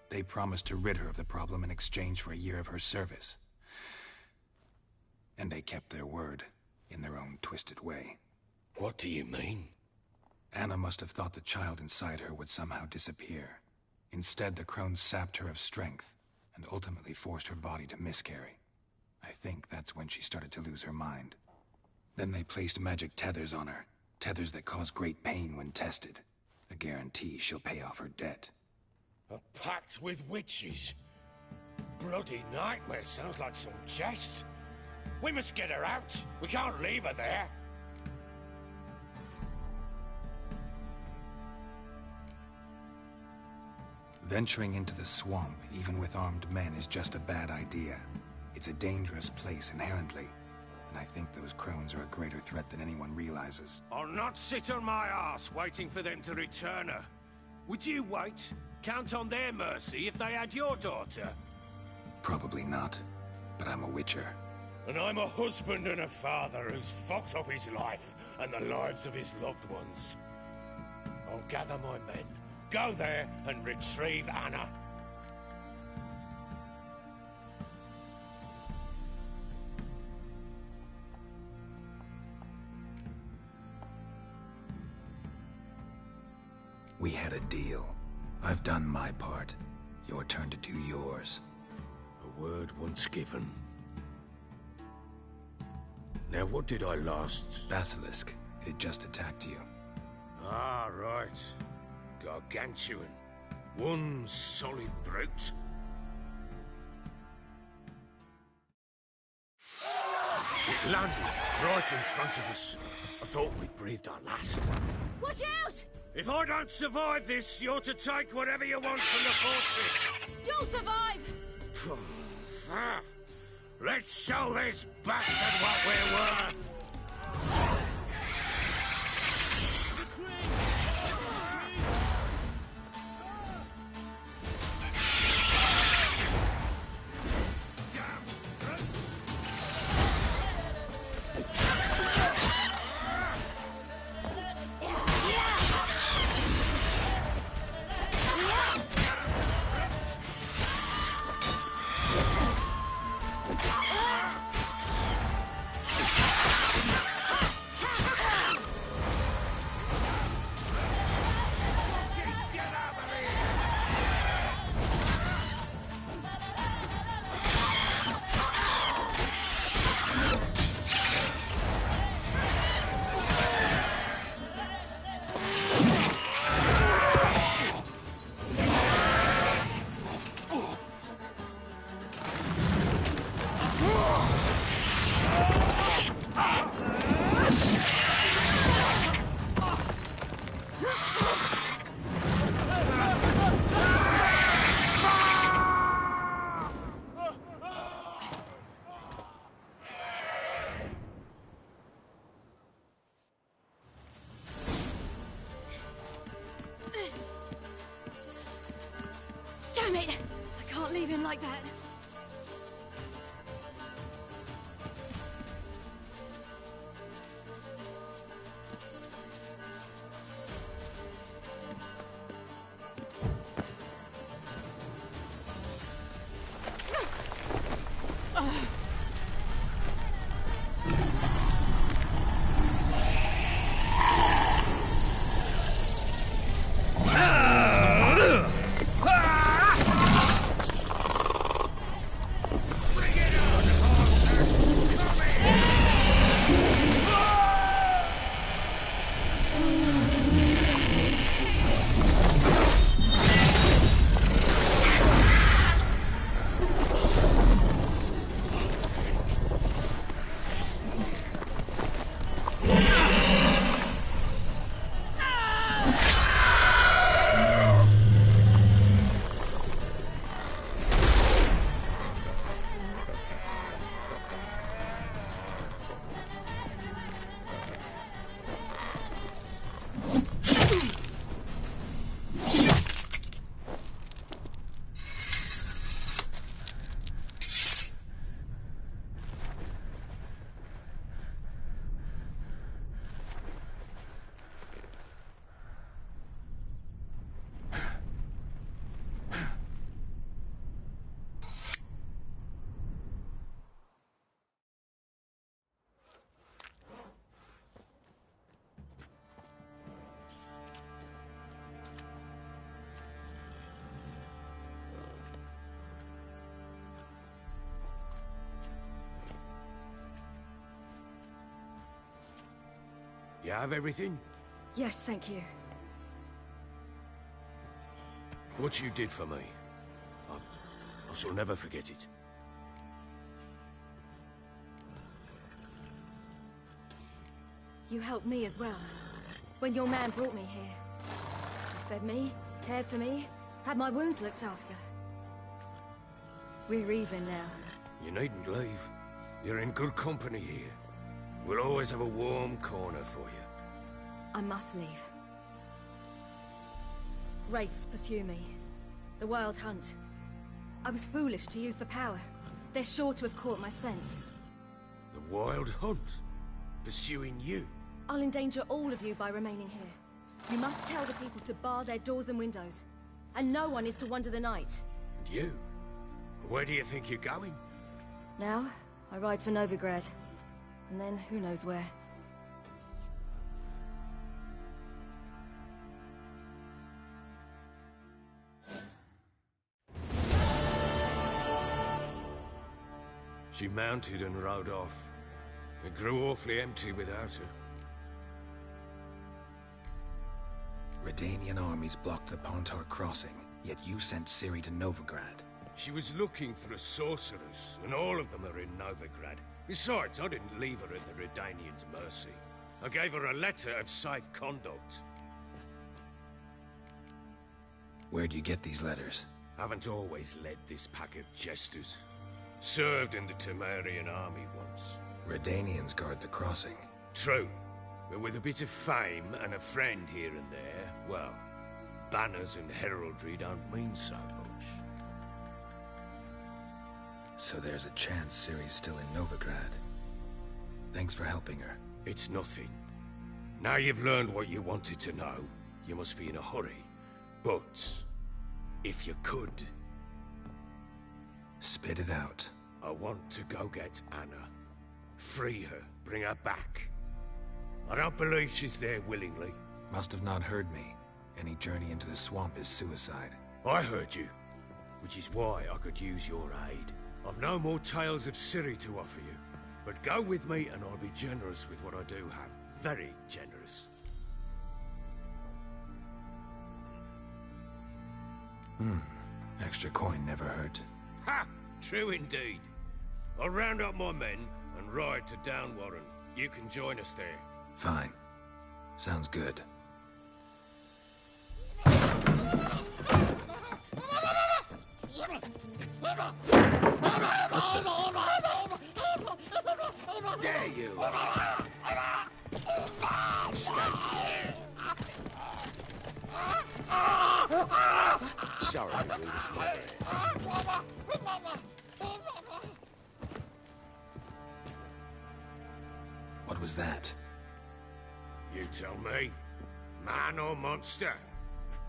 They promised to rid her of the problem in exchange for a year of her service. And they kept their word, in their own twisted way. What do you mean? Anna must have thought the child inside her would somehow disappear. Instead, the crones sapped her of strength, and ultimately forced her body to miscarry. I think that's when she started to lose her mind. Then they placed magic tethers on her, tethers that cause great pain when tested. A guarantee she'll pay off her debt. A pact with witches? Bloody nightmare, sounds like some jest. We must get her out. We can't leave her there. Venturing into the swamp, even with armed men, is just a bad idea. It's a dangerous place inherently, and I think those crones are a greater threat than anyone realizes. I'll not sit on my arse waiting for them to return her. Would you wait? Count on their mercy if they had your daughter? Probably not, but I'm a witcher. And I'm a husband and a father who's fucked up his life and the lives of his loved ones. I'll gather my men, go there and retrieve Anna. We had a deal. I've done my part. Your turn to do yours. A word once given. Now, what did I last... Basilisk. It had just attacked you. Ah, right. Gargantuan. One solid brute. It landed right in front of us. I thought we'd breathed our last. Watch out! If I don't survive this, you're to take whatever you want from the fortress. You'll survive! Let's show this bastard what we're worth! Damn it! I can't leave him like that. You have everything? Yes, thank you. What you did for me, I shall never forget it. You helped me as well. When your man brought me here. You fed me, cared for me, had my wounds looked after. We're even now. You needn't leave. You're in good company here. We'll always have a warm corner for you. I must leave. Wraiths pursue me. The Wild Hunt. I was foolish to use the power. They're sure to have caught my scent. The Wild Hunt? Pursuing you? I'll endanger all of you by remaining here. You must tell the people to bar their doors and windows. And no one is to wander the night. And you? Where do you think you're going? Now, I ride for Novigrad. And then, who knows where. She mounted and rode off. It grew awfully empty without her. Redanian armies blocked the Pontar crossing, yet you sent Ciri to Novigrad. She was looking for a sorceress, and all of them are in Novigrad. Besides, I didn't leave her at the Redanians' mercy. I gave her a letter of safe conduct. Where'd you get these letters? Haven't always led this pack of jesters. Served in the Temerian army once. Redanians guard the crossing. True, but with a bit of fame and a friend here and there, well, banners and heraldry don't mean so much. So there's a chance Ciri's still in Novigrad. Thanks for helping her. It's nothing. Now you've learned what you wanted to know, you must be in a hurry. But, if you could... Spit it out. I want to go get Anna. Free her, bring her back. I don't believe she's there willingly. Must have not heard me. Any journey into the swamp is suicide. I heard you, which is why I could use your aid. I've no more tales of Ciri to offer you, but go with me and I'll be generous with what I do have. Very generous. Extra coin never hurt. Ha! True indeed. I'll round up my men and ride to Downwarren. You can join us there. Fine. Sounds good. Dare you! Sorry, What was that? You tell me. Man or monster?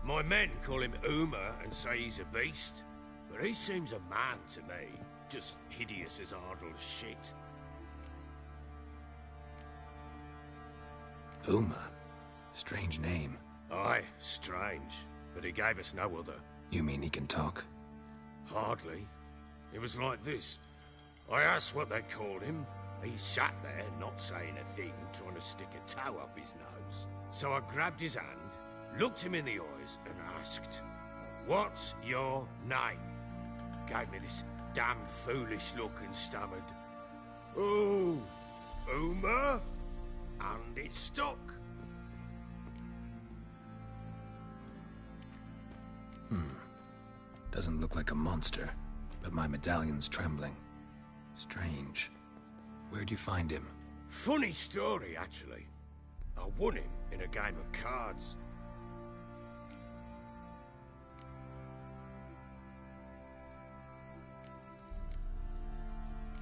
My men call him Uma and say he's a beast, but he seems a man to me. Just hideous as Ardle's shit. Uma? Strange name. Aye, strange. But he gave us no other. You mean he can talk? Hardly. It was like this. I asked what they called him. He sat there, not saying a thing, trying to stick a toe up his nose. So I grabbed his hand, looked him in the eyes, and asked, "What's your name?" Gave me this damn foolish look and stammered, "Oh, Uma?" And it stuck. Doesn't look like a monster, but my medallion's trembling. Strange. Where'd you find him? Funny story, actually. I won him in a game of cards.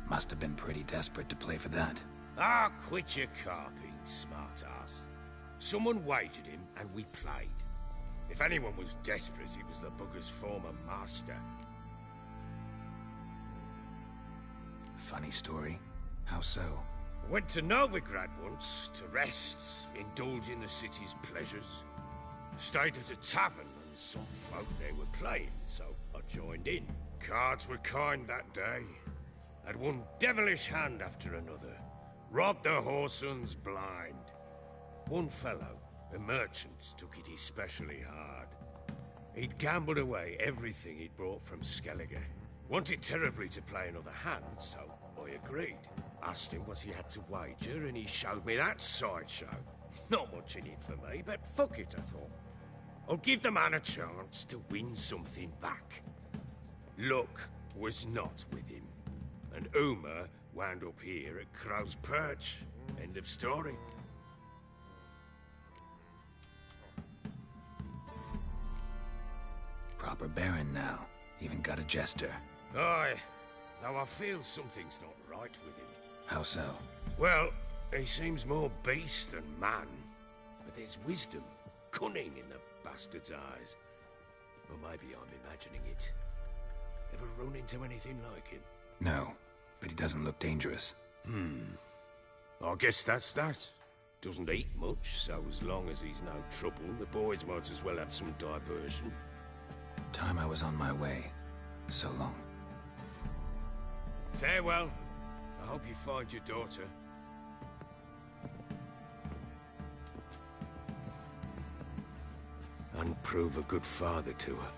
Must have been pretty desperate to play for that. Ah, quit your carping, smart-ass. Someone wagered him, and we played. If anyone was desperate, it was the bugger's former master. Funny story. How so? Went to Novigrad once, to rest, indulge in the city's pleasures. Stayed at a tavern, and some folk there were playing, so I joined in. Cards were kind that day. Had one devilish hand after another. Robbed the whoresun's blind. One fellow, a merchant, took it especially hard. He'd gambled away everything he'd brought from Skellige. Wanted terribly to play another hand, so I agreed. Asked him what he had to wager, and he showed me that sideshow. Not much in it for me, but fuck it, I thought. I'll give the man a chance to win something back. Luck was not with him, and Uma wound up here at Crow's Perch. End of story. Proper Baron now. Even got a jester. Aye, though I feel something's not right with him. How so? Well, he seems more beast than man. But there's wisdom, cunning in the bastard's eyes. Or maybe I'm imagining it. Ever run into anything like him? No, but he doesn't look dangerous. I guess that's that. Doesn't eat much, so as long as he's no trouble, the boys might as well have some diversion. Time I was on my way. So long. Farewell. I hope you find your daughter. And prove a good father to her.